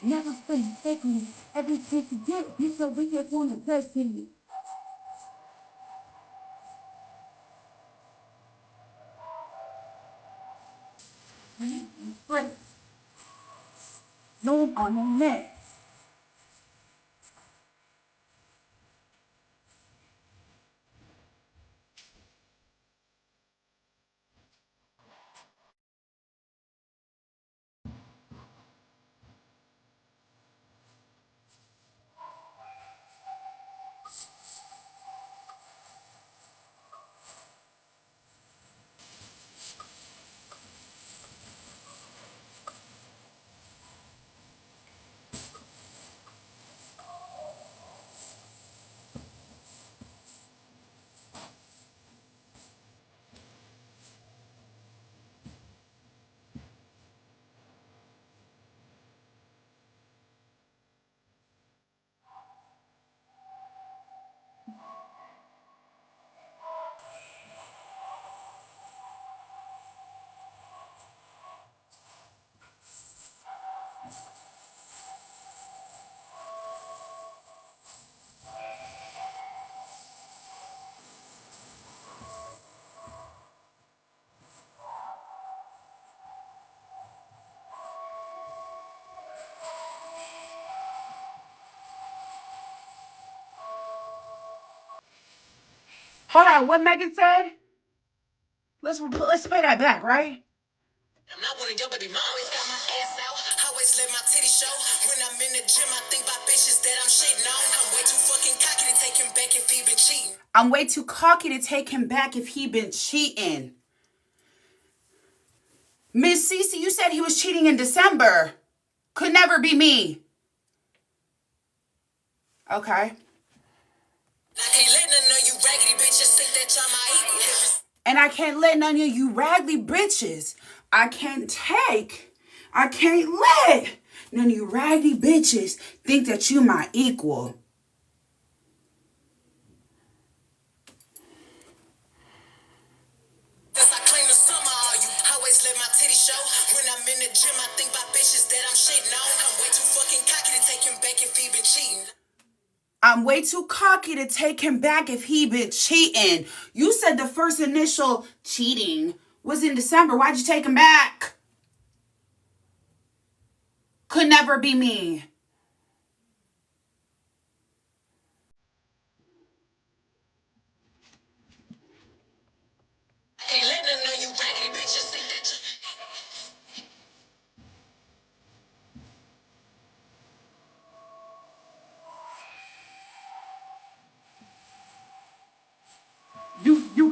Never been taking every chance you get. You so we just want to touch you. But no on the net. Hold on, what Megan said? Let's play that back, right? I'm not one of your baby mom. Always got my ass out. Always let my titty show. When I'm in the gym, I think about bitches that I'm shitting on. I'm way too fucking cocky to take him back if he been cheating. I'm way too cocky to take him back if he been cheating. Miss Cece, you said he was cheating in December. Could never be me. Okay. I can't let none of you raggedy bitches think that y'all my equal. And I can't let none of you raggedy bitches. I can't let none of you raggedy bitches think that you my equal. I claim the summer, all you always let my titty show. When I'm in the gym, I think about bitches that I'm shitting on. I'm way too fucking cocky to take him back if he been cheating. I'm way too cocky to take him back if he been cheating. You said the first initial cheating was in December. Why'd you take him back? Could never be me. Hey, let them know you raggedy bitches think that you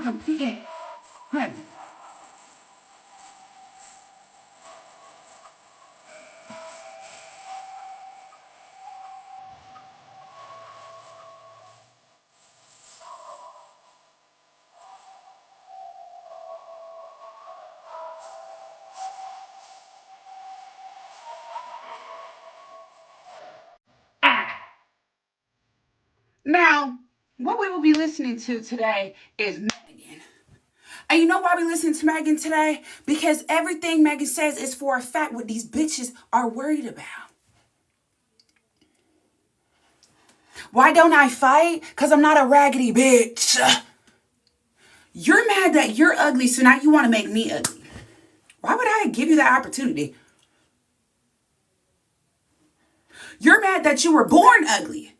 competing. Honey. Now, what we will be listening to today is Megan. And you know why we listen to Megan today? Because everything Megan says is for a fact what these bitches are worried about. Why don't I fight? Because I'm not a raggedy bitch. You're mad that you're ugly, so now you want to make me ugly. Why would I give you that opportunity? You're mad that you were born ugly.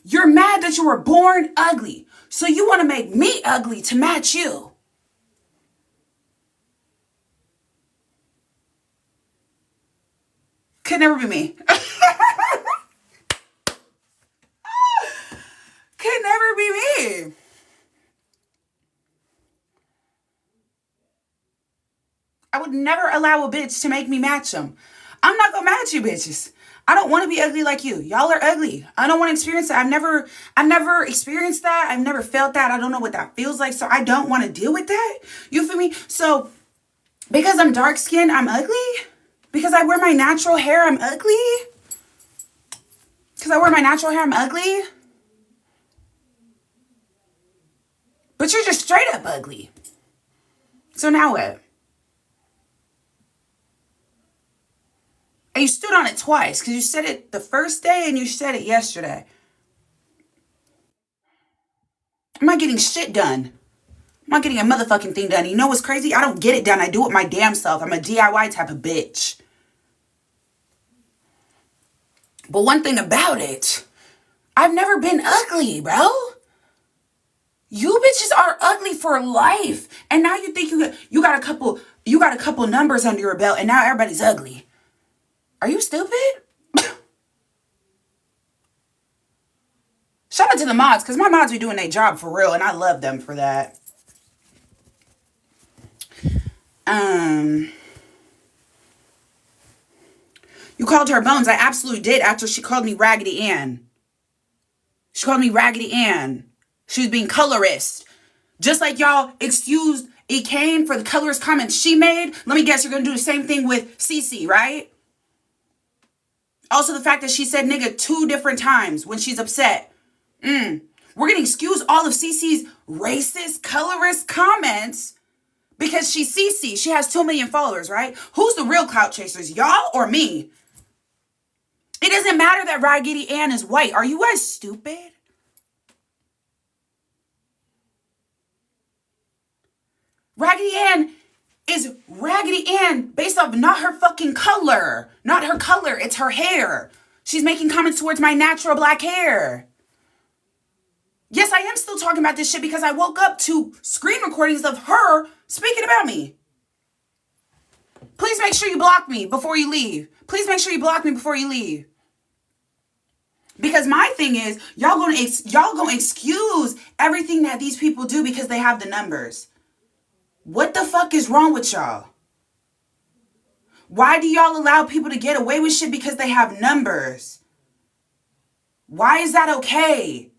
You're mad that you were born ugly. So you want to make me ugly to match you. Could never be me. Could never be me. I would never allow a bitch to make me match them. I'm not gonna match you bitches. I don't want to be ugly like you. Y'all are ugly. I don't want to experience that. I've never experienced that. I've never felt that. I don't know what that feels like. So I don't want to deal with that. You feel me? So because I'm dark skinned, I'm ugly. Because I wear my natural hair, I'm ugly. Because I wear my natural hair, I'm ugly. But you're just straight up ugly. So now what? And you stood on it twice because you said it the first day and you said it yesterday. I'm not getting shit done. I'm not getting a motherfucking thing done. You know what's crazy? I don't get it done. I do it my damn self. I'm a DIY type of bitch. But one thing about it, I've never been ugly, bro. You bitches are ugly for life. And now you think you got a couple numbers under your belt and now everybody's ugly. Are you stupid? Shout out to the mods, because my mods be doing their job for real, and I love them for that. You called her Bones. I absolutely did after she called me Raggedy Ann. She called me Raggedy Ann. She was being colorist. Just like y'all excused Ekane for the colorist comments she made, let me guess you're going to do the same thing with Cece, right? Also the fact that she said nigga 2 different times when she's upset. We're going to excuse all of Cece's racist, colorist comments because she's Cece. She has 2 million followers, right? Who's the real clout chasers, y'all or me? It doesn't matter that Raggedy Ann is white. Are you guys stupid? Raggedy Ann is Raggedy Ann based off not her fucking color. Not her color, it's her hair. She's making comments towards my natural black hair. Yes, I am still talking about this shit because I woke up to screen recordings of her speaking about me. Please make sure you block me before you leave. Please make sure you block me before you leave. Because my thing is, y'all gonna excuse everything that these people do because they have the numbers. What the fuck is wrong with y'all? Why do y'all allow people to get away with shit because they have numbers? Why is that okay?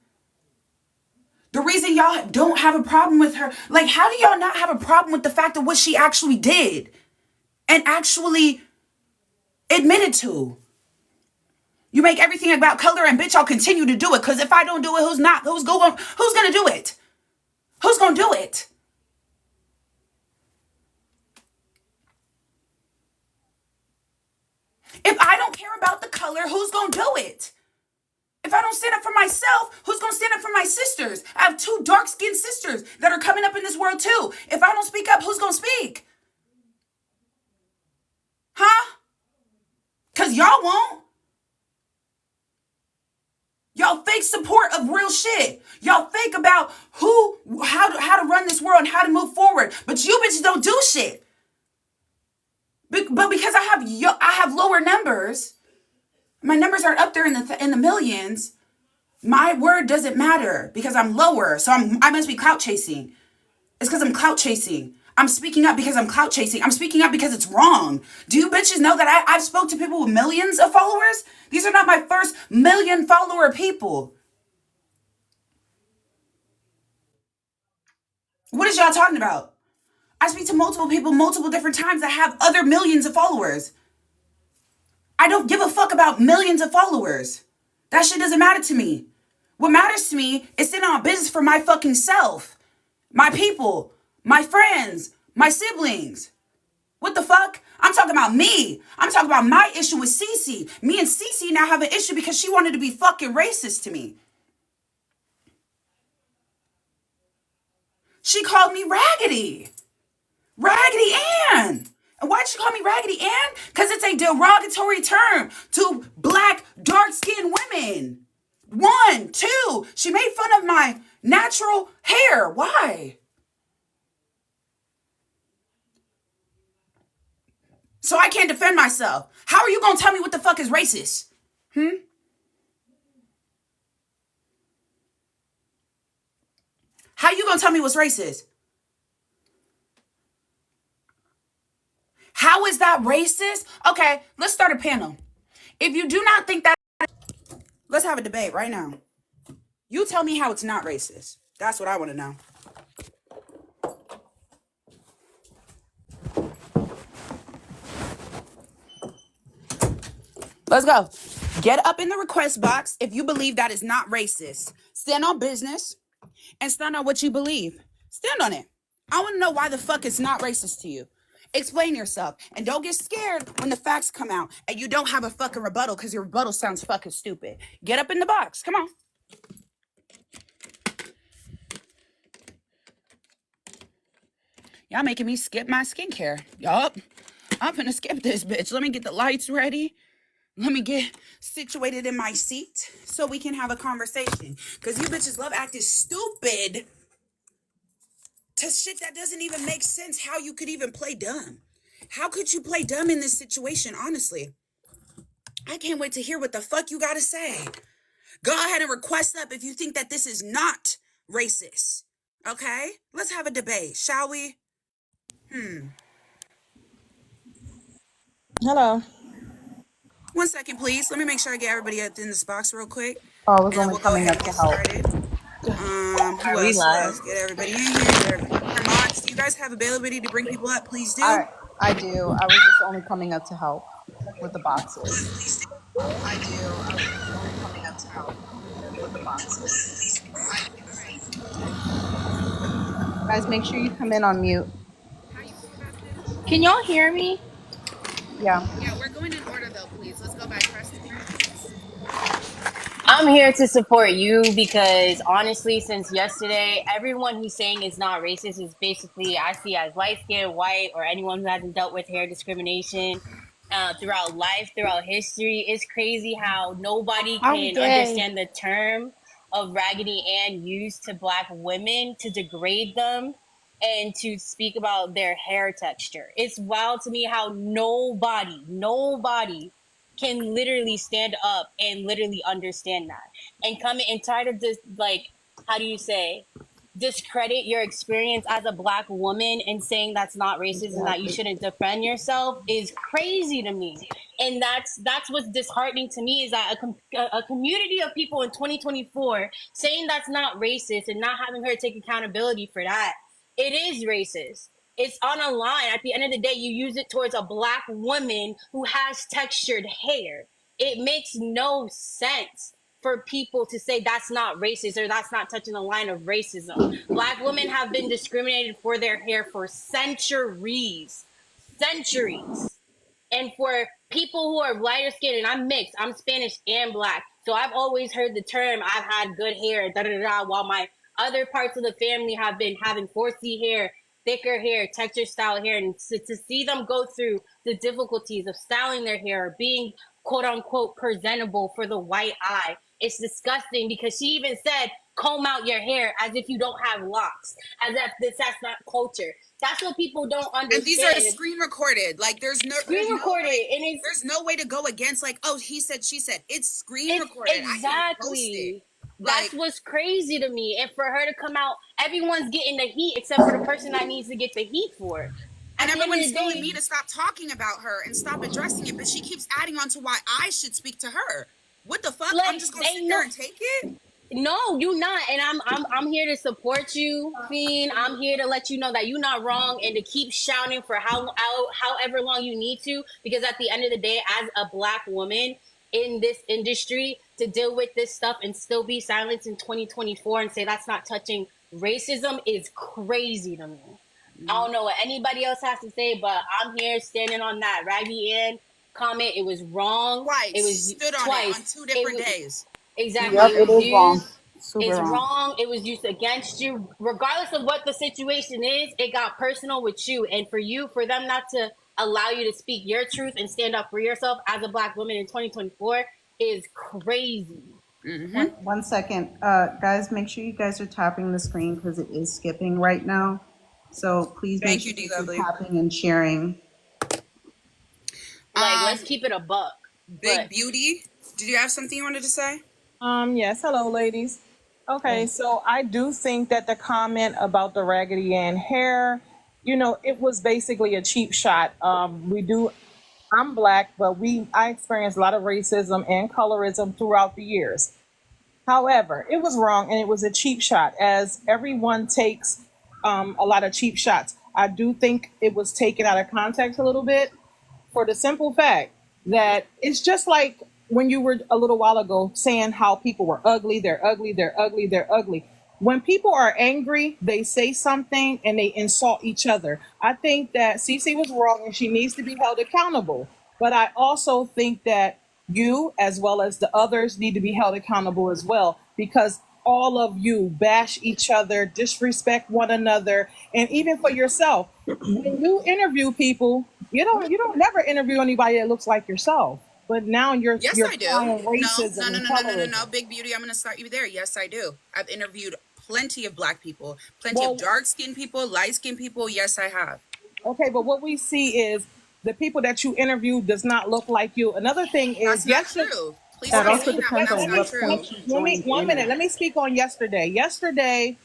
The reason y'all don't have a problem with her, like, how do y'all not have a problem with the fact of what she actually did and actually admitted to? You make everything about color and bitch, I'll continue to do it. Because if I don't do it, who's going to do it? Who's going to do it? If I don't care about the color, who's going to do it? If I don't stand up for myself, who's going to stand up for my sisters? I have 2 dark-skinned sisters that are coming up in this world too. If I don't speak up, who's going to speak? Huh? Because y'all won't. Y'all fake support of real shit. Y'all fake about how to run this world and how to move forward. But you bitches don't do shit. But because I have lower numbers, my numbers aren't up there in the millions. My word doesn't matter because I'm lower. So I must be clout chasing. It's because I'm clout chasing. I'm speaking up because I'm clout chasing. I'm speaking up because it's wrong. Do you bitches know that I've spoke to people with millions of followers? These are not my first 1 million follower people. What is y'all talking about? I speak to multiple people multiple different times that have other millions of followers. I don't give a fuck about millions of followers. That shit doesn't matter to me. What matters to me is sitting on business for my fucking self, my people, my friends, my siblings. What the fuck? I'm talking about me. I'm talking about my issue with Cece. Me and Cece now have an issue because she wanted to be fucking racist to me. She called me Raggedy. Raggedy Ann. And why'd she call me Raggedy Ann? Because it's a derogatory term to black, dark-skinned women. 1, 2. She made fun of my natural hair. Why? So I can't defend myself. How are you going to tell me what the fuck is racist? How you going to tell me what's racist? How is that racist? Okay, let's start a panel. If you do not think that... Let's have a debate right now. You tell me how it's not racist. That's what I want to know. Let's go. Get up in the request box if you believe that is not racist. Stand on business and stand on what you believe. Stand on it. I want to know why the fuck it's not racist to you. Explain yourself. And don't get scared when the facts come out and you don't have a fucking rebuttal because your rebuttal sounds fucking stupid. Get up in the box. Come on. Y'all making me skip my skincare. Yup. I'm finna skip this bitch. Let me get the lights ready. Let me get situated in my seat so we can have a conversation. Because you bitches love acting stupid to shit that doesn't even make sense. How you could even play dumb. How could you play dumb in this situation, honestly? I can't wait to hear what the fuck you gotta say. Go ahead and request up if you think that this is not racist. Okay? Let's have a debate, shall we? Hello. 1 second, please. Let me make sure I get everybody up in this box real quick. Oh, I was And then only we'll go coming ahead up and to get help. started. Who Are we else? Who live? else? Get everybody in here. Get everybody. Our mods, do you guys have availability to bring people up? Please do. I do. I was just only coming up to help with the boxes. I do. I was only coming up to help with the boxes. Guys, make sure you come in on mute. How do you feel about this? Can y'all hear me? Yeah. Yeah, we're going in order though, please. Let's go by press appearance. I'm here to support you because honestly, since yesterday, everyone who's saying it's not racist is basically I see as light skinned, white, or anyone who hasn't dealt with hair discrimination throughout life, throughout history. It's crazy how nobody I'm can gay. understand the term of Raggedy Ann used to black women to degrade them and to speak about their hair texture. It's wild to me how nobody can literally stand up and literally understand that and come in and try to just like, how do you say, discredit your experience as a black woman and saying that's not racist and that you Exactly. shouldn't defend yourself is crazy to me. And that's what's disheartening to me is that a community of people in 2024 saying that's not racist and not having her take accountability for that, it is racist. It's on a line. At the end of the day, you use it towards a black woman who has textured hair. It makes no sense for people to say that's not racist or that's not touching the line of racism. Black women have been discriminated for their hair for centuries. Centuries. And for people who are lighter skinned, and I'm mixed, I'm Spanish and black. So I've always heard the term I've had good hair, da da da, while my other parts of the family have been having 4C hair, thicker hair, texture style hair. And to see them go through the difficulties of styling their hair, or being quote unquote presentable for the white eye, it's disgusting because she even said, comb out your hair as if you don't have locks, as if that's not culture. That's what people don't And these are understand. screen recorded. Like there's Screen no recorded, way and there's no way to go against like, oh, he said, she said. It's screen it's recorded. I can post it. exactly, that's Like, what's crazy to me. And for her to come out, everyone's getting the heat except for the person that needs to get the heat for it. and At the end of everyone's the telling day, me to stop talking about her and stop addressing it, but she keeps adding on to why I should speak to her. What the fuck? I'm like, just gonna sit ain't there no, and take it? no, you not. And I'm here to support you, Fiend. I'm here to let you know that you're not wrong and to keep shouting for however long you need to, because at the end of the day, as a black woman in this industry, to deal with this stuff and still be silenced in 2024 and say that's not touching racism is crazy to me. I don't know what anybody else has to say, but I'm here standing on that Raggy Ann comment. It was wrong. It Twice. was Stood on it on twice. 2 different days. Exactly. Yep, It it was is wrong. used. Super It's wrong. wrong. It was used against you. Regardless of what the situation is, it got personal with you. And for you, for them not to allow you to speak your truth and stand up for yourself as a black woman in 2024 is crazy. One second. Guys, make sure you guys are tapping the screen because it is skipping right now. So please make Thank sure you, D that you're Lovely. tapping and sharing. Like, let's keep it a buck. But Big Beauty. Did you have something you wanted to say? Yes. Hello, ladies. Okay, so I do think that the comment about the Raggedy Ann hair, it was basically a cheap shot. I'm black, but I experienced a lot of racism and colorism throughout the years. However, it was wrong and it was a cheap shot, as everyone takes a lot of cheap shots. I do think it was taken out of context a little bit, for the simple fact that it's just like when you were a little while ago saying how people were ugly, they're ugly, they're ugly, they're ugly. when people are angry, they say something and they insult each other. I think that Cece was wrong and she needs to be held accountable. But I also think that you, as well as the others, need to be held accountable as well, because all of you bash each other, disrespect one another, and even for yourself. When you interview people, you don't never interview anybody that looks like yourself. But now Yes, you're I do. trying No, racism no, no, and no, no, no, no, no. colorism. Big Beauty, I'm going to start you there. Yes, I do. I've interviewed plenty of Black people, plenty of Well, dark-skinned people, light-skinned people. Yes, I have. okay, but what we see is the people that you interview does not look like you. Another thing That's is not yesterday. true. Please That stop Okay, also saying that when depends that's on not what true. point you let me joined one in minute. at. Let me speak on yesterday. Yesterday,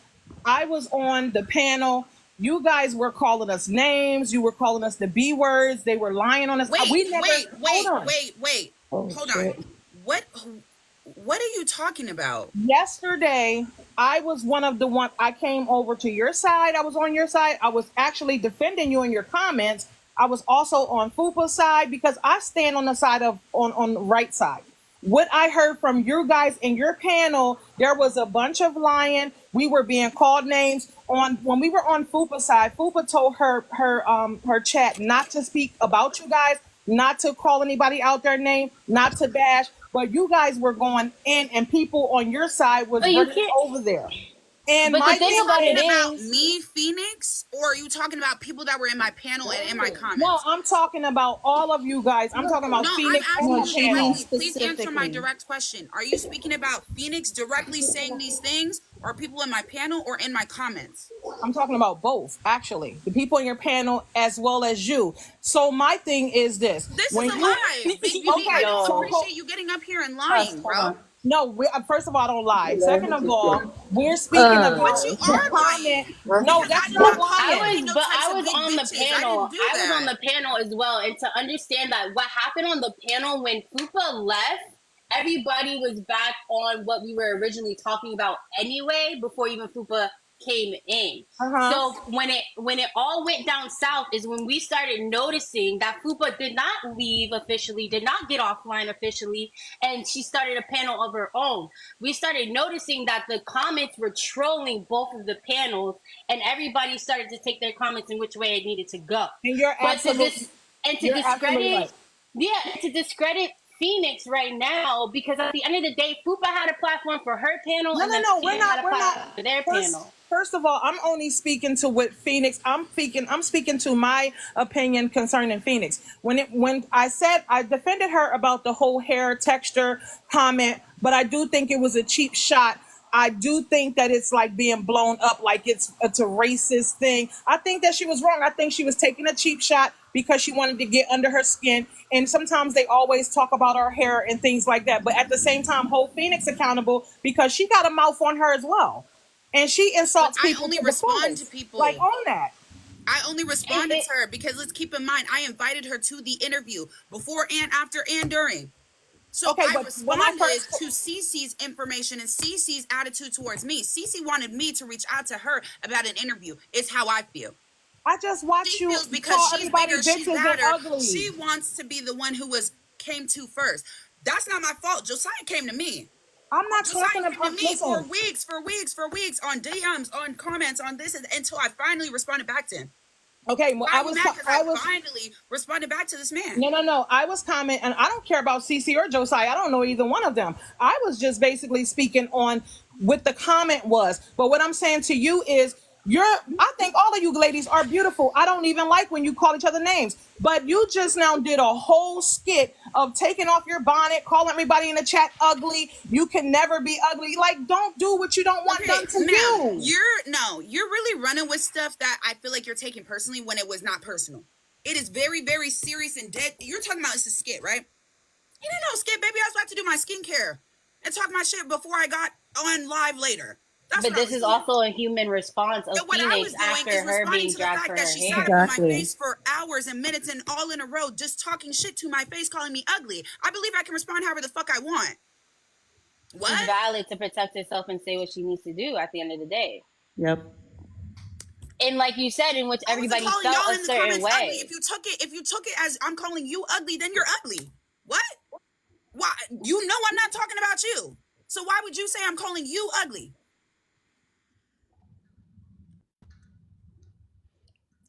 I was on the panel. You guys were calling us names. You were calling us the B words. They were lying on us. Wait, We never. wait, Hold wait, on. wait, wait. Oh Hold on. shit. What are you talking about? Yesterday, I was one of the one. I came over to your side. I was on your side. I was actually defending you in your comments. I was also on Fupa's side because I stand on the side of on the right side. What I heard from you guys in your panel, there was a bunch of lying. We were being called names on when we were on Fupa's side. Fupa told her chat not to speak about you guys, not to call anybody out their name, not to bash. But you guys were going in, and people on your side was But you running can't. over there. And But the my Are you thing thing about talking it is, about is, me, Phoenix, or are you talking about people that were in my panel and in my no, comments? I'm talking about all of you guys. I'm talking about No, I'm Phoenix and No, asking her you she means panel. directly. Please answer my specifically. direct question. Are you speaking about Phoenix directly saying these things, or people in my panel, or in my comments? I'm talking about both, actually, the people in your panel as well as you. So my thing is this: This is when a you lie, Big Beauty. I okay, don't yo, appreciate you getting up here and Us, lying, hold bro. on. no, first of all, I don't lie. Second of all, we're speaking But about you the are comment. lying No, because that's I did not not call you lying. any no types I of was big on the bitches. I didn't panel. do I was on that. the panel as well, and to understand that what happened on the panel when Fupa left, everybody was back on what we were originally talking about anyway. Before even Fupa came in. Uh huh. So when it all went down south is when we started noticing that Fupa did not leave officially, did not get offline officially, and she started a panel of her own. We started noticing that the comments were trolling both of the panels, and everybody started to take their comments in which way it needed to go. And you're But to absolutely, this and to you're absolutely discredit, right. yeah, and to discredit Phoenix right now, because at the end of the day, Fupa had a platform for her panel, No, and no, then no. We're Phoenix not. had a We're not. platform for their First, panel. first of all, I'm only speaking to what Phoenix. I'm speaking to my opinion concerning Phoenix. When I said I defended her about the whole hair texture comment, but I do think it was a cheap shot. I do think that it's like being blown up like it's a racist thing. I think that she was wrong. I think she was taking a cheap shot because she wanted to get under her skin. And sometimes they always talk about our hair and things like that. But at the same time, hold Phoenix accountable because she got a mouth on her as well. And she But insults I people only to the respond to fullest. Like people. on that. I only And responded to her because let's keep in mind, I invited her to the interview before and after and during. So Okay, I but when I responded first to Cece's information and Cece's attitude towards me. Cece wanted me to reach out to her about an interview. It's how I feel. I just She watch you feels because call she's everybody bigger, she's bitches and badder. ugly. She wants to be the one who was came to first. That's not my fault. Josiah came to me. I'm not Josiah talking came to about me for listen. weeks, on DMs, on comments, on this, until I finally responded back to him. Okay, Why are you mad? Because I finally responded back to this man. no, no, no. I was commenting, and I don't care about CC or Josiah. I don't know either one of them. I was just basically speaking on what the comment was. But what I'm saying to you is, I think all of you ladies are beautiful. I don't even like when you call each other names. But you just now did a whole skit of taking off your bonnet, calling everybody in the chat ugly. You can never be ugly. Like, don't do what you don't want Okay, done to ma'am, you. you're really running with stuff that I feel like you're taking personally when it was not personal. It is very, very serious and dead. You're talking about it's a skit, right? You didn't know skit, baby. I was about to do my skincare and talk my shit before I got on live later. That's but what I this was is doing. also a human response of So what I Phoenix was doing after is her responding being to the dragged for fact that her she sat hair. up in my Exactly. face for hours and minutes and all in a row, just talking shit to my face, calling me ugly. I believe I can respond however the fuck I want. She's What? valid to protect herself and say what she needs to do at the end of the day. Yep. And like you said, in which I wasn't everybody calling felt y'all a in the certain comments ugly. way. If you took it as I'm calling you ugly, then you're ugly. What? Why? You know I'm not talking about you. So why would you say I'm calling you ugly?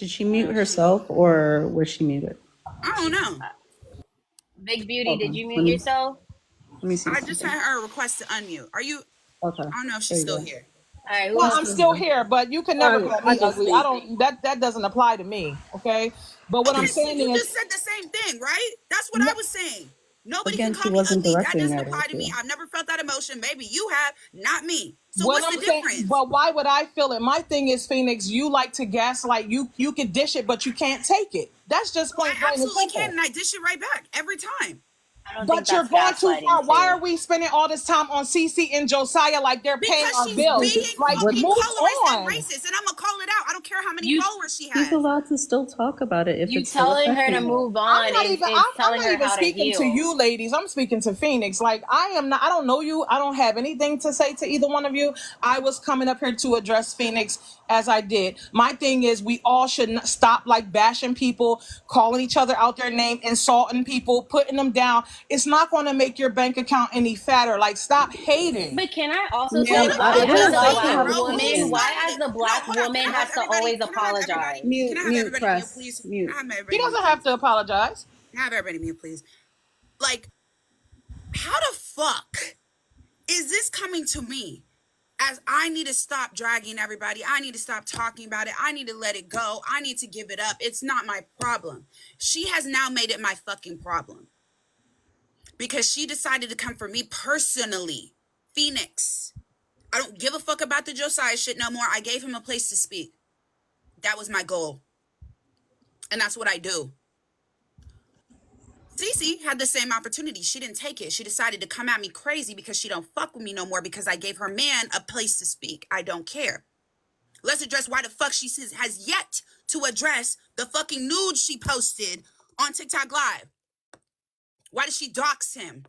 Did she mute herself or was she muted? I don't know. Big Beauty, Hold did on. you mute yourself? Let me see I just something. had her request to unmute. Okay. I don't know if There she's you still go. here. All right, who Well, She's else? I'm still still here. here, but you can never call I me just ugly. I think don't. That doesn't apply to me. Okay. But what I'm Okay, see, saying you is, just said the same thing, right? That's what no, I was saying. Nobody can again, she call me wasn't ugly. That directing doesn't that apply at to me. you. I've never felt that emotion. Maybe you have, not me. So what what's the I'm saying. difference? But why would I feel it? My thing is, Phoenix, you like to gaslight. You can dish it, but you can't take it. That's just No, I point plain and absolutely can, simple. and I dish it right back every time. I don't think But you're that's going too gaslighting far. Why too. are we spending all this time on CC and Josiah like they're paying Because our she's bills? Because being Like, what fucking move colorist and on. racist, and I'm gonna call it out. I don't care how many You followers she she's has. allowed to still talk about it if you it's still telling her to affecting her. move on is I'm telling not her even how to speaking to heal. you ladies. I'm speaking to Phoenix. Like I am not, I don't know you. I don't have anything to say to either one of you. I was coming up here to address Phoenix as I did. My thing is we all should not stop like bashing people, calling each other out their name, insulting people, putting them down. It's not going to make your bank account any fatter. Like stop hating. But can I also Who say Ma'am, the why, fuck we're as is not a about to hating, black have bro? a Who woman, conversation. why started as it? the No, black hold up. Can woman I have has to everybody? always Can I have everybody? apologize? Can I have Mute, everybody mute, press, please? Can mute. I have He everybody mute, doesn't have please? to apologize. Can I have everybody mute, please? Like, how the fuck is this coming to me? As I need to stop dragging everybody. I need to stop talking about it. I need to let it go. I need to give it up. It's not my problem. She has now made it my fucking problem because she decided to come for me personally. Phoenix. I don't give a fuck about the Josiah shit no more. I gave him a place to speak. That was my goal. And that's what I do. Cece had the same opportunity. She didn't take it. She decided to come at me crazy because she don't fuck with me no more because I gave her man a place to speak. I don't care. Let's address why the fuck she says has yet to address the fucking nude she posted on TikTok Live. Why did she dox him?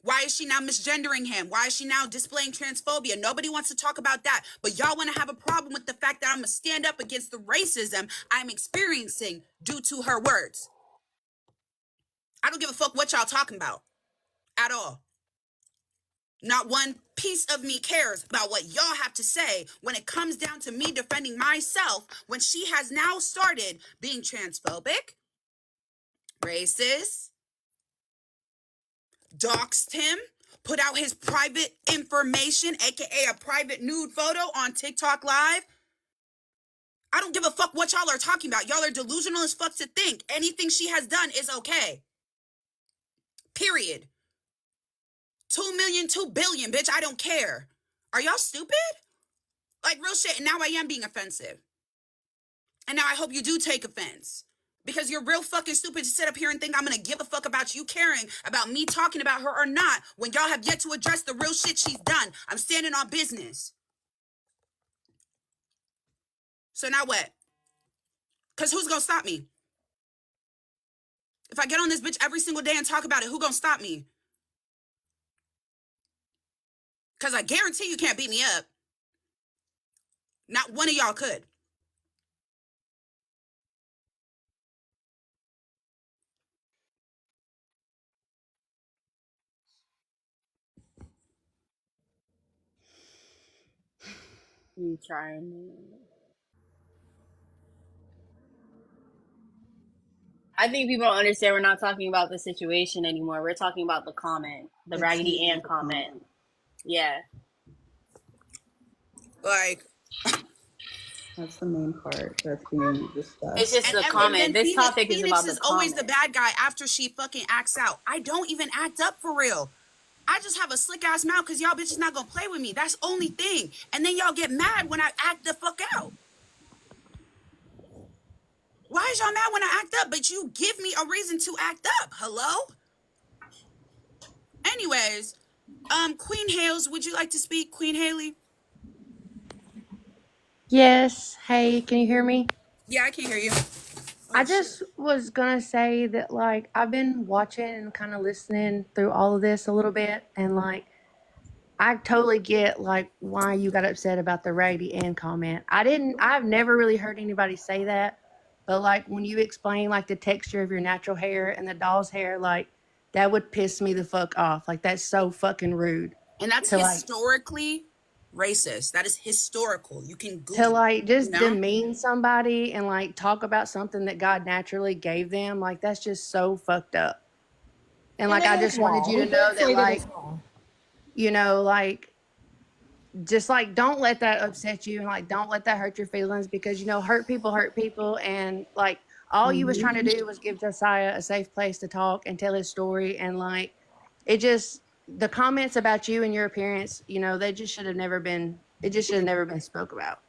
Why is she now misgendering him? Why is she now displaying transphobia? Nobody wants to talk about that. But y'all want to have a problem with the fact that I'm going to stand up against the racism I'm experiencing due to her words. I don't give a fuck what y'all talking about at all. Not one piece of me cares about what y'all have to say when it comes down to me defending myself when she has now started being transphobic, racist, doxed him, put out his private information, aka a private nude photo on TikTok Live. I don't give a fuck what y'all are talking about. Y'all are delusional as fuck to think anything she has done is okay. Period. 2 million, 2 billion, bitch. I don't care. Are y'all stupid? Like real shit. And now I am being offensive. And now I hope you do take offense. Because you're real fucking stupid to sit up here and think I'm gonna give a fuck about you caring about me talking about her or not when y'all have yet to address the real shit she's done. I'm standing on business. So now what? Because who's gonna stop me? If I get on this bitch every single day and talk about it, who gonna stop me? Because I guarantee you can't beat me up. Not one of y'all could. You trying? I think people don't understand we're not talking about the situation anymore. We're talking about the comment, the The Raggedy key, Ann the comment. comment. Yeah. Like, That's the main part that's being It's discussed. just and the and comment. then This topic is Phoenix about the is always the comment. bad guy after she fucking acts out. I don't even act up for real. I just have a slick ass mouth because y'all bitches not gonna play with me. That's the only thing. And then y'all get mad when I act the fuck out. Why is y'all mad when I act up? But you give me a reason to act up. Hello? Anyways, Queen Hales, would you like to speak, Queen Haley? Yes. Hey, can you hear me? Yeah, I can hear you. I Oh shit. just was gonna say that, like, I've been watching and kind of listening through all of this a little bit, and like, I totally get like why you got upset about the Raggedy Ann comment. I've never really heard anybody say that, but like when you explain like the texture of your natural hair and the doll's hair, like that would piss me the fuck off. Like that's so fucking rude And that's to like. historically. racist. That is historical. You can Google To like just you know? demean somebody and like talk about something that God naturally gave them, like that's just so fucked up. And like I It is just wanted wrong. you We to know did that say that like, it's wrong. you know, like just like don't let that upset you and like don't let that hurt your feelings, because you know hurt people, and like all you was trying to do was give Josiah a safe place to talk and tell his story, and like it just, the comments about you and your appearance, you know, they just should have never been, it just should have never been spoke about.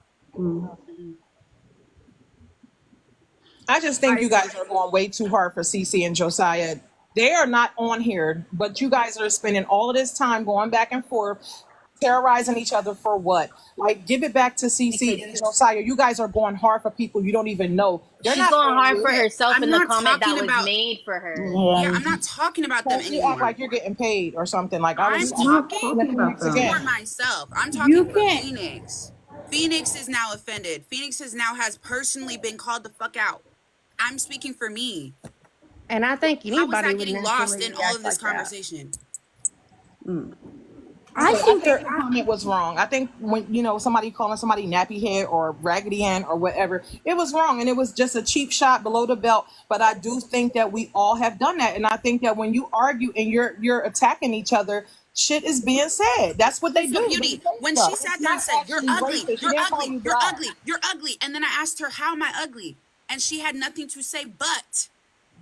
I just think you guys are going way too hard for Cece and Josiah. They are not on here, but you guys are spending all of this time going back and forth, terrorizing each other for what? Like, give it back to Cece and Josiah. You guys are going hard for people you don't even know. They're She's not going on hard you. for herself I'm in the not comment that talking was about made for her. yeah, I'm not talking about them Plus, you act anymore. like you're getting paid or something. Like I I'm was Not talking talking about Phoenix them. again. for myself. I'm You talking for can't. Phoenix. Phoenix is now offended. Phoenix has personally been called the fuck out. I'm speaking for me. And I think How is anybody that would getting lost naturally in all react of this like that. conversation? I Okay, I think think the comment was wrong. I think when somebody calling somebody nappy head or raggedy Ann or whatever, it was wrong, and it was just a cheap shot below the belt. But I do think that we all have done that, and I think that when you argue and you're attacking each other, shit is being said. That's what they So do. They Beauty, say when she stuff. It's sat there and not said, "You're actually ugly, racist. She you're didn't call ugly, you you're black. ugly, you're ugly," and then I asked her, "How am I ugly?" And she had nothing to say but,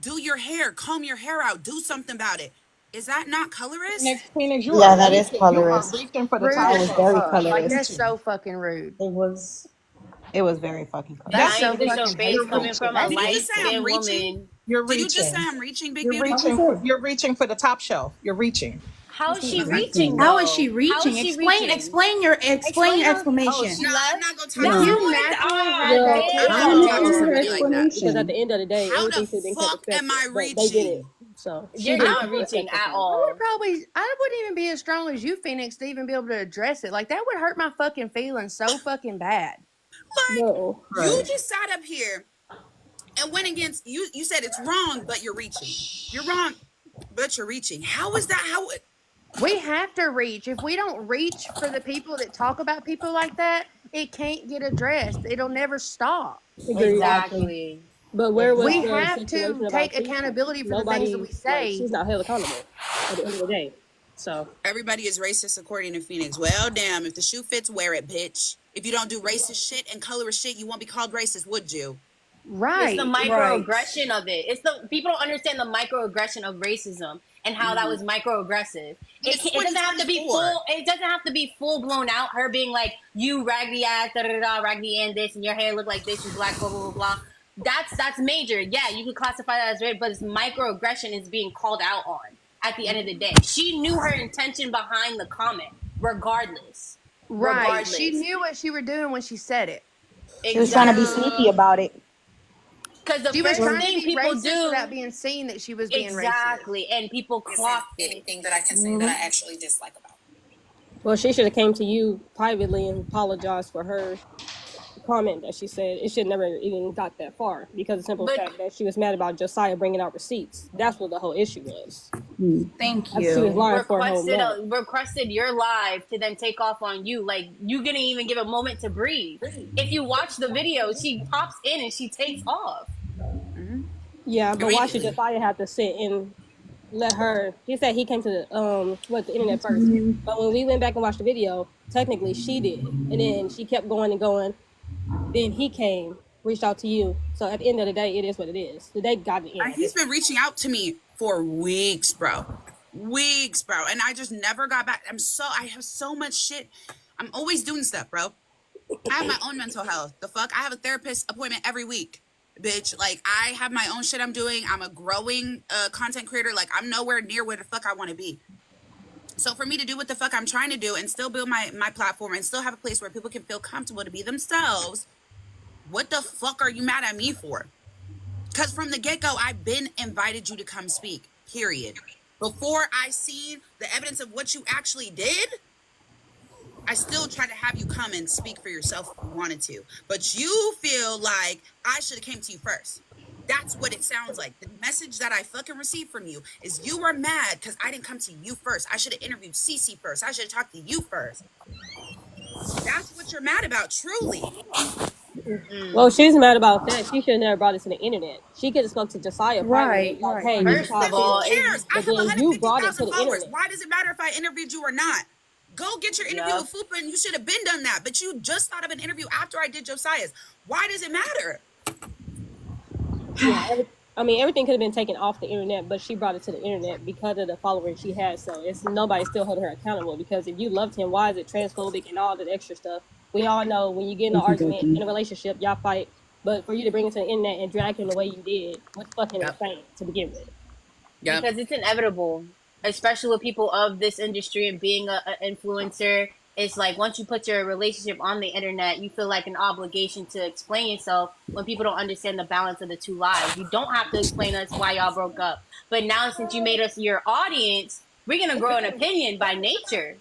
"Do your hair, comb your hair out, do something about it." Is that not colorist? Phoenix, you Yeah, are that is reaching. You are colorist. reaching for the Rude top That as was shelf. very fuck. You're Like colorist. that's reaching. so fucking rude. It was very fucking And That's I colorist. so ain't see fucking some face You're hateful. coming from reaching. a Did you light just say I'm skinned reaching? woman. You're Did you just say reaching. I'm reaching, Big You're Beauty? reaching. You're reaching for the top shelf. You're reaching. How is she Okay. reaching How is she though? How is reaching? she Explain, reaching? explain your Explain how. Oh, explanation. she No, I'm left. not gonna No, talk If to I you. you wanted to. naturally Ah, had that Well, I'm it's not not gonna Damn. talk to naturally Her somebody like that. because at explanation. the end of the day, How the everything should be taken fuck am perspective. I But they did it, reaching? so she you're did not it reaching at respectfully. I would all. probably, I wouldn't even be as strong as you, Phoenix, to even be able to address it. Like that would hurt my fucking feelings so fucking bad. Like, No, you Right. just sat up here and went against you. You said it's wrong, but you're reaching. You're wrong, but you're reaching. How is that? How? We have to reach. If we don't reach for the people that talk about people like that, it can't get addressed. It'll never stop. agreed. Exactly. But where was We the have to situation about take Cece? accountability for the things that Nobody, we like, say. she's not held accountable at the end of the day. So Everybody is racist according to Phoenix. Well, damn, if the shoe fits, wear it, bitch. If you don't do racist shit and colorist shit, you won't be called racist, would you? It's the Right. Right. microaggression of it. It's the people don't understand the microaggression of racism and how that was microaggressive. And it's It doesn't have to be 2024. full. It doesn't have to be full blown out. Her being like, "You raggedy ass, da da da, raggedy and this, and your hair look like this, you black, blah blah blah blah." That's major. Yeah, you could classify that as rape, but it's microaggression is being called out on at the end of the day. She knew her intention behind the comment, regardless. Right. She Regardless, knew what she was doing when she said it. She was trying to be exactly. sneaky about it. Because the She was first trying to thing be people racist do without being seen that she was being racist. exactly, and people clocked it. Anything that I can say that I actually dislike about. well, she should have came to you privately and apologized for her comment that she said. It should never even got that far because the simple But fact that she was mad about Josiah bringing out receipts. That's what the whole issue was. Thank She was you. lying for her whole mouth. requested your live to then take off on you. Like you didn't even give a moment to breathe. If you watch the video, she pops in and she takes off. Yeah, but why should Immediately. Josiah have to sit and let her? He said he came to the internet first, but when we went back and watched the video, technically she did, and then she kept going and going. Then he came, reached out to you. So at the end of the day, it is what it is. The day got the end. He's been reaching out to me for weeks, bro. Weeks, bro. And I just never got back. I have so much shit. I'm always doing stuff, bro. I have my own mental health. The fuck? I have a therapist appointment every week, bitch. Like, I have my own shit I'm doing. I'm a growing content creator. Like, I'm nowhere near where the fuck I want to be. So for me to do what the fuck I'm trying to do and still build my platform and still have a place where people can feel comfortable to be themselves, what the fuck are you mad at me for? Because from the get-go, I've been invited you to come speak, period. Before I seen the evidence of what you actually did, I still try to have you come and speak for yourself if you wanted to. But you feel like I should have came to you first. That's what it sounds like. The message that I fucking received from you is you were mad because I didn't come to you first. I should have interviewed Cece first. I should have talked to you first. That's what you're mad about, truly. Well, she's mad about that. She should have never brought it to the internet. She could have spoke to Josiah privately, like, Right. hey, this is First how I of Who all, feel. is cares? I But have then you brought it to 150,000 the followers. internet. Why does it matter if I interviewed you or not? Go get your interview with Fupa, and you should have been done that. But you just thought of an interview after I did Josiah's. Why does it matter? Yeah, everything could have been taken off the internet, but she brought it to the internet because of the following she has. So it's nobody still holding her accountable. Because if you loved him, why is it transphobic and all that extra stuff? We all know when you get in an argument in a relationship, y'all fight. But for you to bring it to the internet and drag him the way you did was fucking insane to begin with. Yep. because it's inevitable, especially with people of this industry and being an influencer. It's like once you put your relationship on the internet, you feel like an obligation to explain yourself when people don't understand the balance of the two lives. You don't have to explain us why y'all broke up. But now, since you made us your audience, we're going to grow an opinion by nature.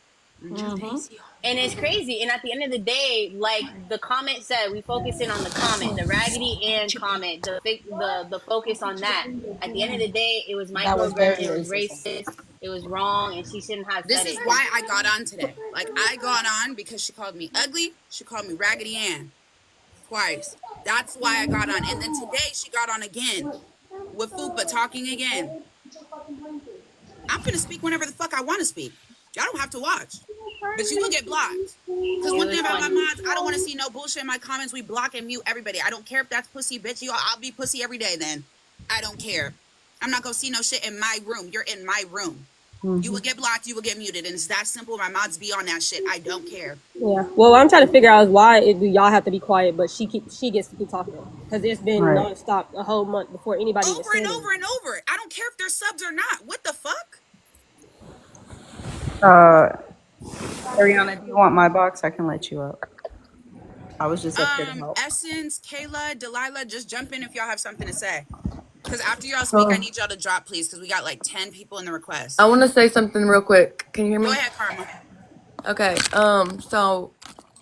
And it's crazy. And at the end of the day, like the comment said, we focus in on the comment, the Raggedy Ann comment, the focus on that. At the end of the day, it was That was very microaggression, it was racist. racist, it was wrong, and she shouldn't have This said is it. why I got on today. Like, I got on because she called me ugly. She called me Raggedy Ann twice. That's why I got on. And then today she got on again with Fupa talking again. I'm going to speak whenever the fuck I want to speak. Y'all don't have to watch. But you will get blocked. Because It one was thing about my funny. mods, I don't want to see no bullshit in my comments. We block and mute everybody. I don't care if that's pussy, bitch. I'll be pussy every day then. I don't care. I'm not going to see no shit in my room. You're in my room. You will get blocked. You will get muted. And it's that simple. My mods be on that shit. I don't care. Yeah. Well, what I'm trying to figure out is why do y'all have to be quiet, but she gets to keep talking because it's been Right. nonstop a whole month before anybody even Over said and anything. over and over. I don't care if they're subs or not. What the fuck? Ariana, do you want my box? I can let you up. I was just up here to help. Essence, Kayla, Delilah, just jump in if y'all have something to say. Because after y'all speak, I Oh, need y'all to drop, please, because we got like 10 people in the request. I want to say something real quick. Can you hear me? Go ahead, Karma. Okay. So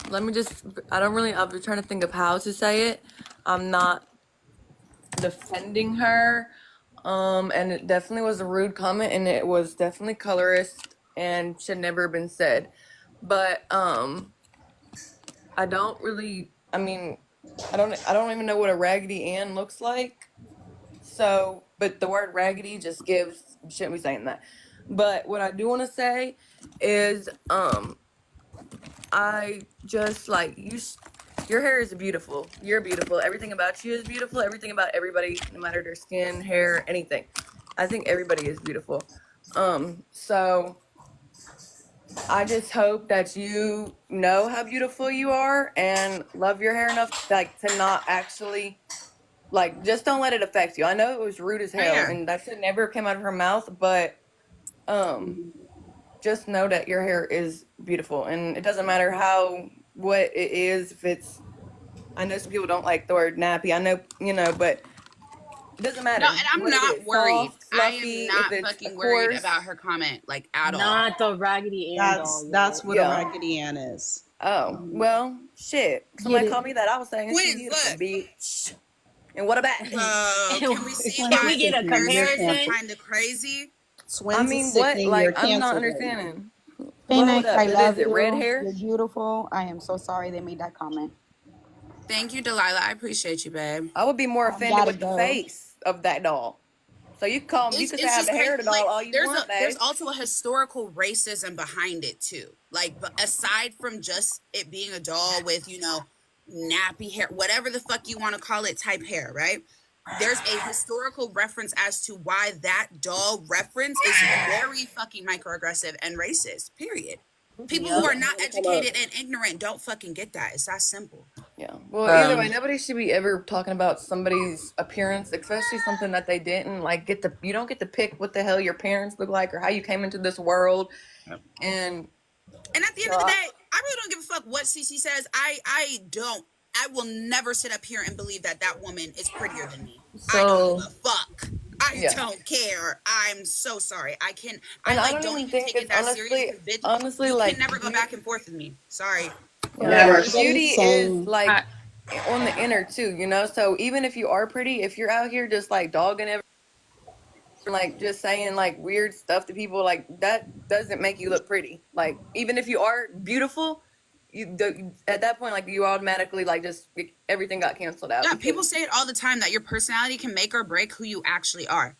let me just. I've been trying to think of how to say it. I'm not defending her. And it definitely was a rude comment, and it was definitely colorist and should never have been said. But I don't really. I mean, I don't even know what a Raggedy Ann looks like. So, but the word raggedy just gives, you shouldn't be saying that. But what I do want to say is, I just like your hair is beautiful. You're beautiful. Everything about you is beautiful. Everything about everybody, no matter their skin, hair, anything. I think everybody is beautiful. So I just hope that you know how beautiful you are and love your hair enough, like, to not actually, like, just don't let it affect you. I know it was rude as hell, Yeah. and that should never came out of her mouth, but just know that your hair is beautiful, and it doesn't matter what it is. If it's, I know some people don't like the word nappy. I know, but it doesn't matter No, and I'm what it not is. worried. Soft, I am fluffy. If not it's a fucking worried coarse, about her comment, like, at all. Not the Raggedy Ann doll, That's yo. what a yeah. Raggedy Ann is. Oh well, shit. Get Somebody it. called me that. I was saying she's Twins, beautiful, look. bitch. And what about? Can we see Can why we get the a sickening. You're comparison is comparison? canceled. kind of crazy? I Twins is mean, what? sickening. You're Like, I'm not canceled right now. understanding. What Phoenix, up? I Is love it red you. hair? You're beautiful. I am so sorry they made that comment. Thank you, Delilah. I appreciate you, babe. I would be more I offended gotta with the go. face of that doll. So you you It's, could say I it's have the just hair crazy. of the doll Like, all you there's want, there's babe. also a historical racism behind it too. Like, but aside from just it being a doll with, nappy hair, whatever the fuck you want to call it, type hair, right? There's a historical reference as to why that doll reference is very fucking microaggressive and racist. Period. People who Yep. are not educated and ignorant don't fucking get that. It's that simple. Yeah. Well, either way, nobody should be ever talking about somebody's appearance, especially something that they didn't like. You don't get to pick what the hell your parents look like or how you came into this world. And And at the end so, of the day, I really don't give a fuck what CC says. I will never sit up here and believe that that woman is prettier than me. I don't give so a fuck. I yeah. don't care. I'm so sorry. I And I like don't don't even even think take it it's that serious because bitch, honestly, you can like, never go back and forth with me. Sorry. yeah, Everybody's beauty is saying like on the inner too, So even if you are pretty, if you're out here just like dogging everyone, like just saying like weird stuff to people, like that doesn't make you look pretty. Like even if you are beautiful, at that point, like, you automatically, like, just everything got canceled out. Yeah, Because, people say it all the time that your personality can make or break who you actually are.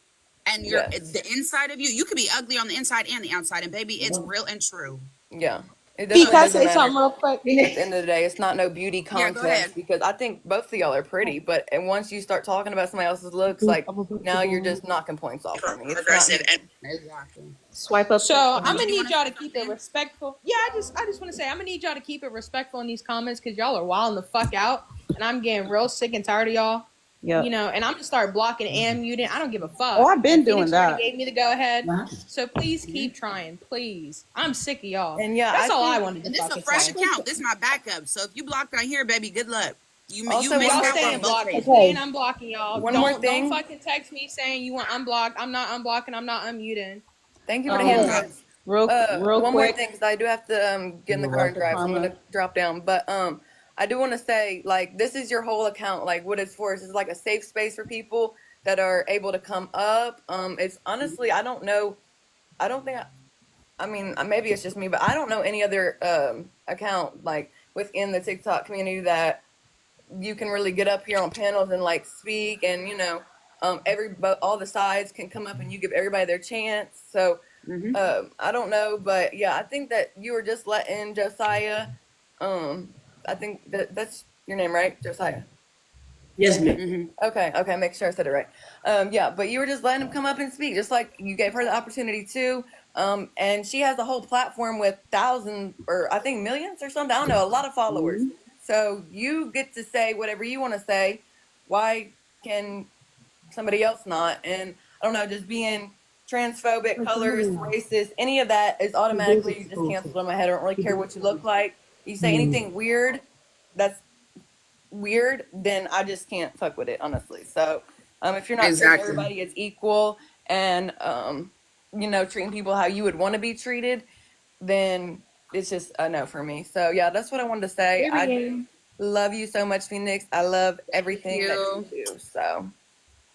And yes, the inside of you could be ugly on the inside and the outside. And baby, it's real and true. yeah, it Pete, definitely can I doesn't say matter. something real quick? At the end of the day, it's not no beauty Yeah, go ahead. contest, because I think both of y'all are pretty, but and once you start talking about somebody else's looks, like, now you're just knocking points off for me. It's not me. Exactly. Swipe up. So I'm Did gonna you need want to y'all say to keep it something? respectful. Yeah, I just want to say I'm gonna need y'all to keep it respectful in these comments because y'all are wilding the fuck out, and I'm getting real sick and tired of y'all. Yep. You know, and I'm gonna start blocking and muting. I don't give a fuck. Oh, I've been And doing Phoenix already that. gave me the go ahead. So please keep trying, please. I'm sick of y'all. And yeah, That's I all I think wanted to And this is a fucking fresh say. account. This is my backup. So if you blocked on here, baby, good luck. You also missed Y'all out staying on both blocked. Keep phases. saying I'm blocking y'all. One more Don't thing. fucking text me saying you want unblocked. I'm not unblocking. I'm not unmuting. Thank you for the hand signs. Real One more quick. thing, because I do have to get in the car and drive, so I'm gonna drop down. But I do want to say, like, this is your whole account. Like, what it's for is like a safe space for people that are able to come up. It's honestly, I don't know. I don't think. I mean, maybe it's just me, but I don't know any other account like within the TikTok community that you can really get up here on panels and like speak, and all the sides can come up and you give everybody their chance. So I don't know, but yeah, I think that you were just letting Josiah. I think that's your name, right, Josiah? Yes, ma'am. Okay, make sure I said it right. Yeah, but you were just letting him come up and speak, just like you gave her the opportunity too. And she has a whole platform with thousands, or I think millions or something. I don't know, a lot of followers. So you get to say whatever you want to say. Why can somebody else not? And I don't know, just being transphobic, colorist, racist, any of that is automatically just canceled in my head. I don't really care what you look like. You say anything weird, that's weird, then I just can't fuck with it, honestly. So if you're not treating Exactly. everybody as equal, and treating people how you would want to be treated, then it's just a no for me. So yeah, that's what I wanted to say. I do love you so much, Phoenix. I love everything that you do. So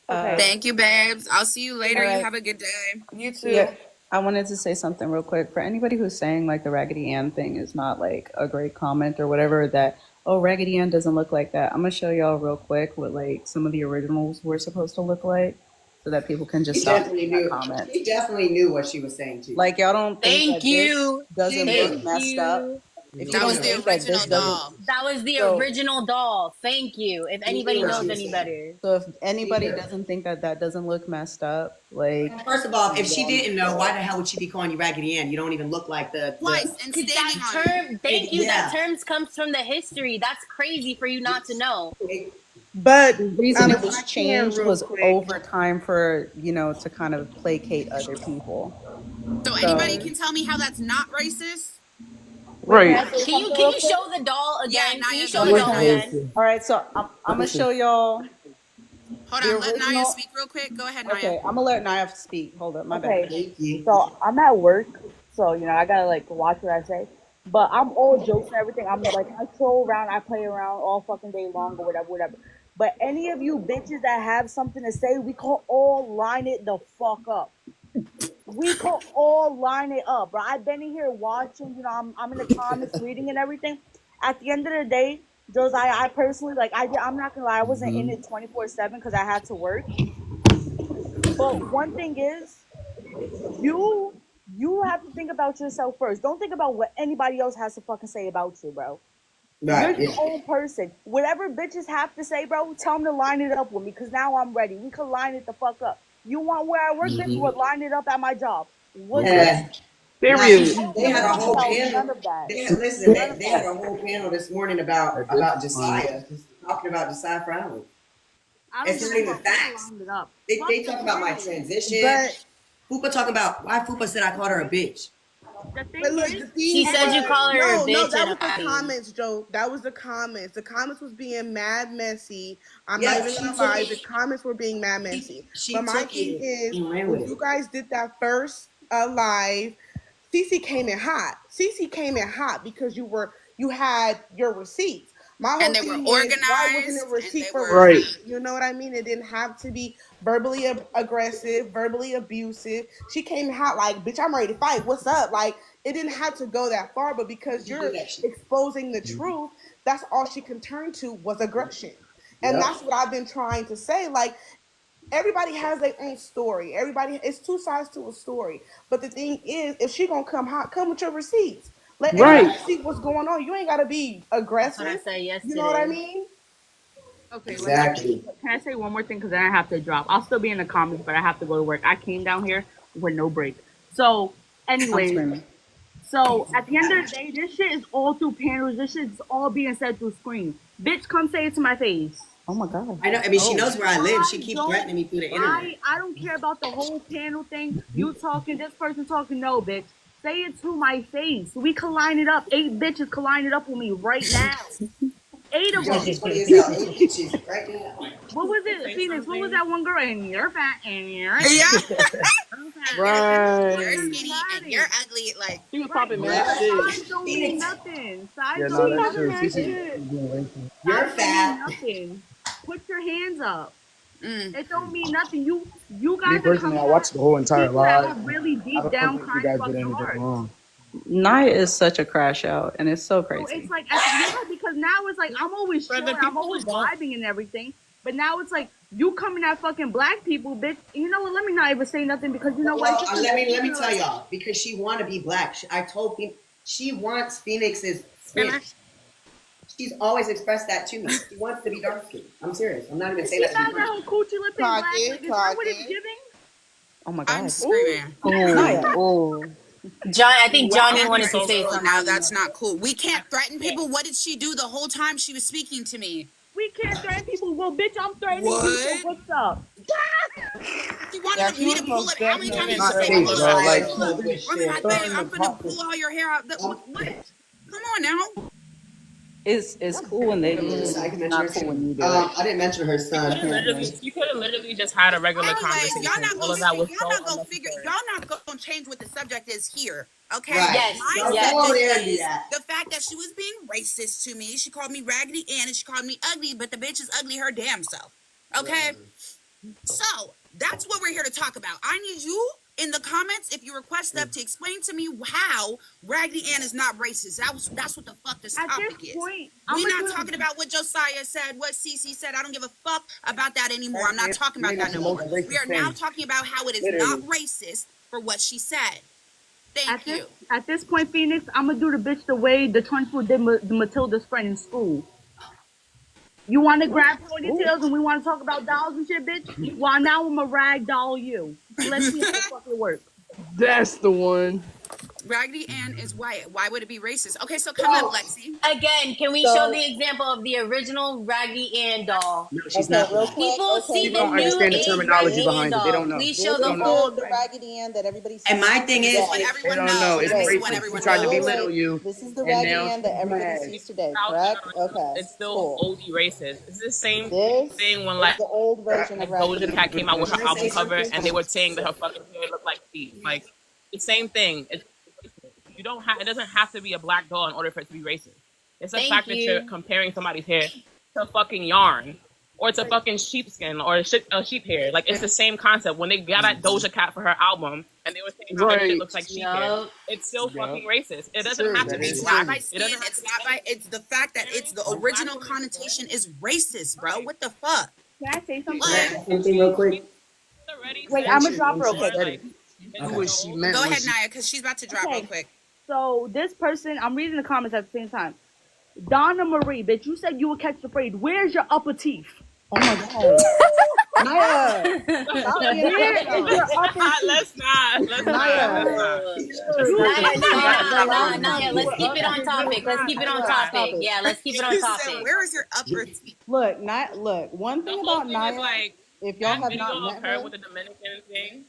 Thank you, babes. I'll see you later. All You right. have a good day. you too. Yeah, I wanted to say something real quick. For anybody who's saying like the Raggedy Ann thing is not like a great comment or whatever, that, oh, Raggedy Ann doesn't look like that. I'm gonna show y'all real quick what like some of the originals were supposed to look like, so that people can just She stop definitely making that knew. comment. She definitely knew what she was saying too. Like, y'all don't think Thank that this you. doesn't She look knew. messed up? If you That was don't the think that original this doesn't, doll. That was the so original doll. Thank you. If She anybody knew what she knows was any saying. better. so if anybody She knew. doesn't think that that doesn't look messed up, like, First of all, if she didn't know, why the hell would she be calling you Raggedy Ann? You don't even look like the. Twice and Cause standing that on it. term, thank you. Yeah. That term comes from the history. That's crazy for you not to know. But the reason it if was I can changed real was quick, over time for, to kind of placate other people. So anybody can tell me how that's not racist? Wait, can right? I say Can you something real quick? show the doll Yeah, again? Can you Naya, go show the ahead. doll again? All right, so I'm gonna show y'all Hold the on, let Naya original. speak real quick. Go ahead, Naya. Okay, I'm gonna let Naya speak. Hold up, my bad. Okay, Thank you. so I'm at work, so I gotta like watch what I say. But I'm all jokes and everything. I'm like, I troll around, I play around all fucking day long or whatever, whatever. But any of you bitches that have something to say, we can all line it the fuck up. We could all line it up, bro. I've been in here watching. I'm in the comments reading and everything. At the end of the day, Josiah, I personally like. I'm not gonna lie. I wasn't in it 24/7 because I had to work. But one thing is, you have to think about yourself first. Don't think about what anybody else has to fucking say about you, bro. You're Right. your Yeah. own person. Whatever bitches have to say, bro, tell them to line it up with me because now I'm ready. We can line it the fuck up. You want where I work, bitch? We'll line it up at my job. What's good? Yeah. Like I I don't don't they give a had a fuck whole about panel. none of that. Listen, None of they had that. a whole panel this morning about Josiah, just talking about Josiah Brown. I don't It's give not a even fuck. We can facts. line it up. They Fuck the talk about my panel. transition. But Fupa talking about why Fupa said I called her a bitch. the but thing look, is, the She thing said you was, call her a no, bitch that and was a the fatty. comments, Joe. That was the comments. The comments was being mad messy. I'm not Yeah, even she gonna took lie. it. The comments were being mad messy. She But my took thing it is, and ran when with it. you guys did that first live, Cece came in hot. Cece came in hot because you had your receipts. My whole And they were thing is, why wasn't it organized, and receipt they for were. receipt? You know what I mean? It didn't have to be verbally aggressive, verbally abusive. She came out like, bitch, I'm ready to fight. What's up? Like, it didn't have to go that far, but because You do you're that shit. exposing the truth, that's all she can turn to was aggression. And Yep. that's what I've been trying to say. Like, everybody has their own story. Everybody, it's two sides to a story. But the thing is, if she gonna come hot, come with your receipts. Let Right. everybody see what's going on. You ain't gotta be That's what I aggressive. said You know what I yesterday. mean? Okay, let me. Exactly. Can I say one more thing? Because then I have to drop. I'll still be in the comments, but I have to go to work. I came down here with no break. So, I'm anyways, screaming. so at the end of the day, this shit is all through panels. This shit's all being said through screen. Bitch, come say it to my face. Oh my god. I know. I mean, she Oh. knows where I live. She I keeps don't. threatening me through the internet. I don't care about the whole panel thing. You talking, this person talking. No, bitch. Say it to my face. We can line it up. 8 bitches can line it up with me right now. 8 of Yo, them. she's funny as hell. 8 bitches right now. What was Can I it, say Phoenix? What was something? that one girl? And you're fat, and you're Yeah. I'm fat. You're Right. skinny and you're ugly. Like, She was Right, popping but mad What? shit. size don't mean Phoenix, nothing. Size Yeah, don't no, She mean that's popping true. mad nothing. Cece shit. is being racist. you're Size don't mean fat. nothing. Put your hands up. mm. It don't mean nothing. You Me guys are personally, coming I at watched the whole entire people that live. are really I deep don't down think you trying to guys fuck did your anything heart. wrong. Naya is such a crash out, and it's so So crazy. it's like, because now it's like, I'm always But the chilling, I'm people always who don't, vibing and everything. But now it's like, you coming at fucking black people, bitch. You know what? Let me not even say nothing because you know what? Well, let me tell y'all because she want to be black. I told Phoenix she wants Phoenix's can skin. I? She's always expressed that to me. She wants to be dark skinned. I'm serious. I'm not even Is saying she that to be mad that funny. her coochie lip ain't Clock black? it, Like, is that clock what it's it. giving? Oh my I'm god. Ooh. screaming. Naya. Oh. John, I think Wow. Johnny That wanted is to So say cool. sorry. Now something. that's not cool. We I, can't threaten yeah. people. What did she do the whole time she was speaking to me? We can't threaten people. Well, bitch, I'm threatening you, so What? what's up? She Yeah, wanted she me was to pull most it. How many It's times definitely did she not say threatening safe, Safe, pull you. up? bro. Say Like, Josiah. pull up. Remy, I bet starting I'm to finna talk to. pull all your hair out. What? Come on now. It's cool when they do it. I can It's mention not her cool too. when you do it. I didn't mention her She could son. have literally, just had a regular Anyways, y'all conversation. not All gonna of that was y'all so not gonna figure unnecessary. y'all not gonna change what the subject is here. Okay? Right. Yes, My Don't yes. go over subject there and do is that. the fact that she was being racist to me. She called me Raggedy Ann and she called me ugly, but the bitch is ugly her damn self. Okay? Whatever. So that's what we're here to talk about. I need you in the comments, if you request up, to explain to me how Raggedy Ann is not racist. That's what the fuck this At this topic is. point, I'm We're gonna not do talking about what Josiah said, what Cece said. I don't give a fuck about that anymore. I'm not Right, talking about man, that that's the no most more. We are racist now thing. talking about how it is not Literally. racist for what she said. Thank you. at this point, Phoenix, I'm gonna do the bitch the way the Trunchbull did Matilda's friend in school. You want to grab ponytails and we want to talk about dolls and shit, bitch? Well, now I'm a rag doll you, and let's see how the fuck it works. That's the one. Raggedy Ann is white. Why would it be racist? Okay, so come up, So, Lexi. Again, can we show so the example of the original Raggedy Ann doll? no, she's Okay, not real black. quick. People Okay, see People the real don't quick. new understand the age terminology Raggedy Ann behind it. They doll. don't know. Please show This the is full. the Raggedy Ann that everybody And sees my thing This is, is what today. They everyone don't know. knows. It's This Today. is what racist. She everyone tried to Wait, knows. belittle wait. you, This is the and Raggedy now Ann that she's everybody mad. sees today, Out correct? there, Okay, it's still cool. OD racist. It's the same This thing when is the old version of Doja Raggedy Ann. Cat came out with can her I say album cover something? and they were saying that her fucking hair looked like feet. Like the same thing. It's racist. You don't have. It doesn't have to be a black doll in order for it to be racist. It's the Thank fact that you're you. comparing somebody's hair to fucking yarn or to fucking sheepskin or sheep hair. Like it's the same concept. When they got at Doja Cat for her album and they were saying how her shit Right. looks like sheep hair, Yup. it's still Yep. fucking racist. It It's doesn't true. have to That be It's is not black. by true. It skin. doesn't have to It's be not by. It's the fact that it's the a black original woman's connotation hair. is racist, bro. Right. What the fuck? Can I say something Can real I Like, say quick? something real quick? Already Wait, said I'm gonna Mention drop when real she before, quick. said like it. his Knew Okay. what she soul. meant go when ahead, she. Naya, because she's about to drop real Okay, quick. so this person, I'm reading the comments at the same time. Donna Marie, bitch, you said you would catch the braid. Where's your upper teeth? Oh my god. Naya, stop being a Where crash is out. your upper teeth? Let's Naya, not. You Naya, said you would catch the Naya, last stop. time Naya, you let's were keep up it on here. You were topic. Let's catching keep it the on braid. Stop topic. it. Yeah, let's keep it on She said, topic. "Where is your upper teeth?" Look, one The thing whole about thing is Naya, like if y'all that have video not of met her her, with the Dominican thing.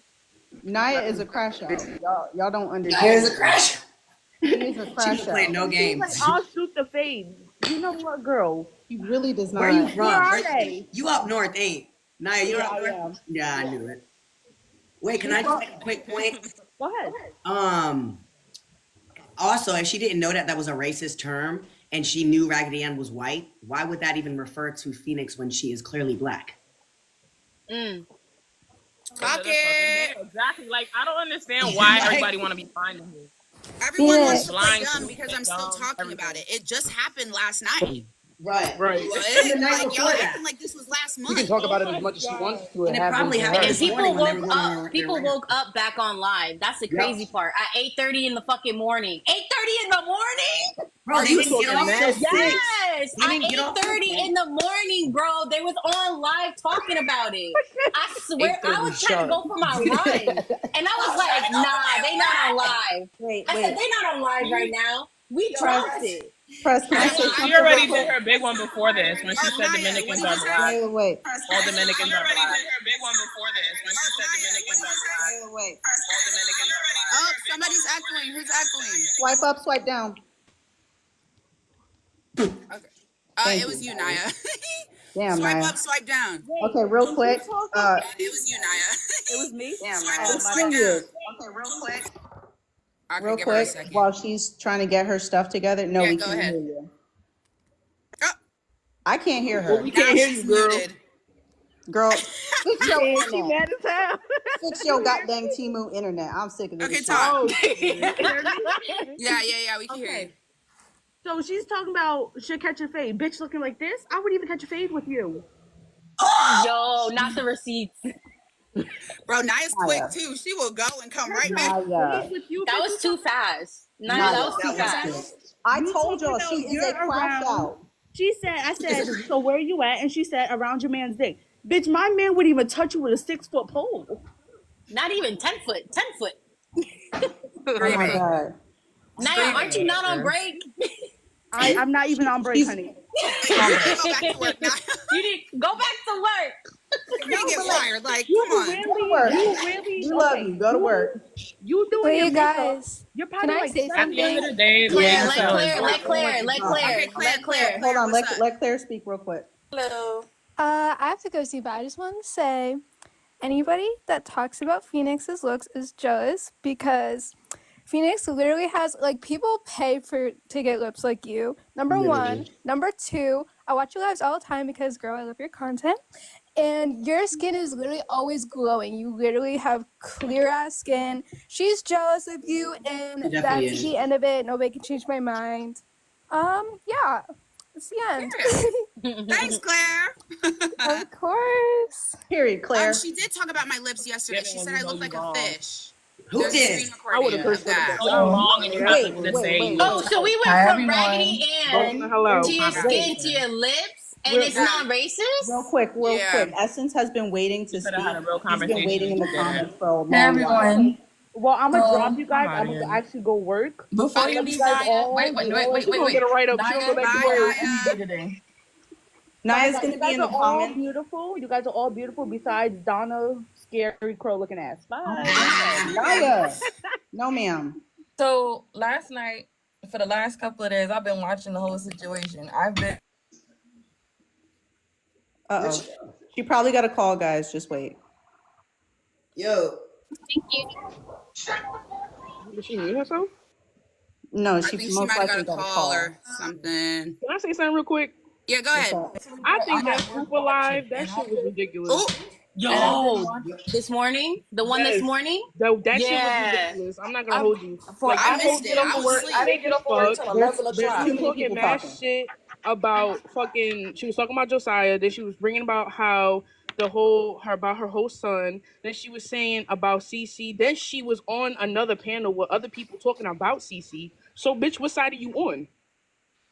Naya is a crash out. Y'all don't Naya's a understand. crash. She is a She crash don't play out. no And she's like, games. I'll shoot the fade. You know what, girl? She really does Where are you not. Where from? are they? You up north, ain't? Naya, you're Yeah, up I north? am. Yeah, I Yeah. knew it. Wait, can She's I just from, make a quick point? go ahead. Um, Also, if she didn't know that that was a racist term, and she knew Raggedy Ann was white, why would that even refer to Phoenix when she is clearly black? Fuck it. Exactly. Like, I don't understand why everybody want to be blind in here. Everyone wants to play Blind, dumb because I'm still dumb, talking everything. about it. It just happened last night. Right. Right. And the night Like, y'all before that. acting like this was last She month. can talk about it as much as she wants to. And it probably happened And this people morning when they were woke going on up. their People rant. woke up back on live. That's the crazy part. At 8:30 in the fucking morning. 8:30 in the morning. Bro, they didn't get off till 6. Yes, They at didn't get off till 8:30 6. in the morning, bro. They was on live talking about it. I swear, I was trying to go for my run, and I was like, "Nah, they not on live." Wait, I said, "They not on live right now. We dropped it." Press, can I say something? She already did her big one before this when she said Naya, Dominicans what are did you black. say? Wait. All Dominicans are black. her big one before this when she said Dominicans are black. Wait. All Dominicans are black. Oh, somebody's echoing. Who's echoing? Swipe up, swipe down. Okay. Thank It was you. you, Naya. Damn, Swipe Naya. up, swipe down. Okay, real quick. It was you, Naya. It was me. Damn, Swipe Naya. up, swipe down. Okay, real quick. I can Real give her a quick, second. while she's trying to get her stuff together. No, Yeah, we go can't ahead. hear you. Oh, I can't hear Well, her. we now can't hear she's you, girl. muted. Girl, fix your She internet. mad as hell. Fix your goddamn Timu internet. I'm sick of this Okay, shit. talk. Oh, shit. Yeah, we can hear you. So she's talking about should catch a fade. Bitch looking like this? I would even catch a fade with you. Yo, not the receipts. Bro, Naya's quick Naya. too. She will go and come right back. Naya. With you, That bitch, was too fast. Naya, Naya. that was too That was fast. quick. I You told talking y'all about she is you're a crash around- out. I said, so where you at? And she said, around your man's dick. Bitch, my man wouldn't even touch you with a 6-foot pole. Not even 10 foot. 10 foot. Oh my god. Naya, aren't you not on break? I'm not even on break, honey. You need to go back to work now. You need go back to work. You get fired. Like, You come on. really, We love you. Go to work. You doing Wait, your you makeup. guys, You're can probably I like say At the end of something? the day, Claire, Yeah, let Claire. Hold on, let Claire speak real quick. Hello. I have to go see, but I just want to say, anybody that talks about Phoenix's looks is jealous because Phoenix literally has like people pay to get lips like you. Number one. Number two, I watch you lives all the time because girl, I love your content. And your skin is literally always glowing. You literally have clear ass skin. She's jealous of you, and that's the end of it. Nobody can change my mind. Yeah. It's the end. Thanks, Claire. Of course. Period, Claire. She did talk about my lips yesterday. She said I look like a fish. Who There's a did? screen recording of that. so long and you have something to say. Oh, so we went Hi, from everyone. Raggedy Ann Hello. to your skin to your lips, and it's not racist? Real quick. Essence has been waiting to You speak. could have had a real He's been conversation waiting in the together. comments for a long Hey, everyone. Well, I'm gonna drop you guys. I'm I'm outta gonna here. actually go work. Before you leave, Naya, wait. She gonna get a write-up. She gonna go back to work. today. Naya's gonna be in the comments. Beautiful. You guys are all beautiful besides Donna, scary crow looking ass. Bye. Naya. No, ma'am. So last night, for the last couple of days, I've been watching the whole situation. I've been. She probably got a call, guys. Just wait. Yo. Did she mute herself? No, I she think she most might have likely got a got a call call. or something. Can I say something real quick? Yeah, go ahead. I think that Super Live, that shit was ridiculous. Oh, Yo, this morning? The one this morning? That shit Yeah. was ridiculous. I'm not gonna hold you. I missed it. I was asleep. I didn't get off work till 11 There's too many talking people mad talking. shit about fucking. She was talking about Josiah. Then she was bringing about how about her whole son. Then she was saying about CC. Then she was on another panel with other people talking about CC. So, bitch, what side are you on?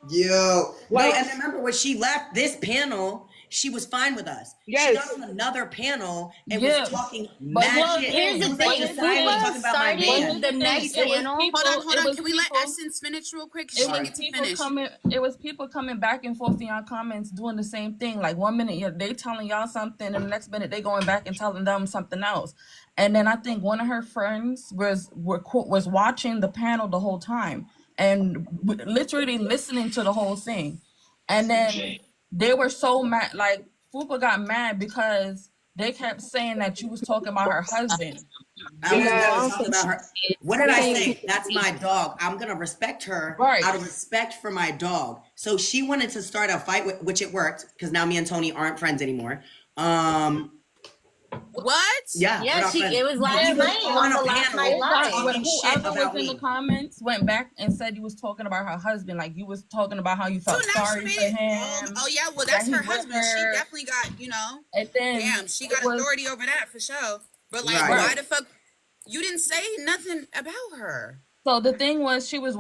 Yo. No, and remember when she left this panel, she was fine with us. Yes. She got on another panel and was talking mad shit. Here's the It was like thing. Josiah was talking about my man. The next panel. Hold on. Can we let Essence finish real quick? She didn't get to finish. It was people coming back and forth in y'all comments doing the same thing. Like 1 minute they telling y'all something, and the next minute they going back and telling them something else. And then I think one of her friends was watching the panel the whole time and literally listening to the whole thing. And then they were so mad. Like Fupa got mad because they kept saying that you was talking about her husband. I was Yes. never I don't talking think about she her. did. What did I I think say? people That's my dog. I'm gonna respect her Right. out of respect for my dog. So she wanted to start a fight, which it worked because now me and Tony aren't friends anymore. What? Yeah, Yeah, we're not friends. it was He last was night on on a the last night panel live. When talking shit whoever about was in the me. comments went back and said you was talking about her husband, like you was talking about how you So felt now she sorry made for it. him, Oh yeah, well that that's he her with husband. She her, definitely got, you know, and then damn, she it got was authority over that for sure. But like, Right. why the fuck you didn't say nothing about her? so the thing was she was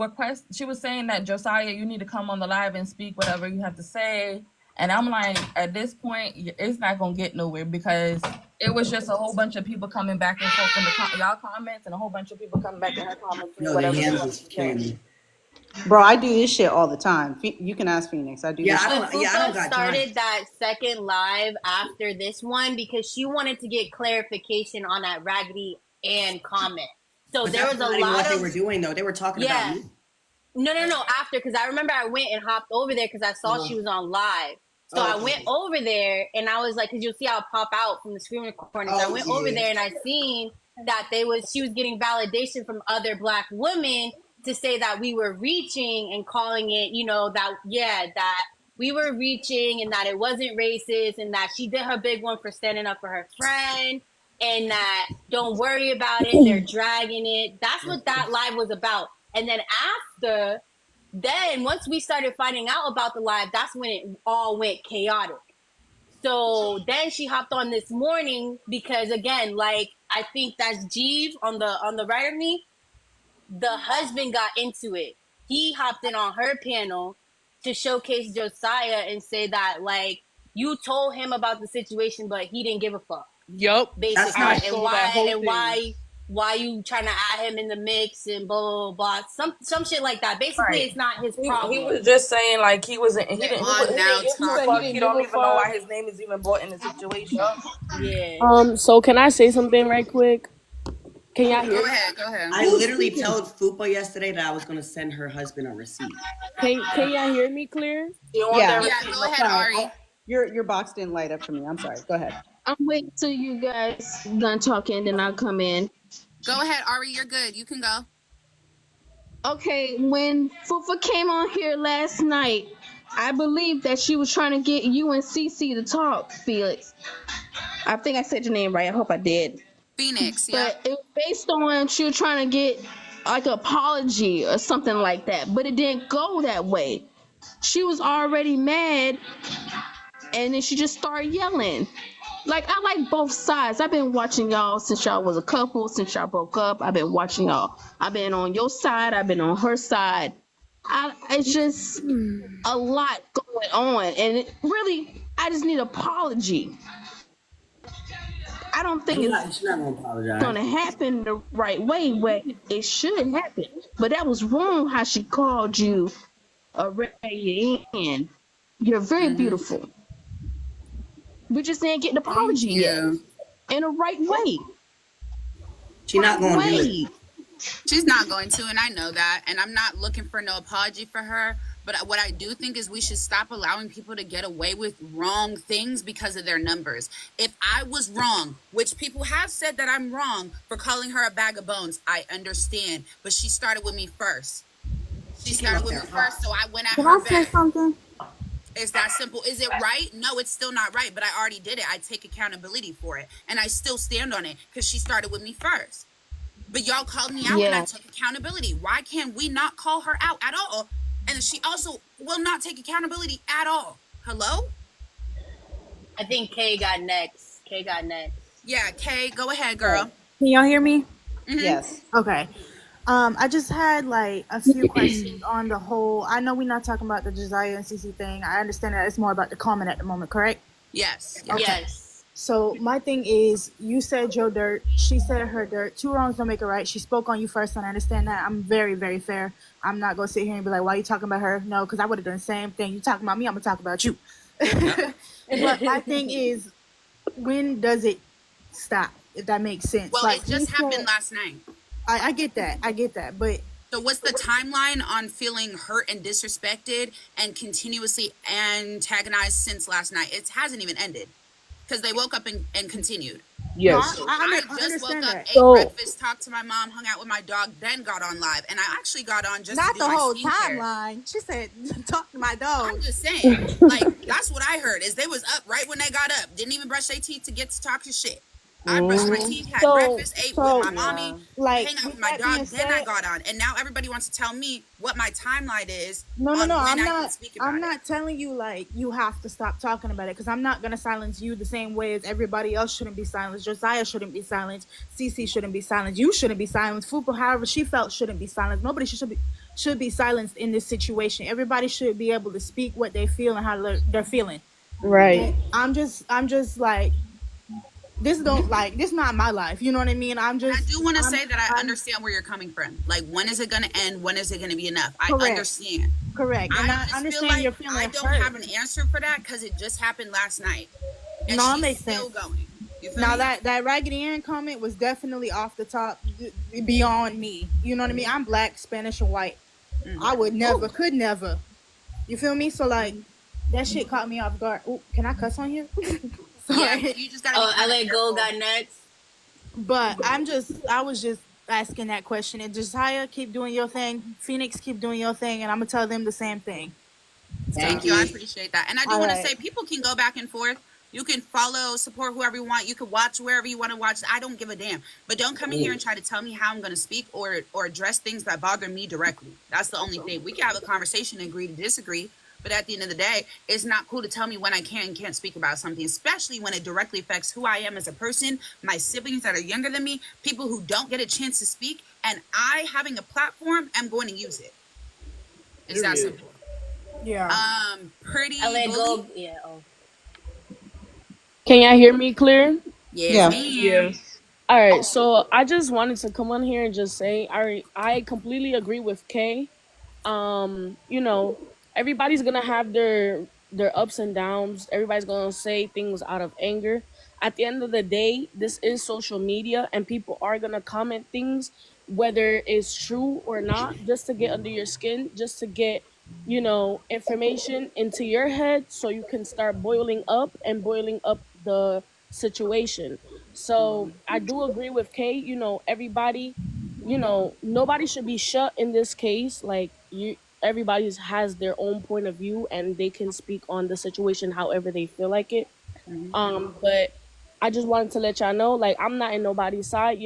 saying that Josiah, you need to come on the live and speak whatever you have to say. And I'm like, at this point, it's not gonna get nowhere because it was just a whole bunch of people coming back and forth in the y'all comments and a whole bunch of people coming back in her comments saying No, the whatever they hands want is to killing say. me. Bro, I do this shit all the time. You can ask Phoenix. I do Yeah, this. I But don't. Yeah, I don't Fupa got time. started that second live after this one because she wanted to get clarification on that Raggedy Ann comment. So But there that's was a not even lot what they of were doing, though. They were talking about yeah. me. No, after, because I remember I went and hopped over there because I saw she was on live. So I went Okay. over there and I was like, because you'll see I'll pop out from the screen recordings. I Oh went over yeah. there and I seen that she was getting validation from other Black women to say that we were reaching and calling it, you know, that we were reaching and that it wasn't racist and that she did her big one for standing up for her friend and that don't worry about it, they're dragging it. That's what that live was about. And then once we started finding out about the live, that's when it all went chaotic. So then she hopped on this morning because again, like I think that's Jeeve on the right of me. The husband got into it. He hopped in on her panel to showcase Josiah and say that like you told him about the situation, but he didn't give a fuck. Yup. Basically, I and saw that whole thing. why you trying to add him in the mix and blah blah blah, some shit like that. Basically, Right. it's not his He problem. was just saying like he wasn't. He didn't. On now He He said he He didn't give don't a even know why fuck. his name is even brought in the situation. Yeah. So can I say something right quick? Can y'all hear Go me? ahead, go ahead. I literally told Fupa yesterday that I was gonna send her husband a receipt. Can y'all hear me clear? You want Yeah. that Yeah, receipt? go ahead, Sorry. Ari. Your box didn't light up for me. I'm sorry. Go ahead. I'm waiting till you guys done talking, then I'll come in. Go ahead, Ari. You're good. You can go. Okay, when Fufa came on here last night, I believe that she was trying to get you and Cece to talk, Felix. I think I said your name right. I hope I did. Phoenix, yeah. But it was based on she was trying to get like an apology or something like that. But it didn't go that way. She was already mad, and then she just started yelling. Like, I like both sides. I've been watching y'all since y'all was a couple, since y'all broke up. I've been watching y'all. I've been on your side. I've been on her side. It's just a lot going on. And it really, I just need an apology. I don't think She's it's not gonna apologize. going to happen the right way, where it should happen. But that was wrong how she called you a raggedy Ann. You're very beautiful. We just didn't get an apology yet. In a right way. She's not gonna do it. She's not going to, and I know that. And I'm not looking for no apology for her. But what I do think is we should stop allowing people to get away with wrong things because of their numbers. If I was wrong, which people have said that I'm wrong for calling her a bag of bones, I understand. But she started with me first. She started with me first, so I went at her back. Can I say something? It's that simple. Is it right? No, it's still not right, but I already did it. I take accountability for it, and I still stand on it because she started with me first. But y'all called me out, and I took accountability. Why can't we not call her out at all? And she also will not take accountability at all. Hello? I think Kay got next. Yeah, Kay, go ahead, girl. Can y'all hear me? Mm-hmm. Yes. Okay. I just had like a few questions on the whole. I know we're not talking about the Josiah and Cece thing. I understand that it's more about the comment at the moment, correct? Yes. Okay. Yes. So my thing is, you said your dirt, she said her dirt. Two wrongs don't make it right. She spoke on you first, and I understand that. I'm very, very fair. I'm not gonna sit here and be like, "Why are you talking about her?" No, because I would have done the same thing. You talking about me, I'm gonna talk about you. But my thing is, when does it stop? If that makes sense. Well, like, it just happened last night. I get that. But so what's the timeline on feeling hurt and disrespected and continuously antagonized since last night? It hasn't even ended because they woke up and continued. No, Yes. I I just woke understand up, that. ate So breakfast, talked to my mom, hung out with my dog, then got on live. And I actually got on just to Not do the my whole skincare. timeline. She said, "Talk to my I'm dog." just saying, like, that's what I heard is they was up right when they got up. Didn't even brush their teeth to get to talking shit. I brushed my teeth, had So breakfast, ate with my so mommy, Yeah. like hang out with with my that being dog, then I said, got on. And now everybody wants to tell me what my timeline is no, on when I'm I can not. speak I'm about it. not telling you like you have to stop talking about it because I'm not gonna silence you the same way as everybody else shouldn't be silenced. Josiah shouldn't be silenced. CC shouldn't be silenced. You shouldn't be silenced. Fupa, however she felt, shouldn't be silenced. Nobody should be silenced in this situation. Everybody should be able to speak what they feel and how they're feeling. right. And I'm just like this not my life. You know what I mean? And I do want to I'm say that I I'm understand where you're coming from. Like, when is it going to end? When is it going to be enough? I correct. understand. Correct. And I I just feel understand like you're I feeling don't hurt. have an answer for that because it just happened last night. And No, it she's makes still sense. going. You feel Now me? that Raggedy Ann comment was definitely off the top, beyond me. You know what I mean? I'm black, Spanish, and white. I would never, could never. You feel me? So like, that shit caught me off guard. Ooh, can I cuss on here? Yeah, but Sorry, you just got to be Oh, kind of LA Gold careful. got next. but I was just asking that question. And Josiah, keep doing your thing. Phoenix, keep doing your thing, and I'm gonna tell them the same thing. So, Thank you. I appreciate that. And I do all want to right. say people can go back and forth. You can follow, support whoever you want. You can watch wherever you want to watch. I don't give a damn. But don't come in here and try to tell me how I'm going to speak or address things that bother me directly. That's the only thing. We can have a conversation and agree to disagree. But at the end of the day, it's not cool to tell me when I can and can't speak about something, especially when it directly affects who I am as a person, my siblings that are younger than me, people who don't get a chance to speak. And I, having a platform, am going to use it. It's that simple. Yeah. Pretty LA Bully. Gold, yeah. Oh, Can y'all hear me clear? Yes, Yeah. ma'am. Yeah. All right. So I just wanted to come on here and just say I completely agree with Kay. You know, everybody's gonna have their ups and downs. Everybody's gonna say things out of anger. At the end of the day, this is social media and people are gonna comment things whether it's true or not, just to get under your skin, just to get, information into your head so you can start boiling up the situation. So I do agree with Kay, everybody, nobody should be shut in this case. Like, everybody has their own point of view and they can speak on the situation however they feel like it. But I just wanted to let y'all know, like, I'm not in nobody's side.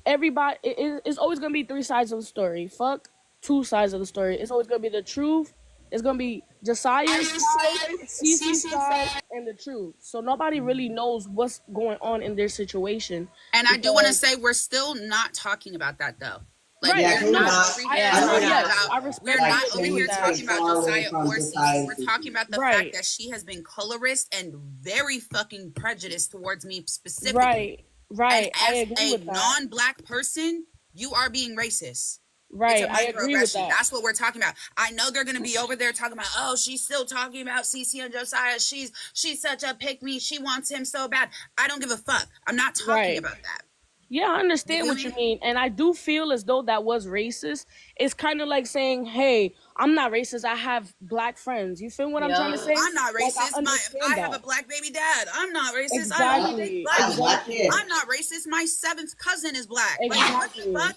Everybody, it's always gonna be three sides of the story. Fuck two sides of the story. It's always gonna be the truth. It's gonna be Josiah's side, Cece's side, and the truth. So nobody really knows what's going on in their situation And I do want to because say we're still not talking about that though. Like, right, Yeah, we're can we not not? over yeah, here I we're don't talking not. know. about I we're Like, not respectfully over can agree we with here that. stay talking about far away Josiah from or Cece. We're society? talking about the fact Right, that she has been colorist and very fucking prejudiced towards me specifically. right, And right. I as agree a with that. non-black person, you are being racist. It's a Right, I agree with microaggression. that. That's what we're talking about. I know they're gonna be over there talking about, oh, she's still talking about Cece and Josiah. She's such a pick me. She wants him so bad. I don't give a fuck. I'm not talking Right. about that. Yeah, I You understand feel what you me? mean. And I do feel as though that was racist. It's kind of like saying, hey, I'm not racist. I have black friends. You feel what I'm trying to Yup. say? I'm not Like, I racist. understand I have a that. black baby dad. I'm not racist. I only date Exactly. black I have a people. black kid. Exactly. I'm not racist. My seventh cousin is black. Like, what the Exactly. fuck?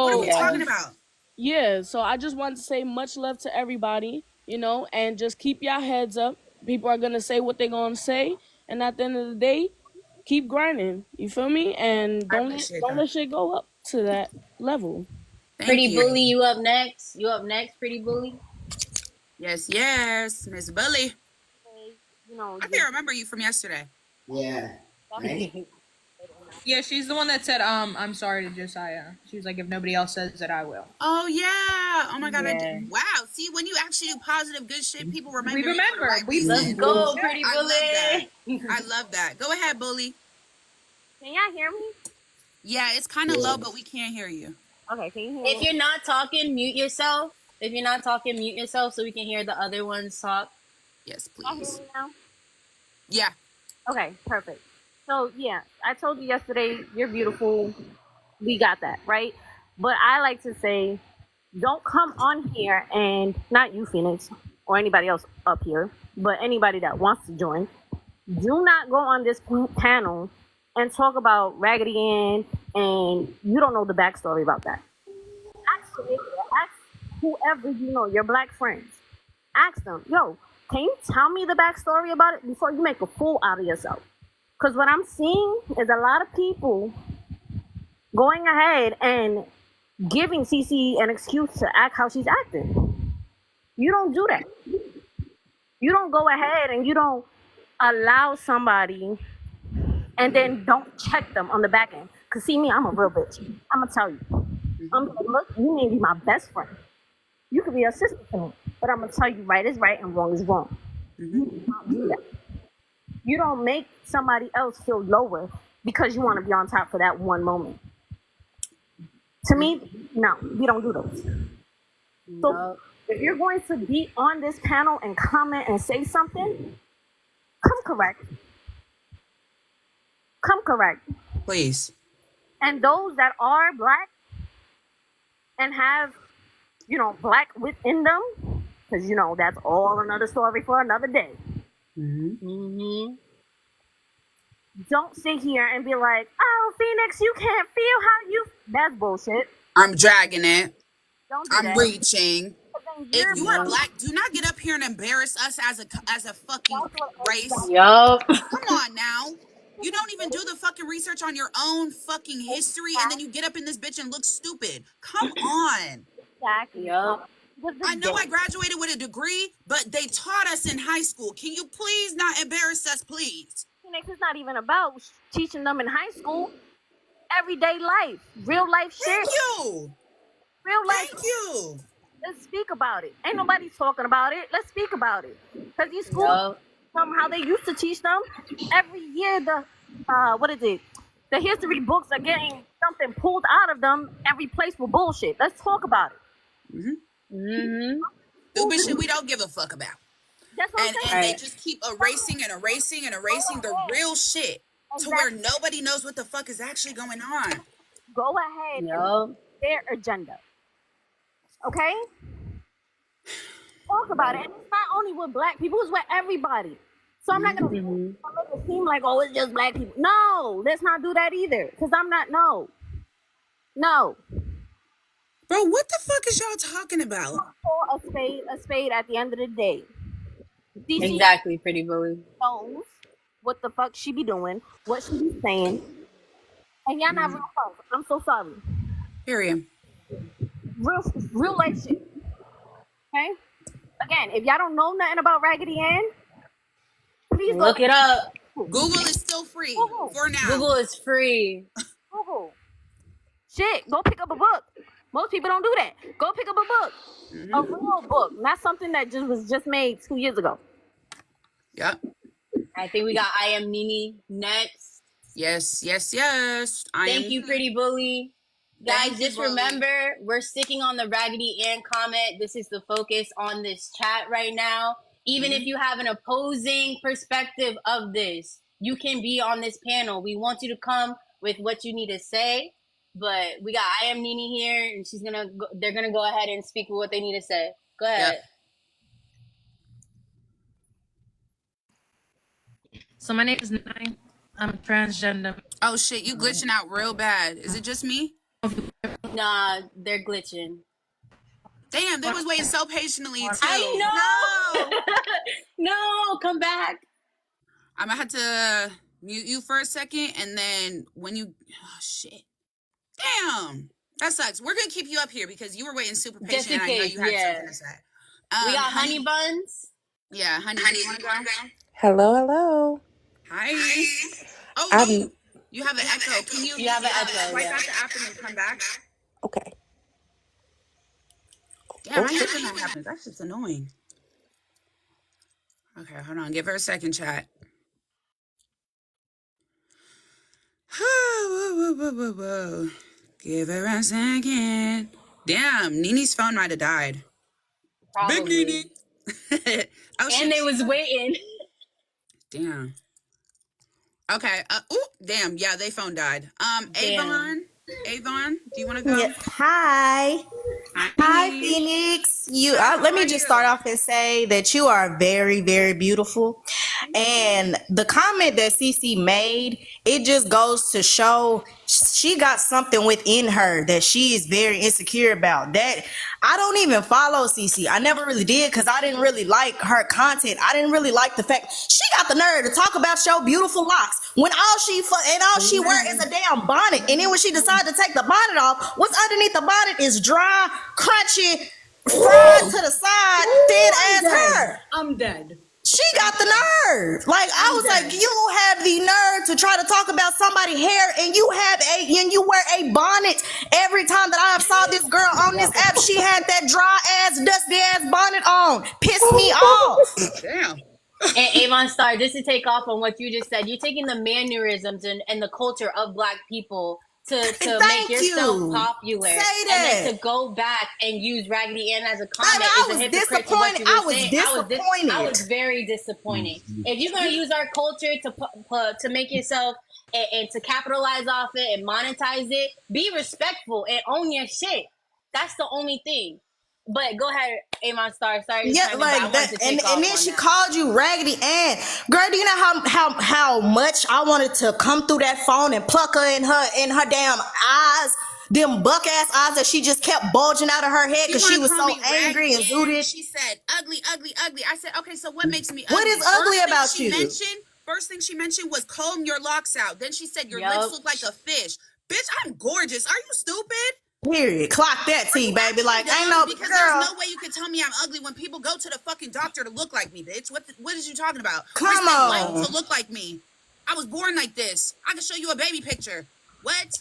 What are So we I Yeah. talking just, about? yeah. So I just want to say much love to everybody, and just keep your heads up. People are going to say what they're going to say. And at the end of the day, keep grinding. You feel me? And I don't let, appreciate don't that. let shit go up to that level. Thank Pretty you. Bully, you up next. You up next, Pretty Bully. Yes, yes, Miss Bully. Hey, you know, I can't remember you from yesterday. Yeah. Right? Yeah, she's the one that said, I'm sorry to Josiah. She was like, if nobody else says it, I will. Oh yeah. Oh my god. Yeah. Wow. See, when you actually do positive, good shit, people We remember you for the remember. right Let's reason. go, Pretty I love that. Bully. I love that. Go ahead, Bully. can y'all hear me? Yeah, it's kind of Yeah. low, but we can't hear you. Okay, can you hear If me? you're not talking, mute yourself. If you're not talking, mute yourself so we can hear the other ones talk. Yes, Y'all hear please. me now? Yeah. Okay, perfect. So yeah, I told you yesterday you're beautiful. We got that, right? But I like to say, don't come on here and not you, Phoenix, or anybody else up here, but anybody that wants to join. Do not go on this panel and talk about Raggedy Ann and you don't know the backstory about that. Ask whoever you know, your black friends. Ask them, yo, can you tell me the backstory about it before you make a fool out of yourself? Because what I'm seeing is a lot of people going ahead and giving Cece an excuse to act how she's acting. You don't do that. You don't go ahead and you don't allow somebody and then don't check them on the back end. Because see me, I'm a real bitch. I'm going to tell you. I'm like, look, you may be my best friend. You could be a sister to me. But I'm going to tell you right is right and wrong is wrong. You do not do that. You don't make somebody else feel lower because you want to be on top for that one moment. To me, no, we don't do those. So if you're going to be on this panel and comment and say something, come correct. Come correct. Please. And those that are black and have, you know, black within them, because, you know, that's all another story for another day. Don't sit here and be like, oh, Phoenix, you can't feel how you... That's bullshit. I'm dragging it. Don't do I'm that. reaching. If you are black, do not get up here and embarrass us as a fucking race. Yup. Come on now. You don't even do the fucking research on your own fucking history, and then you get up in this bitch and look stupid. Come on. Exactly. Yup. I know I graduated with a degree, but they taught us in high school. Can you please not embarrass us, please? Phoenix, it's not even about teaching them in high school. Everyday life. Real life shit. Thank you. Real life. Thank you. Let's speak about it. Ain't nobody talking about it. Let's speak about it. Because these schools, how they used to teach them, every year the, the history books are getting something pulled out of them and replaced with bullshit. Let's talk about it. Stupid shit we don't give a fuck about. That's what and they just keep erasing the real shit to where nobody knows what the fuck is actually going on. Go ahead and their agenda. Okay? Talk about it. And it's not only with black people, it's with everybody. So I'm not going to make it seem like, oh, it's just black people. No, let's not do that either. Because I'm not, no. Bro, what the fuck is y'all talking about? Call a spade at the end of the day. DC Exactly, pretty bully. knows what the fuck she be doing, what she be saying. And y'all not real folks. I'm so sorry. Period. Real life shit. Okay? Again, if y'all don't know nothing about Raggedy Ann, please look it up. Google is still free for now. Google is free. Google. Shit, go pick up a book. Most people don't do that. Go pick up a book. A real book, not something that was just made 2 years ago. Yep. I think we got I Am Nini next. Yes. Thank you, pretty bully. Guys, just remember, we're sticking on the Raggedy Ann comment. This is the focus on this chat right now. Even if you have an opposing perspective of this, you can be on this panel. We want you to come with what you need to say. But we got I Am Nini here, and they're gonna go ahead and speak with what they need to say. Go ahead. Yep. So my name is Nine. I'm transgender. Oh shit, you glitching out real bad. Is it just me? Nah, they're glitching. Damn, they was waiting so patiently too. I know. No, come back. I'm gonna have to mute you for a second, and then when you, oh shit, damn, that sucks. We're gonna keep you up here because you were waiting super patient, and I know you had something to say. We got Honey Buns. Yeah, Honey, you wanna go? Hello. Hi. Oh, you have an echo. Can you? You have an echo. Wipe out the app and then come back. Okay. Damn, I hate when that happens. That's just annoying. Okay, hold on. Give her a second, chat. Whoa. Give her a second. Damn, Nini's phone might have died. Probably. Big Nini. And they was waiting. Damn. Okay. Damn. Yeah, they phone died. Avon, do you want to go? Yes. Hi, Phoenix. Let me just start off and say that you are very, very beautiful. And the comment that CC made, it just goes to show she got something within her that she is very insecure about. That I don't even follow CC. I never really did because I didn't really like her content. I didn't really like the fact she got the nerve to talk about your beautiful locks when all she wear is a damn bonnet. And then when she decided to take the bonnet off, what's underneath the bonnet is dry, crunchy, fried to the side, thin ass hair. I'm dead. She got the nerve. Like I was like, you have the nerve to try to talk about somebody's hair, and you wear a bonnet every time that I have saw this girl on this app. She had that dry ass, dusty ass bonnet on. Pissed me off. Damn. And Avon Star, just to take off on what you just said, you're taking the mannerisms and the culture of Black people to make yourself popular, Say and that. then to go back and use Raggedy Ann as a comment I is was a hypocrite to what you disappointed. were I was saying. disappointed. I was very disappointed. If you're gonna use our culture to make yourself and to capitalize off it and monetize it, be respectful and own your shit. That's the only thing. But go ahead, Amon Star. Sorry, Yeah, like that, and then she called you Raggedy Ann. Girl, do you know how much I wanted to come through that phone and pluck her in her damn eyes, them buck ass eyes that she just kept bulging out of her head because she was so angry and zooted. She said, "Ugly, ugly, ugly." I said, "Okay, so what makes me ugly?" What is ugly about you? First thing she mentioned was comb your locks out. Then she said your lips look like a fish. Bitch, I'm gorgeous. Are you stupid? Period. Clock that T, baby. Like, ain't no because girl. there's no way you can tell me I'm ugly when people go to the fucking doctor to look like me, bitch. What is you talking about? Come on. To look like me. I was born like this. I can show you a baby picture. What?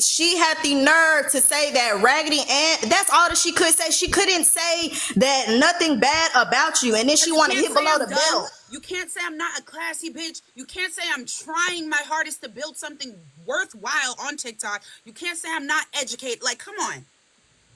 She had the nerve to say that Raggedy Ann. That's all that she could say. She couldn't say that nothing bad about you, and then she want to hit below the belt. You can't say I'm not a classy bitch. You can't say I'm trying my hardest to build something worthwhile on TikTok. You can't say I'm not educated. Like, come on.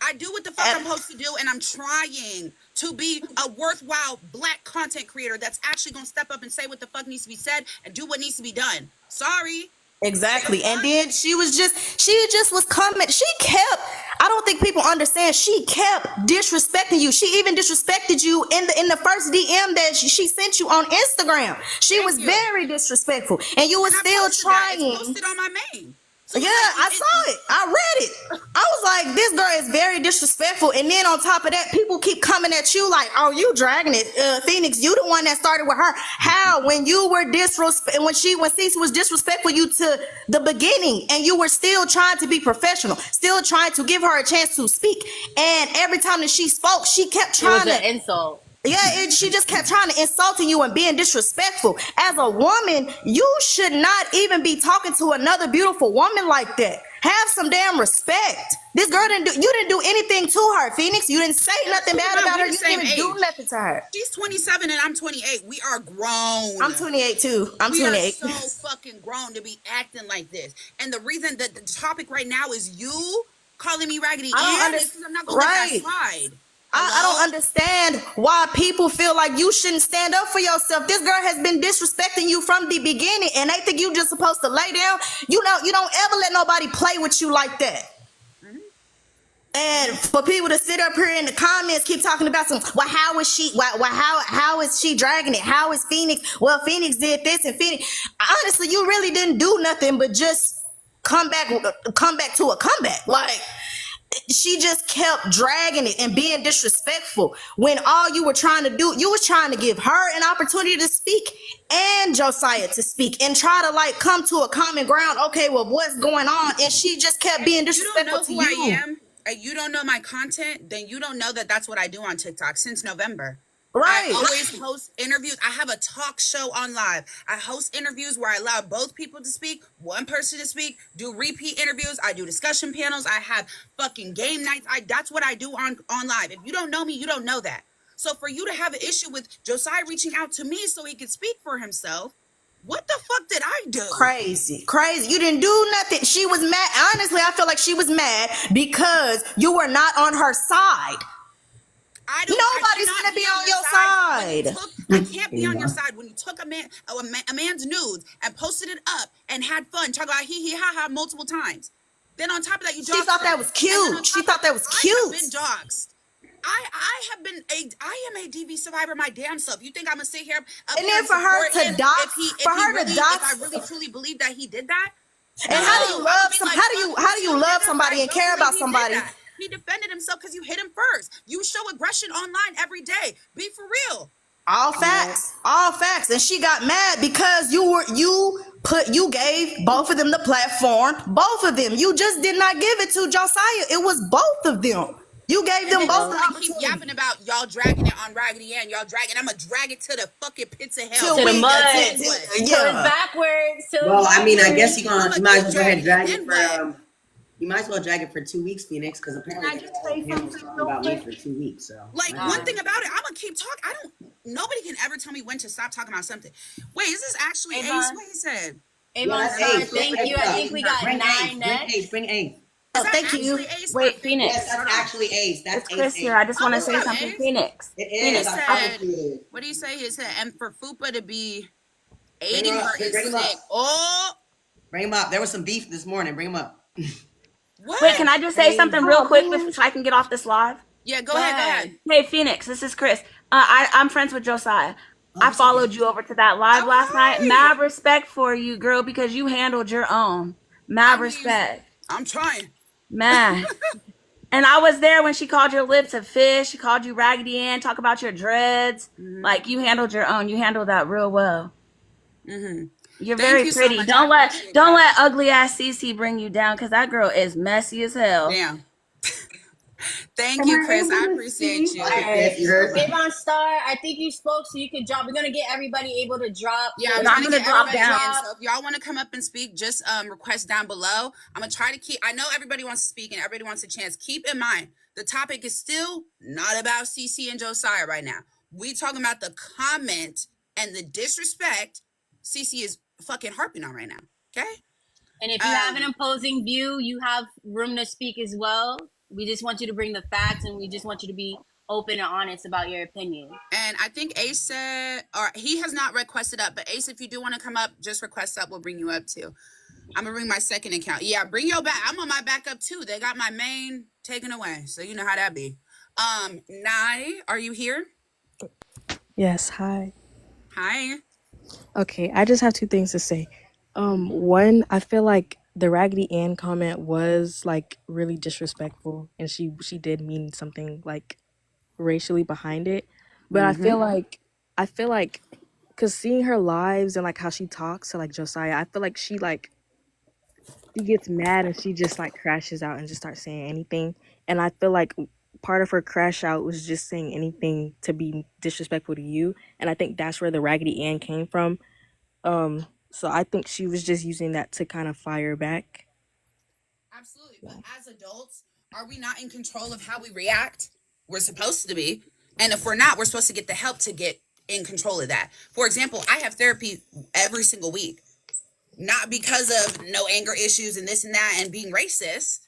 I do what the fuck I'm supposed to do, and I'm trying to be a worthwhile Black content creator that's actually gonna step up and say what the fuck needs to be said and do what needs to be done. Sorry. Exactly. And then she just was coming. I don't think people understand. She kept disrespecting you. She even disrespected you in the first DM that she sent you on Instagram. She was very disrespectful. And you were still trying. It's posted on my main. So yeah, I saw it. I read it. I was like, this girl is very disrespectful. And then on top of that, people keep coming at you like, oh, you dragging it. Phoenix, you the one that started with her. How? When you were when Cece was disrespectful you to the beginning, and you were still trying to be professional, still trying to give her a chance to speak. And every time that she spoke, she kept trying to insult. Yeah, she just kept trying to insult you and being disrespectful. As a woman, you should not even be talking to another beautiful woman like that. Have some damn respect. This girl you didn't do anything to her, Phoenix. You didn't say nothing bad about her. You didn't even do nothing to her. She's 27 and I'm 28. We are grown. I'm 28 too. I'm 28. We are so fucking grown to be acting like this. And the reason that the topic right now is you calling me Raggedy Ann is because I'm not going to let that slide. I don't understand why people feel like you shouldn't stand up for yourself. This girl has been disrespecting you from the beginning, and they think you just supposed to lay down. You don't ever let nobody play with you like that. And for people to sit up here in the comments keep talking about how is she how is she dragging it? How is Phoenix? Well, Phoenix did this, and Phoenix, honestly, you really didn't do nothing but just come back to a comeback. Like, she just kept dragging it and being disrespectful when all you were trying to do, you was trying to give her an opportunity to speak and Josiah to speak and try to like come to a common ground. Okay, well, what's going on? And she just kept being disrespectful to you. You don't know who I am, and you don't know my content, then you don't know that that's what I do on TikTok since November. Right. I always host interviews. I have a talk show on live. I host interviews where I allow both people to speak, one person to speak, do repeat interviews. I do discussion panels. I have fucking game nights. That's what I do on live. If you don't know me, you don't know that. So for you to have an issue with Josiah reaching out to me so he could speak for himself, what the fuck did I do? Crazy. You didn't do nothing. She was mad. Honestly, I feel like she was mad because you were not on her side. Nobody's gonna be on your side. I can't be on your side when you took a man's nudes and posted it up and had fun, talking about hee hee ha ha multiple times. Then on top of that, She thought that was cute. She thought that was cute. I have been doxxed. I am a DV survivor my damn self. You think I'm gonna sit here up And here then and for her support to him dox, if I dox, really truly believe that he did that? and No, how do you I love would be some? like, fuck How do you you too, love nigga. somebody I and don't care believe about he did somebody? that. He defended himself because you hit him first. You show aggression online every day. Be for real. All facts, and she got mad because you gave both of them the platform, both of them. You just did not give it to Josiah. It was both of them. You gave And them then both just the want to keep opportunity yapping about y'all dragging it on Raggedy Ann. Y'all dragging. I'm gonna drag it to the fucking pits of hell, till To the baby. we mud. Anyway, Till it's yeah. backwards. Till it's Well, I mean, I guess backwards. I'ma you might as keep well go ahead and dragging it. drag it Then for what? you might as well drag it for 2 weeks, Phoenix, because Can apparently I the just whole say panel was something talking real about me quick? for 2 weeks. So Like, I one don't thing know. about it, I'm gonna keep talking. Nobody can ever tell me when to stop talking about something. Wait, is this actually Ace? Avon. What he said? Yeah, Avon that's Star, Ace. thank you. Lift I up. think we got Bring Ace. 9 Bring Ace. next. Bring Ace. Is that Thank actually you. Ace or Wait, fake? Yes, Phoenix. that's Hold on. actually Ace. That's It's Ace. Chris here. Ace. I just Oh, want to what's say up, something, Ace? Phoenix. It is. He Phoenix. I said, promise you it is. what did he say? He said, and for Fupa to be Bring her aiding up. her is Bring him sick. up. Oh, Bring him up. There was some beef this morning. Bring him up. Wait, what? can I just say something real Oh quick man. so I can get off this live? Yeah, go Go ahead. Go ahead. ahead. Hey, Phoenix, this is Chris. I'm friends with Josiah. Oh, I what's up, followed y'all? you over to that live last night. Oh, hi. Mad respect for you, girl, because you handled your own. I Mad mean, respect. I'm trying. Man. And I was there when she called your lips a fish. She called you Raggedy Ann, talk about your dreads. Mm-hmm. Like, you handled your own. You handled that real well. Mm-hmm. You're Thank very you so pretty. much. I appreciate Don't that. let ugly ass Cece bring you down, because that girl is messy as hell. Damn. Thank Am you, I Chris. able I to appreciate speak? you. All Okay, right. Chris, Thank you you so heard? much. Avon Star, I think you spoke, so you could drop. We're gonna get everybody able to drop. Yeah, So I'm if trying you to I'm could gonna get drop all everybody down. in. drop. So if y'all want to come up and speak, just request down below. I'm gonna try to keep. I know everybody wants to speak and everybody wants a chance. Keep in mind the topic is still not about CC and Josiah right now. We talking about the comment and the disrespect CC is fucking harping on right now. Okay. And if you have an opposing view, you have room to speak as well. We just want you to bring the facts, and we just want you to be open and honest about your opinion. And I think Ace said, or he has not requested up, but Ace, if you do want to come up, just request up. We'll bring you up too. I'm gonna bring my second account. Yeah, bring your back. I'm on my backup too. They got my main taken away, so you know how that be. Nai, are you here? Yes, hi. Hi. Okay, I just have two things to say. One, I feel like the Raggedy Ann comment was like really disrespectful, and she did mean something like racially behind it. But Mm-hmm. I feel like, cause seeing her lives and like how she talks to like Josiah, I feel like she gets mad and she just like crashes out and just starts saying anything. And I feel like part of her crash out was just saying anything to be disrespectful to you. And I think that's where the Raggedy Ann came from. So I think she was just using that to kind of fire back. Absolutely. But as adults, are we not in control of how we react? We're supposed to be. And if we're not, we're supposed to get the help to get in control of that. For example, I have therapy every single week. Not because of no anger issues and this and that and being racist,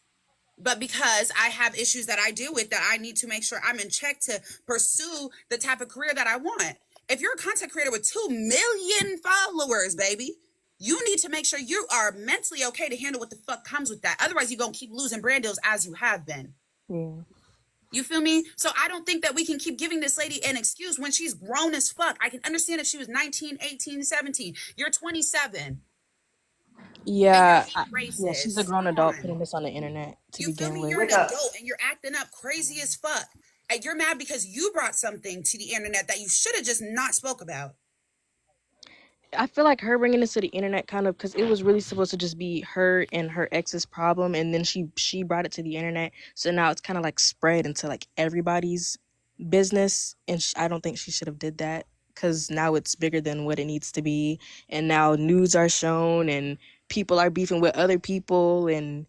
but because I have issues that I deal with that I need to make sure I'm in check to pursue the type of career that I want. If you're a content creator with 2 million followers, baby, you need to make sure you are mentally okay to handle what the fuck comes with that. Otherwise, you're going to keep losing brand deals as you have been. Yeah. You feel me? So I don't think that we can keep giving this lady an excuse when she's grown as fuck. I can understand if she was 19, 18, 17. You're 27. Yeah, yeah, she's a Racist. grown Come adult on. putting this on the internet to You feel begin me? with. You're an Wake up. adult and you're acting up crazy as fuck. And you're mad because you brought something to the internet that you should have just not spoke about. I feel like her bringing this to the internet kind of, because it was really supposed to just be her and her ex's problem, and then she brought it to the internet, so now it's kind of like spread into like everybody's business, and I don't think she should have did that, because now it's bigger than what it needs to be, and now news are shown, and people are beefing with other people, and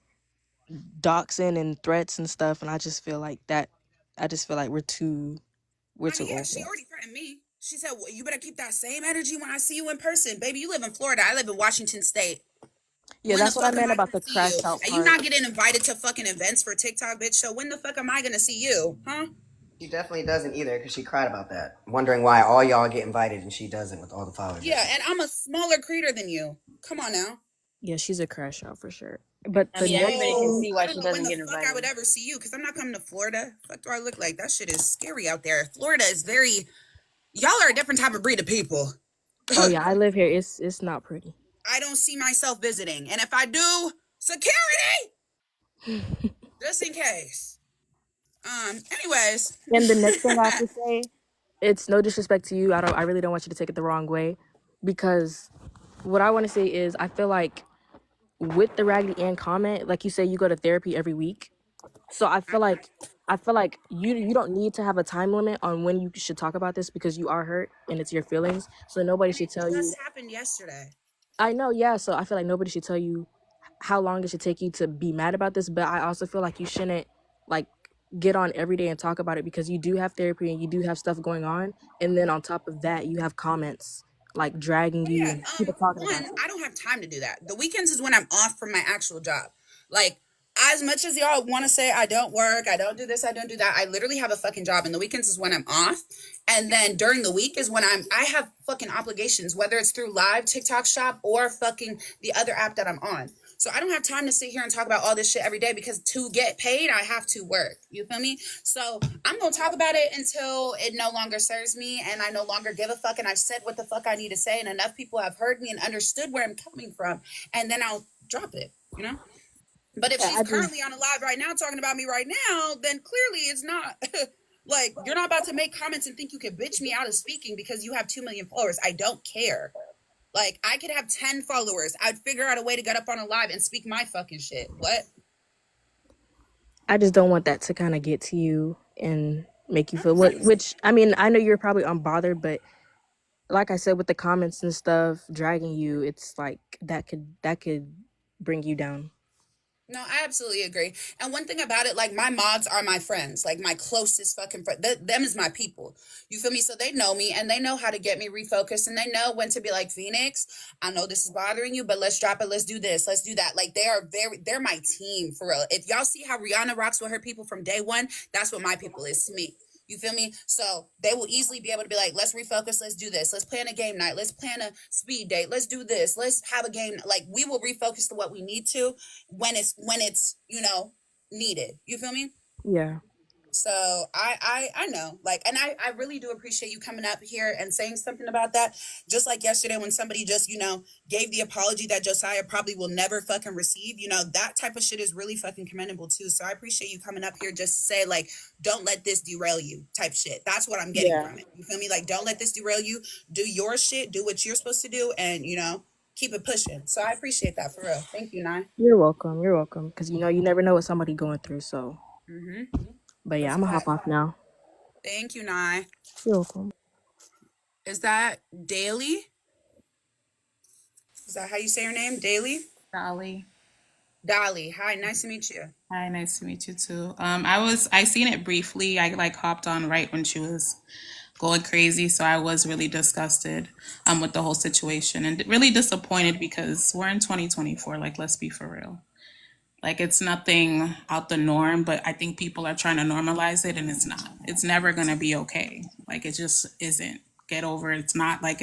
doxing and threats and stuff, and I just feel like we're too I mean, yeah, old for she Yeah. that. already threatened me. She said, well, you better keep that same energy when I see you in person. Baby, you live in Florida. I live in Washington State. Yeah, When the that's what I fuck am meant I about gonna the see you? crash out And you part. not getting invited to fucking events for TikTok, bitch. So when the fuck am I gonna see you? Huh? She definitely doesn't either because she cried about that, wondering why all y'all get invited and she doesn't with all the followers. Yeah, and I'm a smaller creator than you. Come on now. Yeah, she's a crash out for sure. But I the mean, next everybody can thing, see I why don't she know when doesn't the get fuck I would invited. ever see you because I'm not coming to Florida. Fuck do I look like? That shit is scary out there. Florida is very. Y'all are a different type of breed of people. oh yeah, I live here. It's not pretty. I don't see myself visiting, and if I do, security, just in case. Anyways. And the next thing I have to say, it's no disrespect to you. I really don't want you to take it the wrong way, because what I want to say is I feel like with the Raggedy Ann comment, like you say, you go to therapy every week. So I feel like you don't need to have a time limit on when you should talk about this because you are hurt and it's your feelings. So nobody And should it tell you. just happened yesterday. I know, yeah. So I feel like nobody should tell you how long it should take you to be mad about this. But I also feel like you shouldn't like get on every day and talk about it because you do have therapy and you do have stuff going on. And then on top of that, you have comments like dragging Oh you yeah. and people talking about One, you. I don't have time to do that. The weekends is when I'm off from my actual job. Like, as much as y'all want to say I don't work, I don't do this, I don't do that, I literally have a fucking job, and the weekends is when I'm off. And then during the week is when I have fucking obligations, whether it's through live TikTok shop or fucking the other app that I'm on. So I don't have time to sit here and talk about all this shit every day because to get paid, I have to work. You feel me? So I'm gonna talk about it until it no longer serves me and I no longer give a fuck and I've said what the fuck I need to say and enough people have heard me and understood where I'm coming from, and then I'll drop it, you know? But if Yeah, she's currently on a live right now talking about me right now, then clearly it's not like you're not about to make comments and think you can bitch me out of speaking because you have 2 million followers. I don't care. Like, I could have 10 followers. I'd figure out a way to get up on a live and speak my fucking shit. What? I just don't want that to kind of get to you and make you feel what. Which I mean, I know you're probably unbothered, but like I said, with the comments and stuff dragging you, it's like that could bring you down. No, I absolutely agree. And one thing about it, like my mods are my friends, like my closest fucking friend. Them is my people. You feel me? So they know me and they know how to get me refocused and they know when to be like, Phoenix, I know this is bothering you, but let's drop it. Let's do this. Let's do that. Like they're my team for real. If y'all see how Rihanna rocks with her people from day one, that's what my people is to me. You feel me? So they will easily be able to be like, let's refocus, let's do this, let's plan a game night, let's plan a speed date, let's do this, let's have a game. Like we will refocus to what we need to when it's needed. You feel me? Yeah. So I know, like, and I really do appreciate you coming up here and saying something about that. Just like yesterday when somebody just gave the apology that Josiah probably will never fucking receive. That type of shit is really fucking commendable too. So I appreciate you coming up here just to say like, don't let this derail you type shit. That's what I'm getting Yeah. from it. You feel me? Like, don't let this derail you. Do your shit. Do what you're supposed to do, and keep it pushing. So I appreciate that for real. Thank you, Nye. You're welcome. You're welcome. Because you never know what somebody going through. So, but yeah, That's I'm a gonna hop fact. off now. Thank you, Nye. You're welcome. Is that Daily? Is that how you say your name? Daily? Dolly. Dolly. Hi, nice to meet you. Hi, nice to meet you too. I seen it briefly. I like hopped on right when she was going crazy, so I was really disgusted with the whole situation and really disappointed because we're in 2024. Like, let's be for real. Like, it's nothing out the norm, but I think people are trying to normalize it, and it's not. It's never gonna be okay. Like, it just isn't. Get over it. It's not like,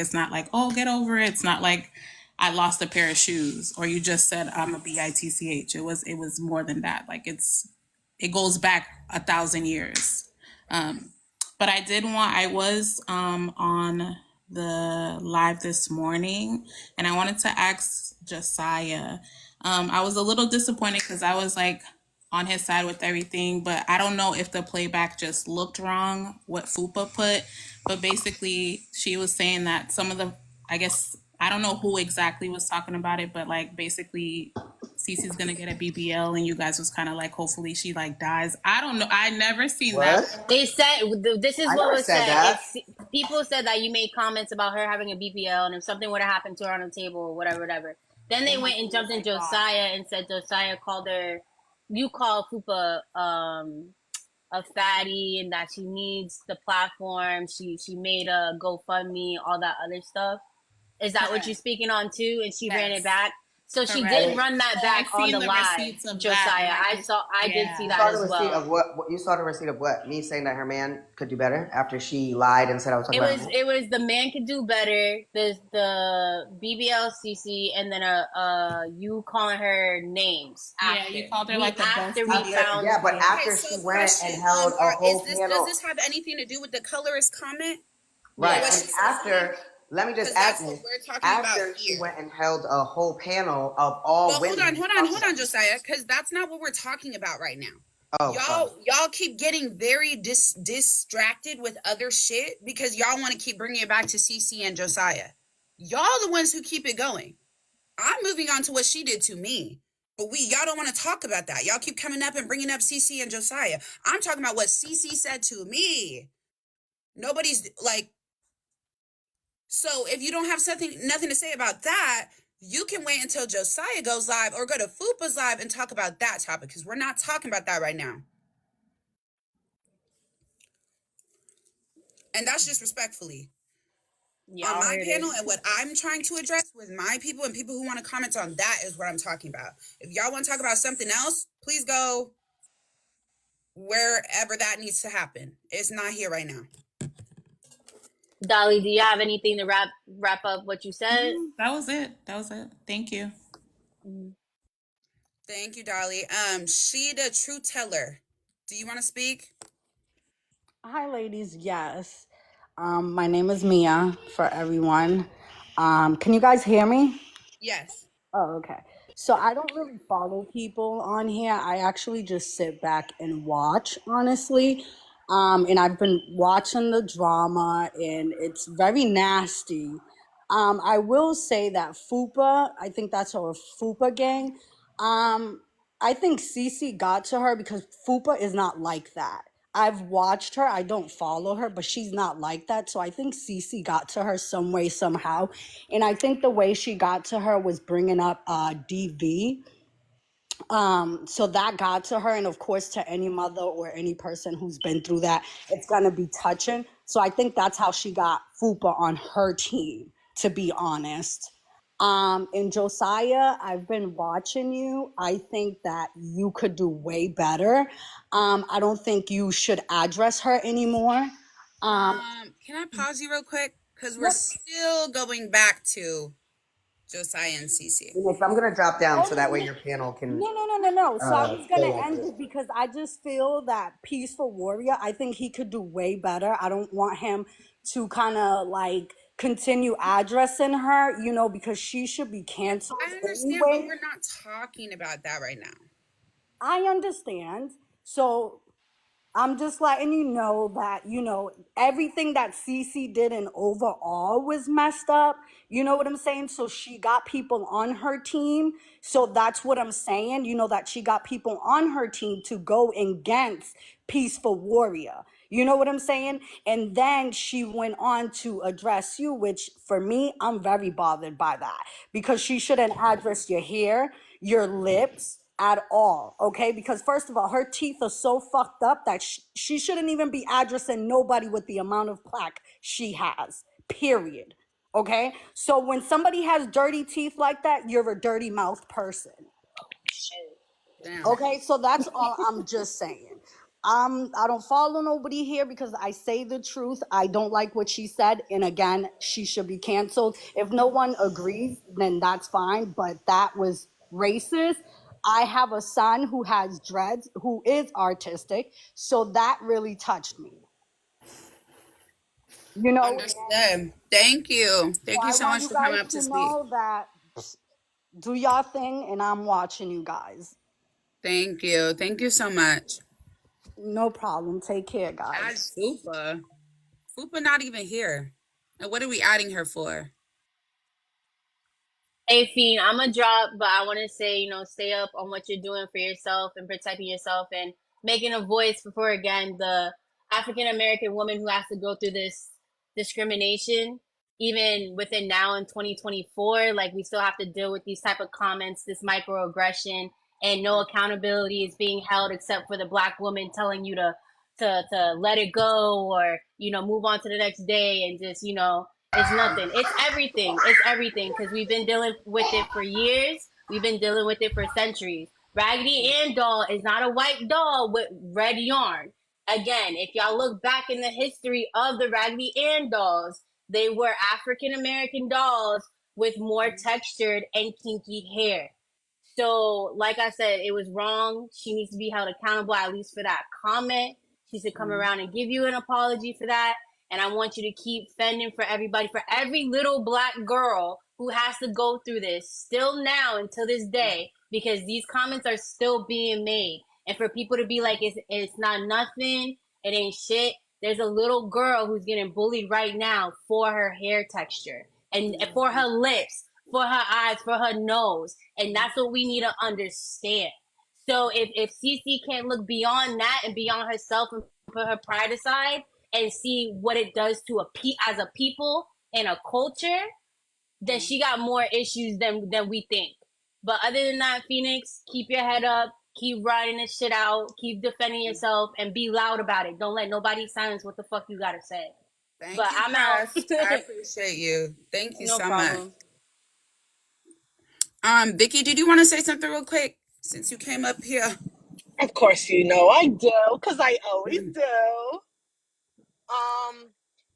oh, get over it. It's not like I lost a pair of shoes or you just said I'm a bitch. It was more than that. Like, it goes back 1,000 years. But I was on the live this morning and I wanted to ask Josiah. I was a little disappointed because I was like on his side with everything, but I don't know if the playback just looked wrong, what Fupa put. But basically, she was saying that some of the, I guess, I don't know who exactly was talking about it, but like basically Cece's gonna get a BBL and you guys was kind of like, hopefully she like dies. I don't know. I never seen that. What? They said this is I what never was said said. that. If people said that you made comments about her having a BPL, and if something would have happened to her on the table or whatever, whatever, then they went and jumped in Josiah and said Josiah called her. You call Fupa a fatty and that she needs the platform. She made a GoFundMe, all that other stuff. Is that what you're speaking on too? And she ran it back. So she Correct. did run that back I've on seen the the live, receipts of that, Josiah. and I did yeah. see You that saw the as receipt well. of what? You saw the receipt of what? Me saying that her man could do better after she lied and said I was talking about her man? It was the man could do better. The BBLCC, and then you calling her names Yeah, after you called her like the after best we After, media. found. yeah, but Yeah. after Okay, she so went question: and held a whole does panel. this have anything to do with the colorist comment or Right. Yeah. what And she said today? after, let me just Because add that's what this. we're talking about After she here. went and held a whole panel of all Well, women. hold on, Josiah, because that's not what we're talking about right now. Oh, sorry. Y'all keep getting very distracted with other shit because y'all want to keep bringing it back to CC and Josiah. Y'all the ones who keep it going. I'm moving on to what she did to me. But y'all don't want to talk about that. Y'all keep coming up and bringing up CC and Josiah. I'm talking about what CC said to me. Nobody's like, so if you don't have nothing to say about that, you can wait until Josiah goes live or go to Fupa's live and talk about that topic because we're not talking about that right now. And that's just respectfully. On Y'all my heard panel it. and what I'm trying to address with my people and people who want to comment on that is what I'm talking about. If y'all want to talk about something else, please go wherever that needs to happen. It's not here right now. Dolly, do you have anything to wrap up what you said? That was it. Thank you. Thank you, Dolly. She the truth teller. Do you want to speak? Hi, ladies. Yes. My name is Mia for everyone. Can you guys hear me? Yes. Oh, okay. So I don't really follow people on here. I actually just sit back and watch, honestly. And I've been watching the drama, and it's very nasty. I will say that Fupa, I think that's her Fupa gang. I think Cece got to her because Fupa is not like that. I've watched her. I don't follow her, but she's not like that. So I think Cece got to her some way, somehow. And I think the way she got to her was bringing up DV. So that got to her. And of course, to any mother or any person who's been through that, it's going to be touching. So I think that's how she got Fupa on her team, to be honest. And Josiah, I've been watching you. I think that you could do way better. I don't think you should address her anymore. Can I pause you real quick? Because we're Yep. still going back to Josiah and Cece. Phoenix, I'm gonna drop down Oh, so that way your panel can no. So I was stay gonna end active. it because I just feel that Peaceful Warrior, I think he could do way better. I don't want him to kind of like continue addressing her, because she should be canceled I understand, but anyway. we're not talking about that right now. I understand. So I'm just letting you know that, everything that Cece did and overall was messed up. You know what I'm saying? So she got people on her team. So that's what I'm saying, that she got people on her team to go against Peaceful Warrior. You know what I'm saying? And then she went on to address you, which for me, I'm very bothered by that because she shouldn't address your hair, your lips, at all, okay? Because first of all, her teeth are so fucked up that she shouldn't even be addressing nobody with the amount of plaque she has, period. Okay? So when somebody has dirty teeth like that, you're a dirty mouth person. Damn. Okay, so that's all I'm just saying. I don't follow nobody here because I say the truth. I don't like what she said, and again, she should be canceled. If no one agrees, then that's fine. But that was racist. I have a son who has dreads, who is artistic, so that really touched me. Understood. Thank you. So Thank you I so want much you for coming guys up to to speak. know that do y'all thing, and I'm watching you guys. Thank you. Thank you so much. No problem. Take care, guys. Add Fupa. Fupa not even here. And what are we adding her for? Hey, Fiend, I'm gonna drop, but I want to say, stay up on what you're doing for yourself and protecting yourself and making a voice for again, the African American woman who has to go through this discrimination, even within now in 2024. Like, we still have to deal with these type of comments, this microaggression, and no accountability is being held except for the Black woman telling you to let it go or, move on to the next day and just, it's nothing. It's everything. It's everything because we've been dealing with it for years. We've been dealing with it for centuries. Raggedy Ann doll is not a white doll with red yarn. Again, if y'all look back in the history of the Raggedy Ann dolls, they were African American dolls with more textured and kinky hair. So, like I said, it was wrong. She needs to be held accountable, at least for that comment. She should come around and give you an apology for that. And I want you to keep fending for everybody, for every little black girl who has to go through this still now until this day, because these comments are still being made. And for people to be like, it's not nothing, it ain't shit. There's a little girl who's getting bullied right now for her hair texture and for her lips, for her eyes, for her nose. And that's what we need to understand. So if Cece can't look beyond that and beyond herself and put her pride aside and see what it does to as a people and a culture, then she got more issues than we think. But other than that, Phoenix, keep your head up, keep riding this shit out, keep defending yourself, and be loud about it. Don't let nobody silence what the fuck you gotta say. Thank But you, I'm out. Crest. I appreciate you. Thank you No so problem. much. Vicky, did you want to say something real quick since you came up here? Of course, you know I do, because I always do.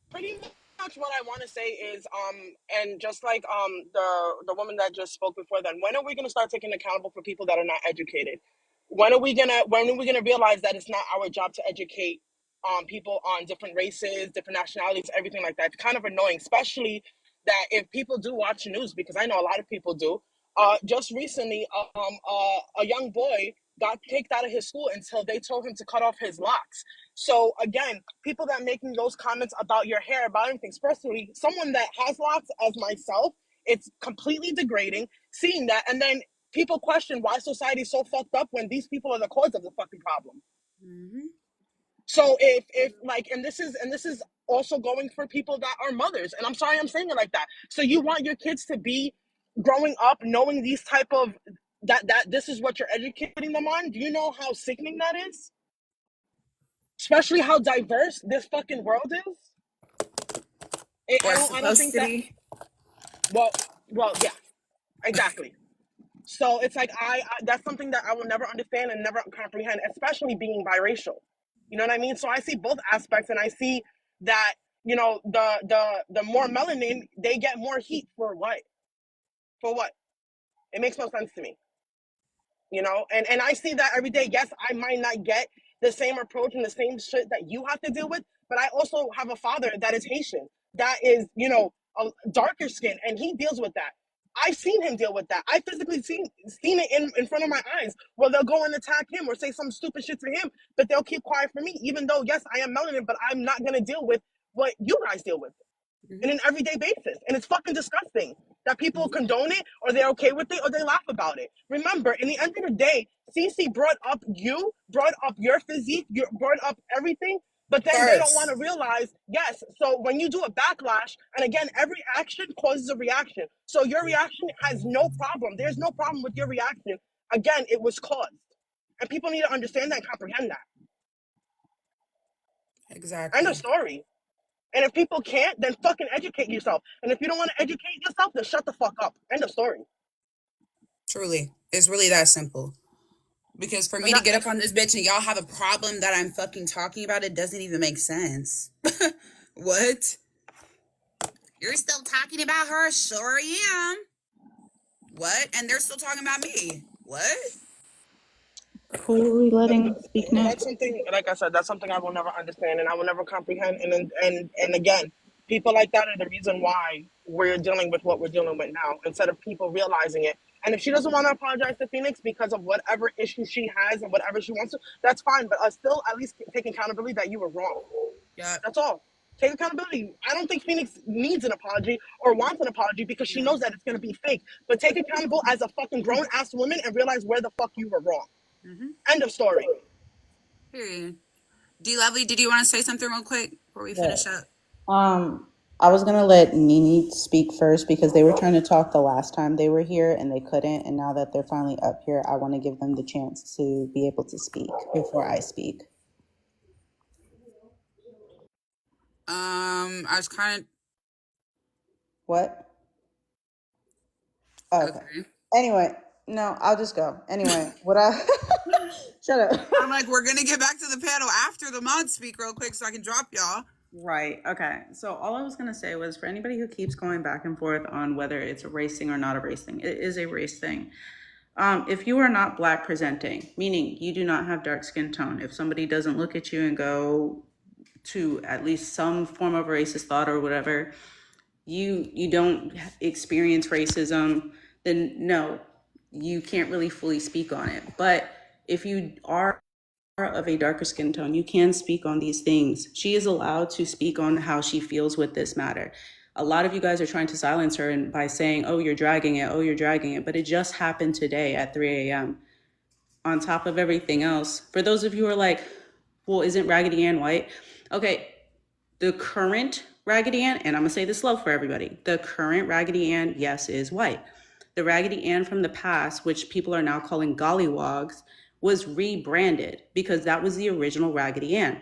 Pretty much what I want to say is, and just like the woman that just spoke before, then when are we gonna start taking accountable for people that are not educated? When are we gonna realize that it's not our job to educate people on different races, different nationalities, everything like that? It's kind of annoying, especially that if people do watch news, because I know a lot of people do. Just recently, a young boy got kicked out of his school until they told him to cut off his locks. So again, people that making those comments about your hair, about anything, especially someone that has locks as myself, it's completely degrading seeing that. And then people question why society is so fucked up when these people are the cause of the fucking problem. So if like, and this is also going for people that are mothers, and I'm sorry I'm saying it like that. So you want your kids to be growing up knowing these type of that this is what you're educating them on? Do you know how sickening that is? Especially how diverse this fucking world is. I don't think that. Well, yeah, exactly. So it's like I that's something that I will never understand and never comprehend, especially being biracial. You know what I mean? So I see both aspects, and I see that the more melanin they get more heat for what? For what? It makes no sense to me. And I see that every day. Yes, I might not get the same approach and the same shit that you have to deal with, but I also have a father that is Haitian, that is a darker skin, and he deals with that. I've seen him deal with that. I physically seen it in front of my eyes, where they'll go and attack him or say some stupid shit to him, but they'll keep quiet for me, even though yes, I am melanin, but I'm not gonna deal with what you guys deal with in an everyday basis. And it's fucking disgusting that people condone it, or they're okay with it, or they laugh about it. Remember, in the end of the day, Cece brought up your physique, you brought up everything, but then they don't want to realize, yes, so when you do a backlash, and again, every action causes a reaction. So your reaction has no problem. There's no problem with your reaction. Again, it was caused. And people need to understand that and comprehend that. Exactly. End of story. And if people can't, then fucking educate yourself. And if you don't want to educate yourself, then shut the fuck up. End of story. Truly. It's really that simple. Because for me to get up on this bitch and y'all have a problem that I'm fucking talking about, it doesn't even make sense. What? You're still talking about her? Sure am. What? And they're still talking about me. What? Who are we letting speak And now? that's something, like I said, that's something I will never understand and I will never comprehend. And again, people like that are the reason why we're dealing with what we're dealing with now, instead of people realizing it. And if she doesn't want to apologize to Phoenix because of whatever issue she has and whatever she wants to, that's fine. But still, at least take accountability that you were wrong. Yeah. That's all. Take accountability. I don't think Phoenix needs an apology or wants an apology because she knows that it's going to be fake. But take accountable as a fucking grown ass woman and realize where the fuck you were wrong. End of story. Period. D Lovely, did you want to say something real quick before we finish up? I was gonna let Nini speak first because they were trying to talk the last time they were here and they couldn't. And now that they're finally up here, I want to give them the chance to be able to speak before I speak. I was kind of. What? Okay. Anyway, No, I'll just go. Anyway, what I shut up. I'm like, we're gonna get back to the panel after the mods speak real quick so I can drop y'all. Right. Okay. So all I was going to say was for anybody who keeps going back and forth on whether it's a race thing or not a race thing, it is a race thing. If you are not black presenting, meaning you do not have dark skin tone, if somebody doesn't look at you and go to at least some form of racist thought or whatever, you don't experience racism, then no, you can't really fully speak on it. But if you are of a darker skin tone, you can speak on these things. She is allowed to speak on how she feels with this matter. A lot of you guys are trying to silence her and by saying, oh, you're dragging it, but it just happened today at 3 a.m. On top of everything else, for those of you who are like, well, isn't Raggedy Ann white? Okay, the current Raggedy Ann, and I'm gonna say this slow for everybody, the current Raggedy Ann, yes, is white. The Raggedy Ann from the past, which people are now calling gollywogs, was rebranded because that was the original Raggedy Ann.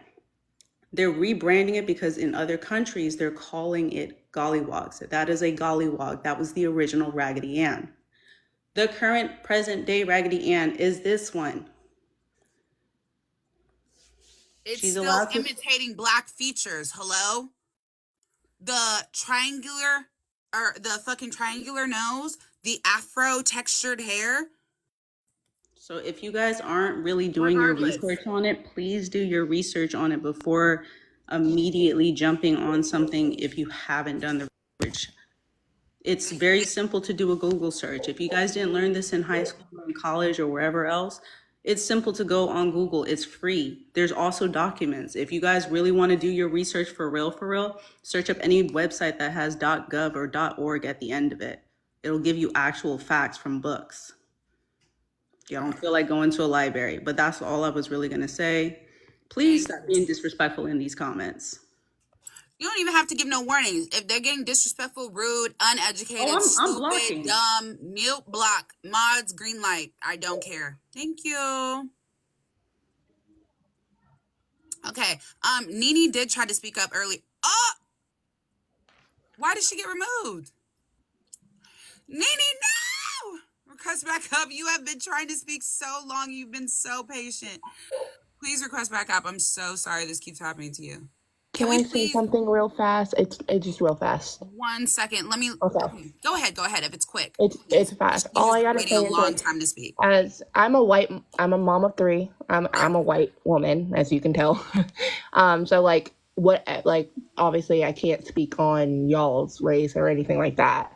They're rebranding it because in other countries, they're calling it gollywogs. That is a gollywog. That was the original Raggedy Ann. The current present day Raggedy Ann is this one. It's She's still allowed to imitating black features. Hello? The triangular, or the fucking triangular nose, the afro textured hair. So if you guys aren't really doing your research on it, please do your research on it before immediately jumping on something if you haven't done the research. It's very simple to do a Google search. If you guys didn't learn this in high school or in college or wherever else, it's simple to go on Google. It's free. There's also documents. If you guys really want to do your research for real, search up any website that has .gov or .org at the end of it. It'll give you actual facts from books. I don't feel like going to a library, but that's all I was really going to say. Please stop being disrespectful in these comments. You don't even have to give no warnings. If they're getting disrespectful, rude, uneducated, I'm stupid, blocking. dumb, mute, block, mods, green light. I don't care. Thank you. Okay. Nene did try to speak up early. Oh! Why did she get removed? Nene, no! Request back up. You have been trying to speak so long. You've been so patient. Please request back up. I'm so sorry this keeps happening to you. Can I say something real fast? It's just real fast. 1 second. Let me. Okay. Go ahead. If it's quick. It's fast. All I gotta say a is long time to speak. as I'm a mom of 3. I'm a white woman, as you can tell. So like obviously I can't speak on y'all's race or anything like that.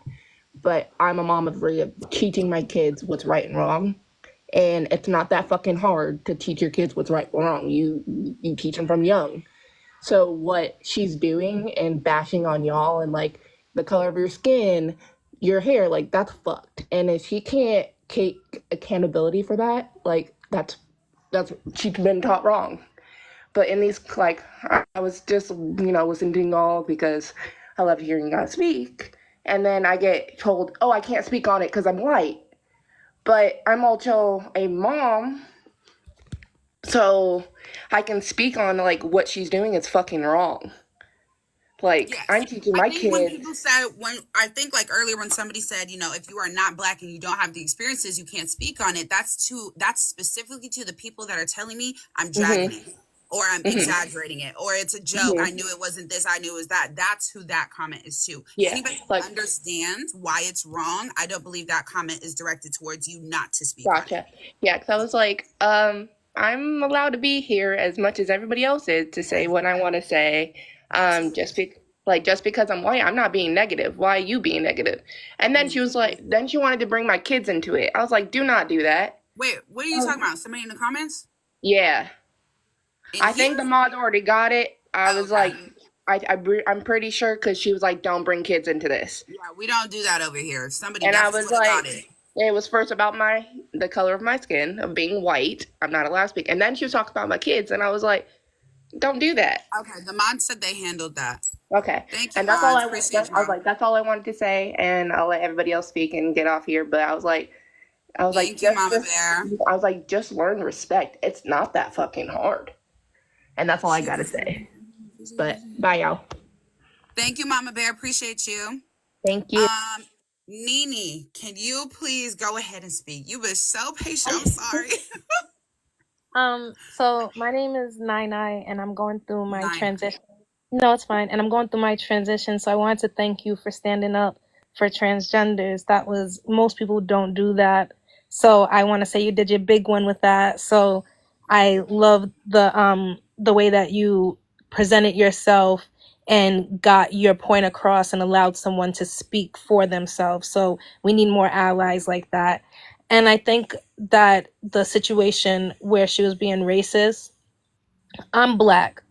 But I'm a mom of 3 of teaching my kids what's right and wrong. And it's not that fucking hard to teach your kids what's right and wrong. You teach them from young. So what she's doing and bashing on y'all and like the color of your skin, your hair, like that's fucked. And if she can't take accountability for that, like that's she's been taught wrong. But in these, like, I was just, listening to y'all because I love hearing y'all speak. And then I get told, oh, I can't speak on it because I'm white. But I'm also a mom, so I can speak on, like, what she's doing is fucking wrong. Like, yes. I'm teaching my kids. When people said, I think, like, earlier when somebody said, if you are not black and you don't have the experiences, you can't speak on it. That's specifically to the people that are telling me I'm dragging it. Or I'm exaggerating it, or it's a joke. I knew it wasn't this. I knew it was that. That's who that comment is to. Yeah, if anybody understands why it's wrong, I don't believe that comment is directed towards you not to speak. Gotcha. Yeah, because I was like, I'm allowed to be here as much as everybody else is to say what I want to say. Just because I'm white, I'm not being negative. Why are you being negative? And then she was like, then she wanted to bring my kids into it. I was like, do not do that. Wait, what are you talking about? Somebody in the comments? Yeah. I think the mod already got it. I was like, I'm pretty sure because she was like, don't bring kids into this. Yeah, we don't do that over here. Somebody and I was like, got it was first about the color of my skin, of being white. I'm not allowed to speak. And then she was talking about my kids, and I was like, don't do that. Okay, the mod said they handled that. Okay. Thank you, and that's all I was like, that's all I wanted to say, and I'll let everybody else speak and get off here. But I was like, just learn respect. It's not that fucking hard. And that's all I gotta say. But bye, y'all. Thank you, Mama Bear. Appreciate you. Thank you. Nini, can you please go ahead and speak? You've been so patient. I'm sorry. So my name is Nine, and I'm going through my Nina. transition. No, it's fine. And I'm going through my transition. So I wanted to thank you for standing up for transgenders. That was, most people don't do that. So I want to say you did your big one with that. So I love the way that you presented yourself and got your point across and allowed someone to speak for themselves. So we need more allies like that. And I think that the situation where she was being racist, I'm black,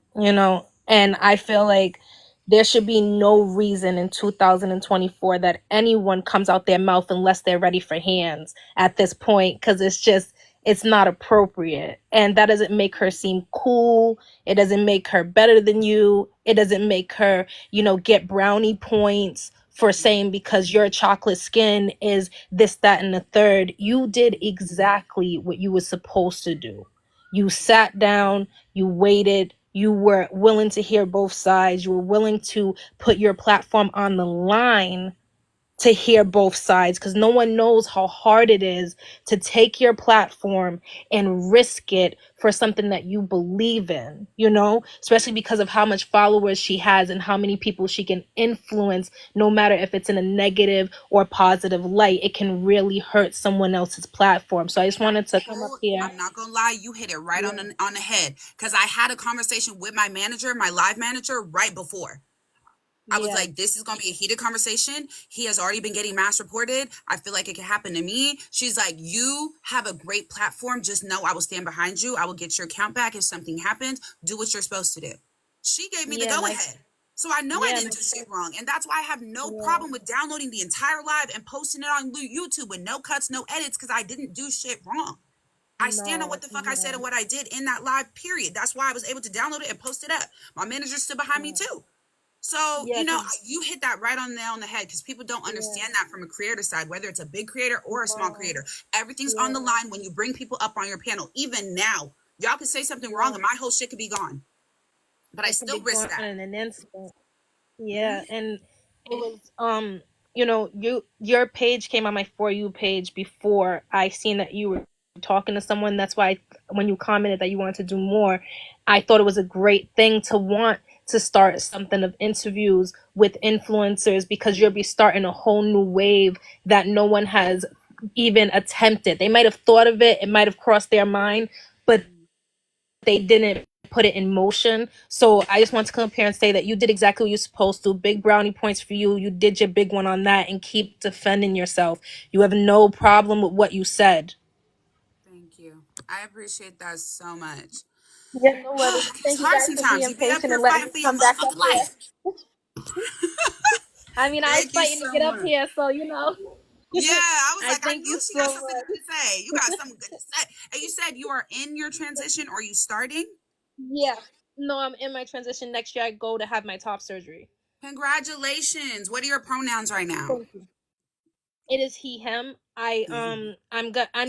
and I feel like there should be no reason in 2024 that anyone comes out their mouth unless they're ready for hands at this point, because it's not appropriate. And that doesn't make her seem cool. It doesn't make her better than you. It doesn't make her, get brownie points for saying because your chocolate skin is this, that, and the third. You did exactly what you were supposed to do. You sat down, you waited, you were willing to hear both sides, you were willing to put your platform on the line to hear both sides, because no one knows how hard it is to take your platform and risk it for something that you believe in, especially because of how much followers she has and how many people she can influence. No matter if it's in a negative or positive light, it can really hurt someone else's platform. So I just wanted to come up here. I'm not gonna lie, you hit it right on the head, because I had a conversation with my manager, my live manager, right before. I was like, this is going to be a heated conversation. He has already been getting mass reported. I feel like it could happen to me. She's like, you have a great platform. Just know I will stand behind you. I will get your account back if something happens. Do what you're supposed to do. She gave me the go ahead. So I know I didn't do shit wrong. And that's why I have no problem with downloading the entire live and posting it on YouTube with no cuts, no edits, because I didn't do shit wrong. I stand on what the fuck I said and what I did in that live period. That's why I was able to download it and post it up. My manager stood behind me too. So, you hit that right on the head, because people don't understand that from a creator side, whether it's a big creator or a small creator. Everything's on the line when you bring people up on your panel. Even now, y'all could say something wrong and my whole shit could be gone. But I still risk that. In an instant. Yeah, and it was your page came on my For You page before I seen that you were talking to someone. That's why when you commented that you wanted to do more, I thought it was a great thing to want to start something of interviews with influencers, because you'll be starting a whole new wave that no one has even attempted. They might have thought of it, it might have crossed their mind, but they didn't put it in motion. So I just want to come up here and say that you did exactly what you're supposed to. Big brownie points for you. You did your big one on that, and keep defending yourself. You have no problem with what you said. Thank you. I appreciate that so much. Yeah, no worries. It's Thank you hard guys for sometimes. being You be up patient here and letting fighting me for your come back up motherfucking here. life. I mean, I was fighting to get up here, so Yeah, I was like, I knew she got something good to say. You got something good to say. And you said you are in your transition, or you starting? Yeah. No, I'm in my transition. Next year I go to have my top surgery. Congratulations. What are your pronouns right now? Thank you. It is he, him. I'm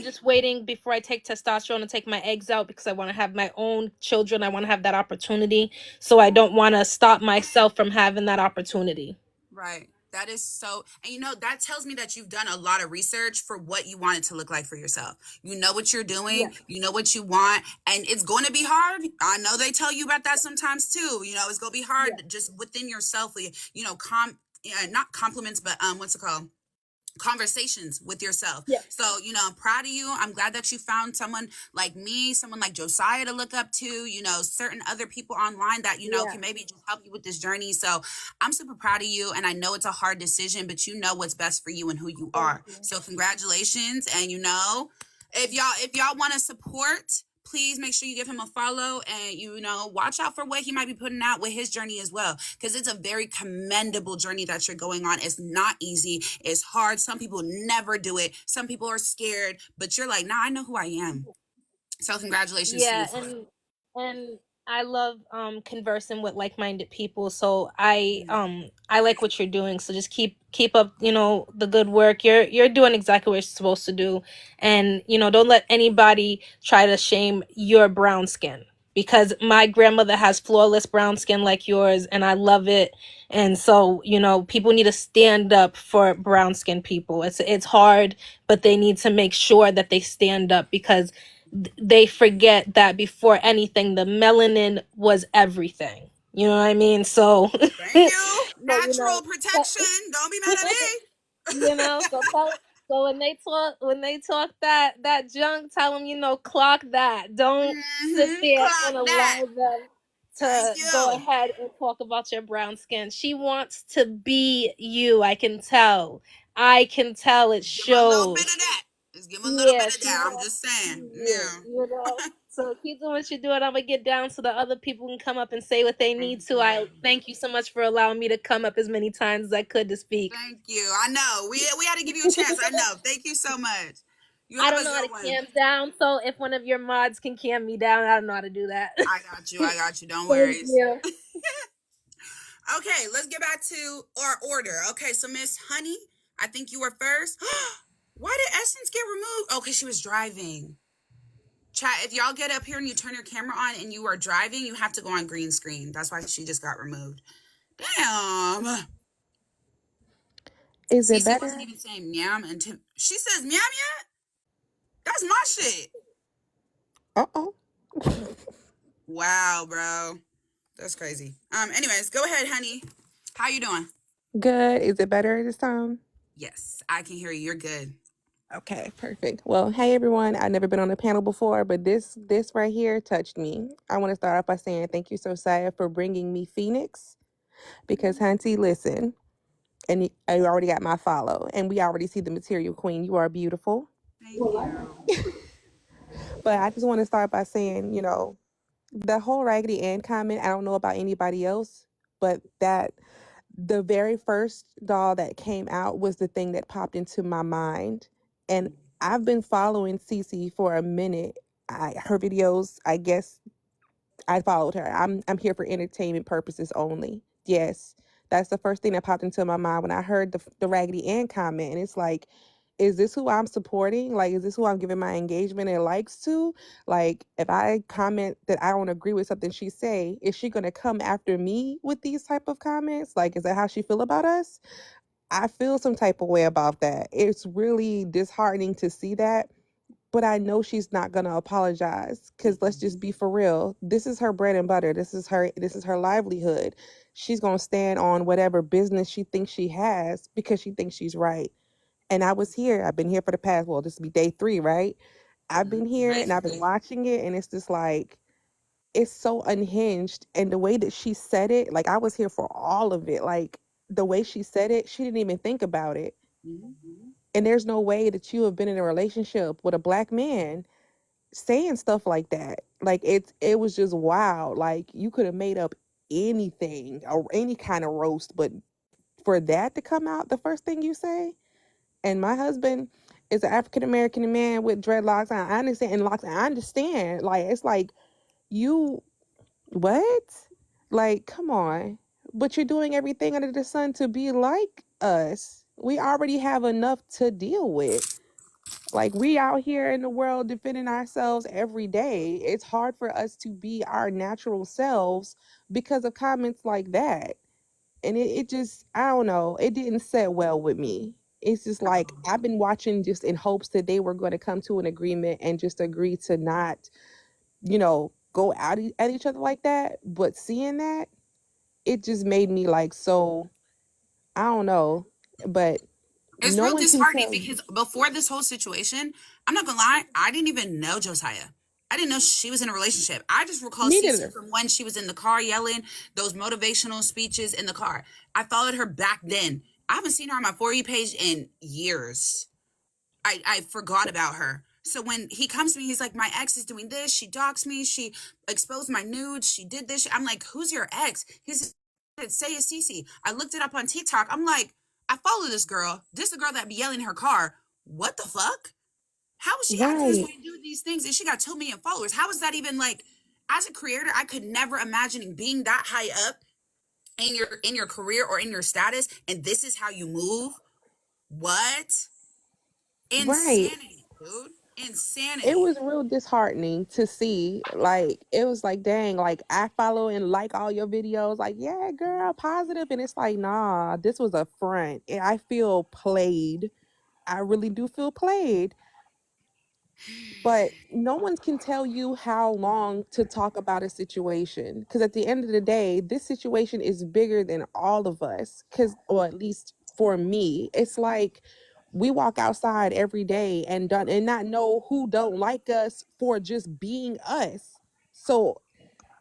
just waiting before I take testosterone to take my eggs out, because I want to have my own children. I want to have that opportunity. So I don't want to stop myself from having that opportunity. Right. That is so, and that tells me that you've done a lot of research for what you want it to look like for yourself. You know what you're doing, you know what you want, and it's going to be hard. I know they tell you about that sometimes too. It's going to be hard just within yourself, not compliments, but what's it called? Conversations with yourself. So, I'm proud of you. I'm glad that you found someone like me, someone like Josiah to look up to, certain other people online that, can maybe just help you with this journey. So I'm super proud of you. And I know it's a hard decision, but you know what's best for you and who you are. So congratulations. And if y'all want to support, please make sure you give him a follow, and watch out for what he might be putting out with his journey as well, because it's a very commendable journey that you're going on. It's not easy. It's hard. Some people never do it. Some people are scared, but you're like, nah, I know who I am. So congratulations to you. And I love conversing with like-minded people. So I like what you're doing. So just keep up, the good work. You're doing exactly what you're supposed to do. And don't let anybody try to shame your brown skin, because my grandmother has flawless brown skin like yours, and I love it. And so, you know, people need to stand up for brown skin people. It's hard, but they need to make sure that they stand up, because they forget that before anything, the melanin was everything. You know what I mean? So, Thank you. so you know, Natural protection. Don't be mad at me. you know, so when they talk that junk, tell them, you know, clock that. Don't sit there Clock and that. allow them Thank to go you. ahead and talk about your brown skin. She wants to be you. I can tell. It Give him a little bit shows. of that. Just give him a little bit Yeah, of she that. I'm wants just saying. you. Yeah. You know. So keep doing what you're doing. I'm gonna get down so the other people can come up and say what they need to. I thank you so much for allowing me to come up as many times as I could to speak. Thank you. I know. We had to give you a chance. I know. Thank you so much. You I have don't a know how to good one. cam down, so if one of your mods can cam me down, I don't know how to do that. I got you. I got you. Don't Thank worry. you. Okay, let's get back to our order. Okay, so Miss Honey, I think you were first. Why did Essence get removed? Oh, because she was driving. Chat, if y'all get up here and you turn your camera on and you are driving, you have to go on green screen. That's why she just got removed. Damn. Is it Cece wasn't better? even saying meow until she says meow meow. That's my shit. Uh-oh. Wow, bro. That's crazy. Anyways, go ahead, honey. How you doing? Good. Is it better this time? Yes, I can hear you. You're good. Okay, perfect. Well, hey everyone. I've never been on a panel before, but this right here touched me. I want to start off by saying thank you, Josiah, for bringing me Phoenix, because Hunty, listen, and I already got my follow, and we already see the material queen. You are beautiful. Thank you. But I just want to start by saying, you know, the whole Raggedy Ann comment, I don't know about anybody else, but that the very first doll that came out was the thing that popped into my mind. And I've been following Cece for a minute. Her videos, I guess I followed her. I'm here for entertainment purposes only. Yes, that's the first thing that popped into my mind when I heard the Raggedy Ann comment. And it's like, is this who I'm supporting? Like, is this who I'm giving my engagement and likes to? Like, if I comment that I don't agree with something she say, is she gonna come after me with these type of comments? Like, is that how she feel about us? I feel some type of way about that. It's really disheartening to see that, but I know she's not going to apologize, cuz let's just be for real. This is her bread and butter. This is her livelihood. She's going to stand on whatever business she thinks she has because she thinks she's right. And I was here. I've been here for the past, well, this will be day 3, right? I've been here and I've been watching it, and it's just like, it's so unhinged. And the way that she said it, like, I was here for all of it. Like, the way she said it, she didn't even think about it. And there's no way that you have been in a relationship with a black man saying stuff like that. Like, it was just wild. Like, you could have made up anything or any kind of roast, but for that to come out the first thing you say. And my husband is an African American man with dreadlocks. I understand, and locks. I understand. Like, it's like, you what? Like, come on. But you're doing everything under the sun to be like us. We already have enough to deal with. Like, we out here in the world defending ourselves every day. It's hard for us to be our natural selves because of comments like that. And it just, I don't know, it didn't set well with me. It's just like, I've been watching just in hopes that they were going to come to an agreement and just agree to not, go out at each other like that. But seeing that, it just made me like, so, I don't know. But It's no real one can disheartening tell you. because before this whole situation, I'm not gonna lie, I didn't even know Josiah. I didn't know she was in a relationship. I just recall Me Cece neither. from when she was in the car yelling those motivational speeches in the car. I followed her back then. I haven't seen her on my For You page in years. I forgot about her. So when he comes to me, he's like, my ex is doing this. She doxed me. She exposed my nudes. She did this. I'm like, who's your ex? He said, SAYITSCECE. I looked it up on TikTok. I'm like, I follow this girl. This is the girl that be yelling in her car. What the fuck? How is she acting this Right. way and doing these things? And she got 2 million followers. How is that even like, as a creator, I could never imagine being that high up in your career or in your status, and this is how you move. What? Right. Insanity, dude. It Insanity. was real disheartening to see. Like, it was like, dang, like I follow and like all your videos, like, yeah, girl, positive. And it's like, nah, this was a front. And I feel played. I really do feel played. But no one can tell you how long to talk about a situation, because at the end of the day, this situation is bigger than all of us, because, or at least for me, it's like we walk outside every day and done and not know who don't like us for just being us. So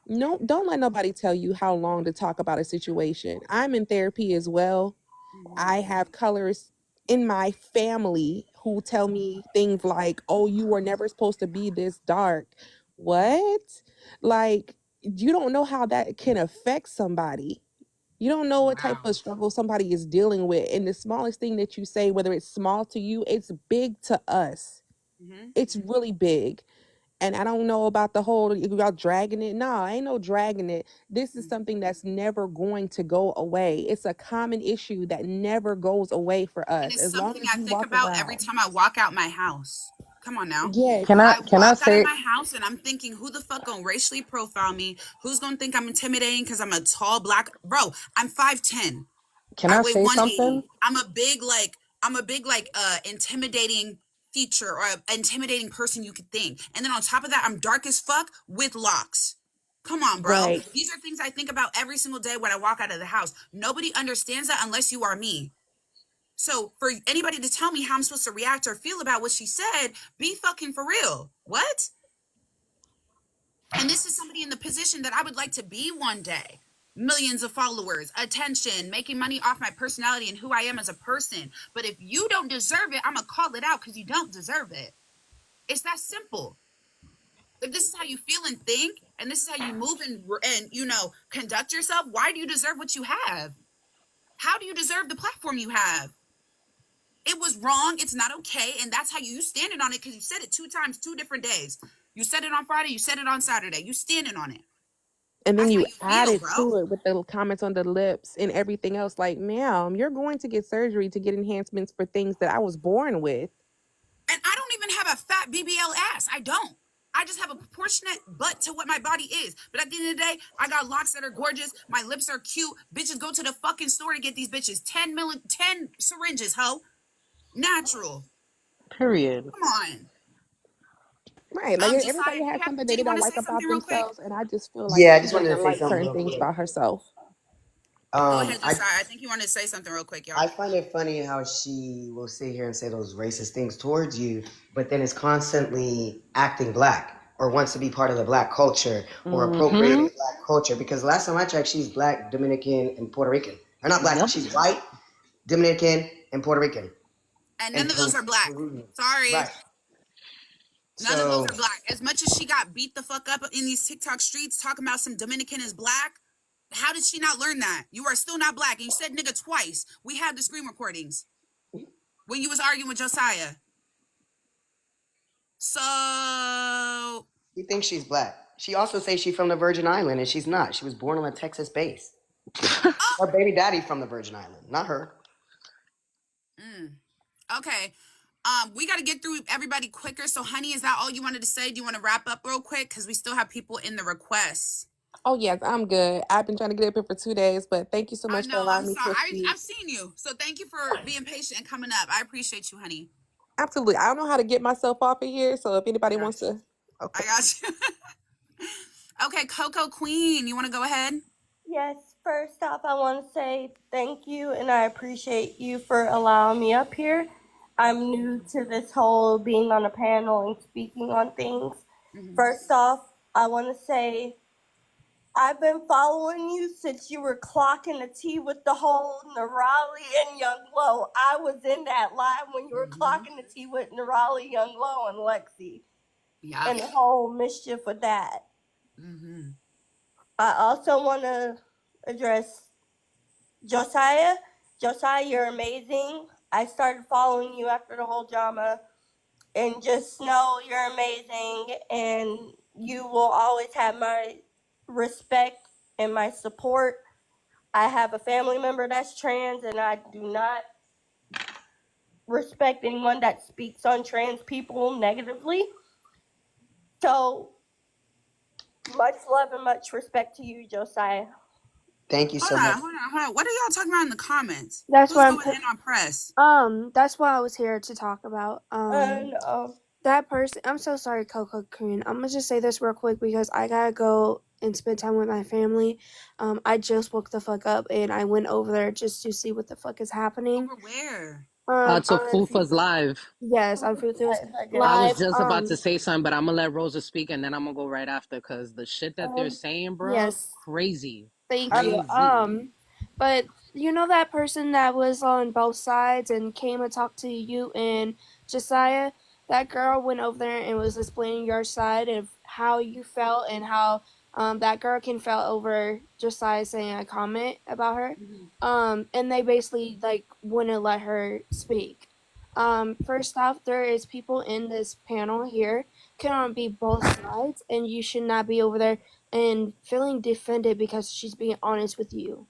no, don't let nobody tell you how long to talk about a situation. I'm in therapy as well. I have colors in my family who tell me things like, "Oh, you were never supposed to be this dark." What? Like, you don't know how that can affect somebody. You don't know what type Wow. of struggle somebody is dealing with. And the smallest thing that you say, whether it's small to you, it's big to us. Mm-hmm. It's really big. And I don't know about the whole about dragging it. No, ain't no dragging it. This is something that's never going to go away. It's a common issue that never goes away for And us it's as long something as I you think walk about every around. time I walk out my house. Come on now. Yes. I Can I walk out of say my house and I'm thinking, who the fuck gonna racially profile me? Who's gonna think I'm intimidating because I'm a tall black bro? I'm 5'10". can I I weigh say something? 180. I'm a big intimidating feature or a intimidating person you could think. And then on top of that, I'm dark as fuck with locks. Come on, bro. Right. These are things I think about every single day when I walk out of the house. Nobody understands that unless you are me. So for anybody to tell me how I'm supposed to react or feel about what she said, be fucking for real. What? And this is somebody in the position that I would like to be one day. Millions of followers, attention, making money off my personality and who I am as a person. But if you don't deserve it, I'm going to call it out because you don't deserve it. It's that simple. If this is how you feel and think, and this is how you move and conduct yourself, why do you deserve what you have? How do you deserve the platform you have? It was wrong. It's not okay. And that's how you standing on it because you said it 2 times, 2 different days. You said it on Friday. You said it on Saturday. You standing on it. And then That's how you you feel, added bro. to it with the comments on the lips and everything else. Like, ma'am, you're going to get surgery to get enhancements for things that I was born with. And I don't even have a fat BBL ass. I don't. I just have a proportionate butt to what my body is. But at the end of the day, I got locks that are gorgeous. My lips are cute. Bitches go to the fucking store to get these bitches. 10 syringes, ho. Natural. Period. Come on. Right. Like Josiah, everybody has something that did they you want don't to like say something about real quick? themselves. And I just feel like Yeah, I she just wanted to doesn't say like something certain real things quick. about herself. Go ahead, I Josiah. I think you wanted to say something real quick, y'all. I find it funny how she will sit here and say those racist things towards you, but then is constantly acting black or wants to be part of the black culture or Mm-hmm. appropriating black culture. Because last time I checked, she's black, Dominican, and Puerto Rican. Or not black, Yep. she's white, Dominican, and Puerto Rican. And none And of those are black. Peruvian. Sorry. Right. None of those So are black. As much as she got beat the fuck up in these TikTok streets talking about some Dominican is black, how did she not learn that? You are still not black. And you said nigga twice. We have the screen recordings when you was arguing with Josiah. So she thinks she's black. She also says she's from the Virgin Island, and she's not. She was born on a Texas base. Her baby daddy from the Virgin Island, not her. okay. We got to get through everybody quicker. So, honey, is that all you wanted to say? Do you want to wrap up real quick? Because we still have people in the requests. Oh, yes, I'm good. I've been trying to get up here for 2 days, but thank you so I much for know. I'm allowing me sorry. to speak. I've seen you. So, thank you for being patient and coming up. I appreciate you, honey. Absolutely. I don't know how to get myself off of here, so if I anybody got wants you. to. I Okay. got you. Okay, Coco Queen, you want to go ahead? Yes, first off, I want to say thank you and I appreciate you for allowing me up here. I'm new to this whole being on a panel and speaking on things. First off, I want to say I've been following you since you were clocking the tea with the whole Nerali and Young Low. I was in that live when you were clocking the tea with Nerali, Young Low, and Lexi. Yeah. And the whole mischief with that. I also want to address Josiah. Josiah, you're amazing. I started following you after the whole drama. And just know you're amazing. And you will always have my respect and my support. I have a family member that's trans, and I do not respect anyone that speaks on trans people negatively. So, much love and much respect to you, Josiah. Thank you so much. Hold on. What are y'all talking about in the comments? That's Who's what I'm. going in on press? That's what I was here to talk about. And That person. I'm so sorry, Coco Korean. I'm gonna just say this real quick because I gotta go and spend time with my family. I just woke the fuck up and I went over there just to see what the fuck is happening. Over where? To Fufa's live. Yes, on Fufa's I was live. just about to say something, but I'm gonna let Rosa speak and then I'm gonna go right after because the shit that they're saying, bro, yes. crazy. Thank Crazy. you. But you know that person that was on both sides and came and talked to you and Josiah? That girl went over there and was explaining your side of how you felt and how that girl can feel over Josiah saying a comment about her. And they basically like wouldn't let her speak. First off, there is people in this panel here can be both sides, and you should not be over there and feeling defended because she's being honest with you.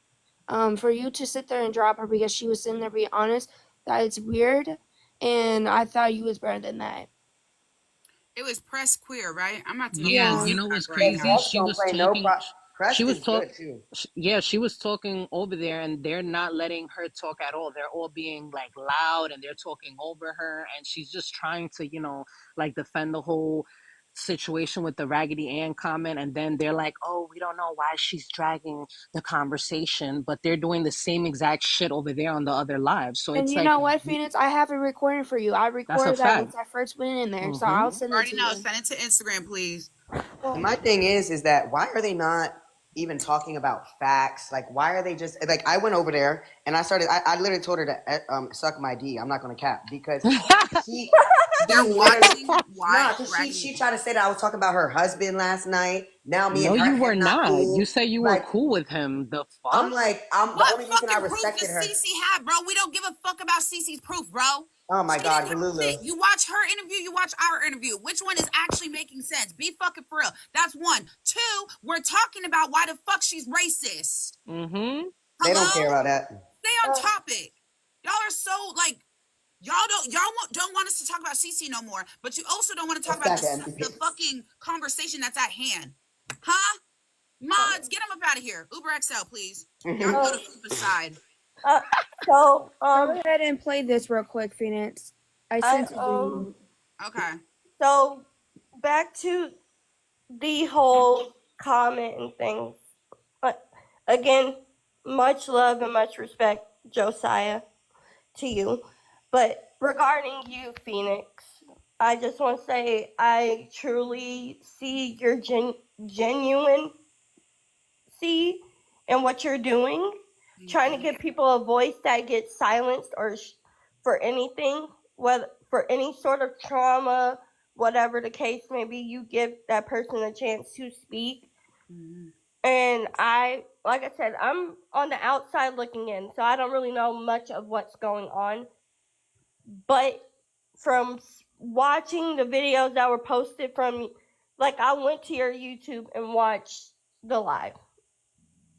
For you to sit there and drop her because she was sitting there being honest, that is weird, and I thought you was better than that. It was press queer, right? I'm about to look Yeah, at you this know what's right crazy? now. She was talking. She was she was talking over there, and they're not letting her talk at all. They're all being like loud, and they're talking over her, and she's just trying to, like defend the whole situation with the Raggedy Ann comment, and then they're like, "Oh, we don't know why she's dragging the conversation," but they're doing the same exact shit over there on the other live. So And it's you like, know what, Phoenix? I have a recording for you. I that's a recorded that fact. once I first went in there, so I'll send You it already to know. you. Send it to Instagram, please. And my thing is that why are they not even talking about facts? Like, why are they just like? I went over there and I started. I literally told her to suck my D. I'm not gonna cap because she. They're watching Nah, why because she Raggedy. tried to say that I was talking about her husband last night. Now me No, and her you were head not not. You cool. said you were Like cool with him. The I'm fuck? like I'm the What only reason I fucking proof respected does her. Cece have, bro? We don't give a fuck about Cece's proof, bro. Oh my She God, didn't have Delulu. shit. You watch her interview, you watch our interview. Which one is actually making sense? Be fucking for real. That's one. Two, we're talking about why the fuck she's racist. Mm-hmm. They don't care Hello? about that. Stay on topic. Y'all are so like y'all don't want us to talk about Cece no more, but you also don't want to talk about the fucking conversation that's at hand. Huh? Mods, get him up out of here. Uber XL, please. Y'all can go to Fupa's side. So, go ahead and play this real quick, Phoenix. I sent it to you. Okay. So, back to the whole comment and things. But again, much love and much respect, Josiah, to you. But regarding you, Phoenix, I just want to say I truly see your genuine in what you're doing, trying to give people a voice that gets silenced or for anything, whether for any sort of trauma, whatever the case may be, you give that person a chance to speak. And like I said, I'm on the outside looking in, so I don't really know much of what's going on. But from watching the videos that were posted from, like, I went to your YouTube and watched the live.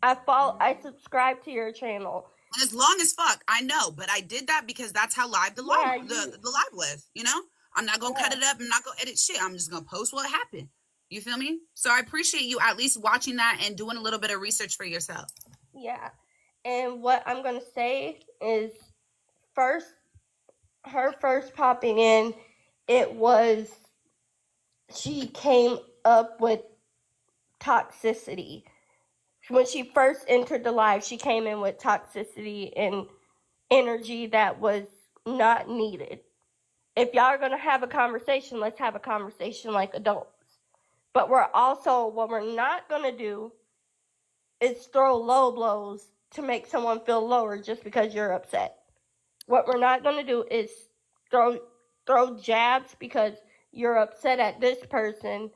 I subscribe to your channel. And it's long as fuck, I know, but I did that because that's how live the live was, you know? I'm not gonna cut it up, I'm not gonna edit shit. I'm just gonna post what happened. You feel me? So I appreciate you at least watching that and doing a little bit of research for yourself. Yeah. And what I'm gonna say is her first popping in, she came up with toxicity. When she first entered the live, she came in with toxicity and energy that was not needed. If y'all are gonna have a conversation, let's have a conversation like adults. But what we're not gonna do is throw low blows to make someone feel lower just because you're upset. What we're not gonna do is throw jabs because you're upset at this person,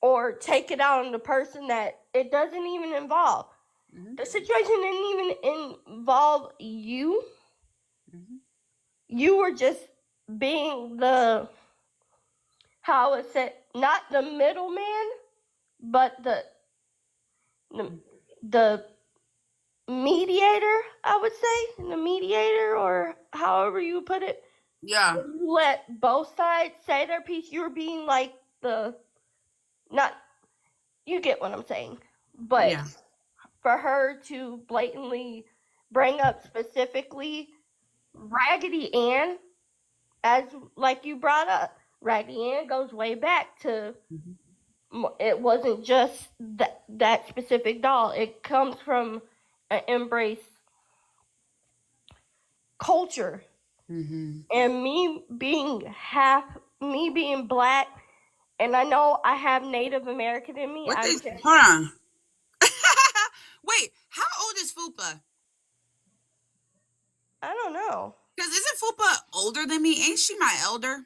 or take it out on the person that it doesn't even involve. The situation didn't even involve you. You were just being not the middleman, but the mediator, I would say, the mediator, or however you put it. Yeah. If you let both sides say their piece, you're being like not, you get what I'm saying. But Yeah. for her to blatantly bring up specifically Raggedy Ann, as like you brought up, Raggedy Ann goes way back to, it wasn't just that specific doll. It comes from an embrace culture. And me being black, and I know I have Native American in me. What I'm the? just, Hold on. Wait, how old is Fupa? I don't know. Because isn't Fupa older than me? Ain't she my elder?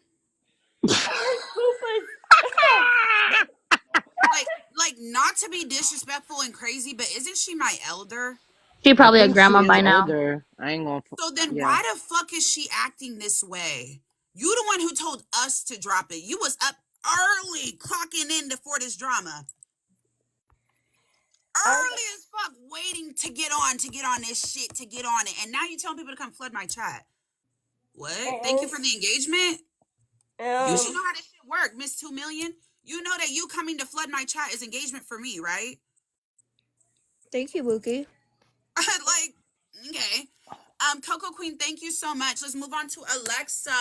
like not to be disrespectful and crazy, but isn't she my elder? She I probably a think she grandma is by now. older. I ain't gonna. So then Yeah. why the fuck is she acting this way? You the one who told us to drop it. You was up early clocking in for this drama. Early as fuck waiting to get on this shit, to get on it. And now you telling people to come flood my chat. What? Thank you for the engagement? You should know how this shit work, Miss 2 Million. You know that you coming to flood my chat is engagement for me, right? Thank you, Wookie. Like, okay. Coco Queen, thank you so much. Let's move on to Alexa.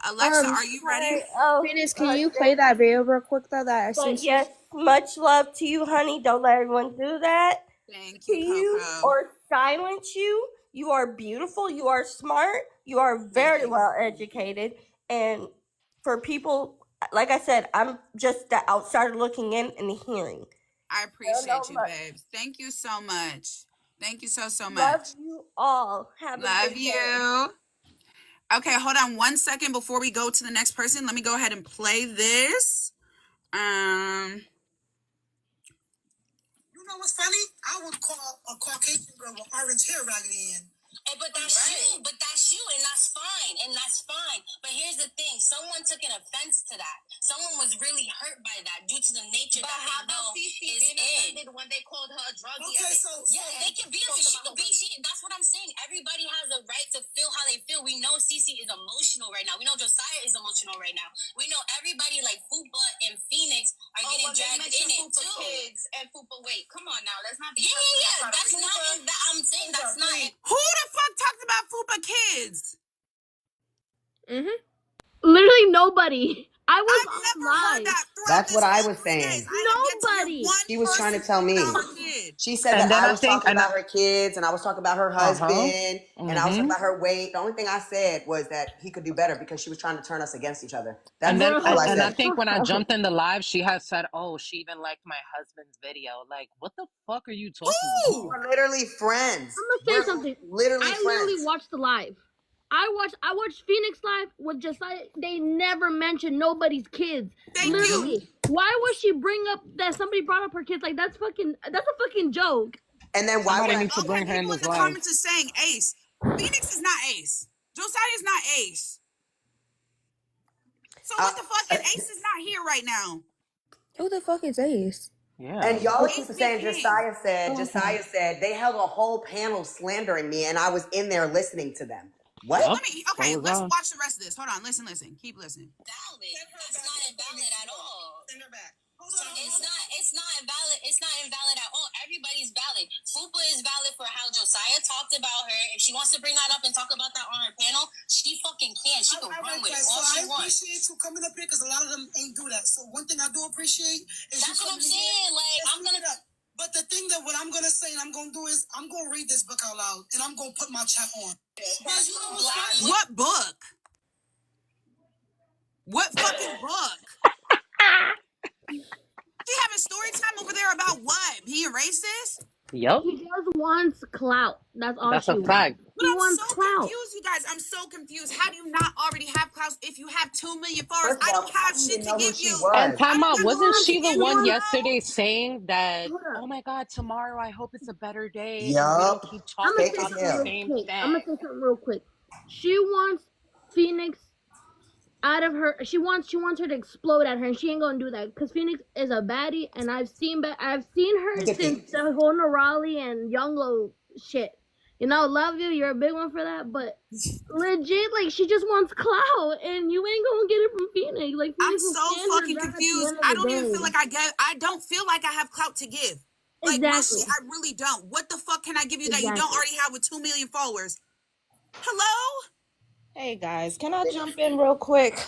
Alexa, are you ready? Phoenix, can you play that video real quick though that I sent you? yes, much love to you, honey. Don't let everyone do that Thank to you, you Coco. or silence you. You are beautiful. You are smart. You are very well educated. And for people, like I said, I'm just the outsider looking in and hearing. I appreciate you, babes. Thank you so much. Thank you so much. Love you all. Have a Love good you. day. Okay, hold on 1 second before we go to the next person. Let me go ahead and play this. You know what's funny? I would call a Caucasian girl with orange hair Raggedy Ann. Hey, but that's you. But that's you, and that's fine. And that's fine. But here's the thing: someone took an offense to that. Someone was really hurt by that due to the nature But that how they know about Fifi is being in. offended when they called her a druggie? Okay, they can be offended. She can be. That's what I'm saying. Everybody has a right to feel how they feel. We know Cece is emotional right now. We know Josiah is emotional right now. We know everybody like Fupa and Phoenix are getting dragged in it Fupa too. Kids and Fupa, wait, come on now. Let's not be Yeah. That's not. I'm saying that's not. Who the fuck talked about Fupa Kids? Literally nobody. I've never heard that throughout That's this what I whole was 3 saying. days. I have yet to hear one She was trying to person tell talk me. about her kid. She said And that then I I was think, talking about her kids and I was talking about her husband and I was talking Mhm. about her weight. The only thing I said was that he could do better because she was trying to turn us against each other. And That's then, all I and I said. think when I jumped in the live, she had said, "Oh, she even liked my husband's video." Like, what the fuck are you talking about? We're literally friends. I'm gonna say something. Literally I literally friends. watched the live. I watched Phoenix live with Josiah. They never mentioned nobody's kids. Thank Literally. Why would she bring up that somebody brought up her kids? Like that's a fucking joke. And then why would Somebody I? needs to bring her in People in this the live. comments is saying Ace. Phoenix is not Ace. Josiah is not Ace. So what the fuck? And Ace is not here right now. Who the fuck is Ace? Yeah. And y'all would keep Ace saying King. Josiah said they held a whole panel slandering me and I was in there listening to them. What? Yup. Okay, let's watch the rest of this. Hold on, listen. Keep listening. Valid. That's not invalid at all. Send her back. It's not invalid. It's not invalid at all. Everybody's valid. Fupa is valid for how Josiah talked about her. If she wants to bring that up and talk about that on her panel, she fucking can. She can run with it all she wants. I appreciate you coming up here because a lot of them ain't do that. So one thing I do appreciate is that's what I'm saying. Like I'm gonna. But the thing that what I'm gonna say and I'm gonna do is I'm gonna read this book out loud and I'm gonna put my chat on. What book? What fucking book? She having story time over there about what? Being racist? Yup. She just wants clout. That's all That's she a wants. fact. But I'm so confused, you guys. I'm so confused. How do you not already have clout if you have 2 million followers? I don't have shit to give you. And time out, wasn't to she the give you, one bro. yesterday saying that, oh my God, tomorrow I hope it's a better day and we don't Yup. keep I'm talking gonna say about the something real same quick. thing? real quick. She wants Phoenix out of her. She wants her to explode at her, and she ain't gonna do that because Phoenix is a baddie, and I've seen her since the whole Raleigh and Younglo shit. You know, love you. You're a big one for that, but legit, like, she just wants clout, and you ain't gonna get it from Phoenix. Like, I'm Phoenix will so stand her fucking ground at the confused. end of I the don't even feel day. like I don't feel like I have clout to give. Like, my Exactly. shit, I really don't. What the fuck can I give you that you don't Exactly. already have with 2 million followers? Hello? Hey guys, can I jump in real quick?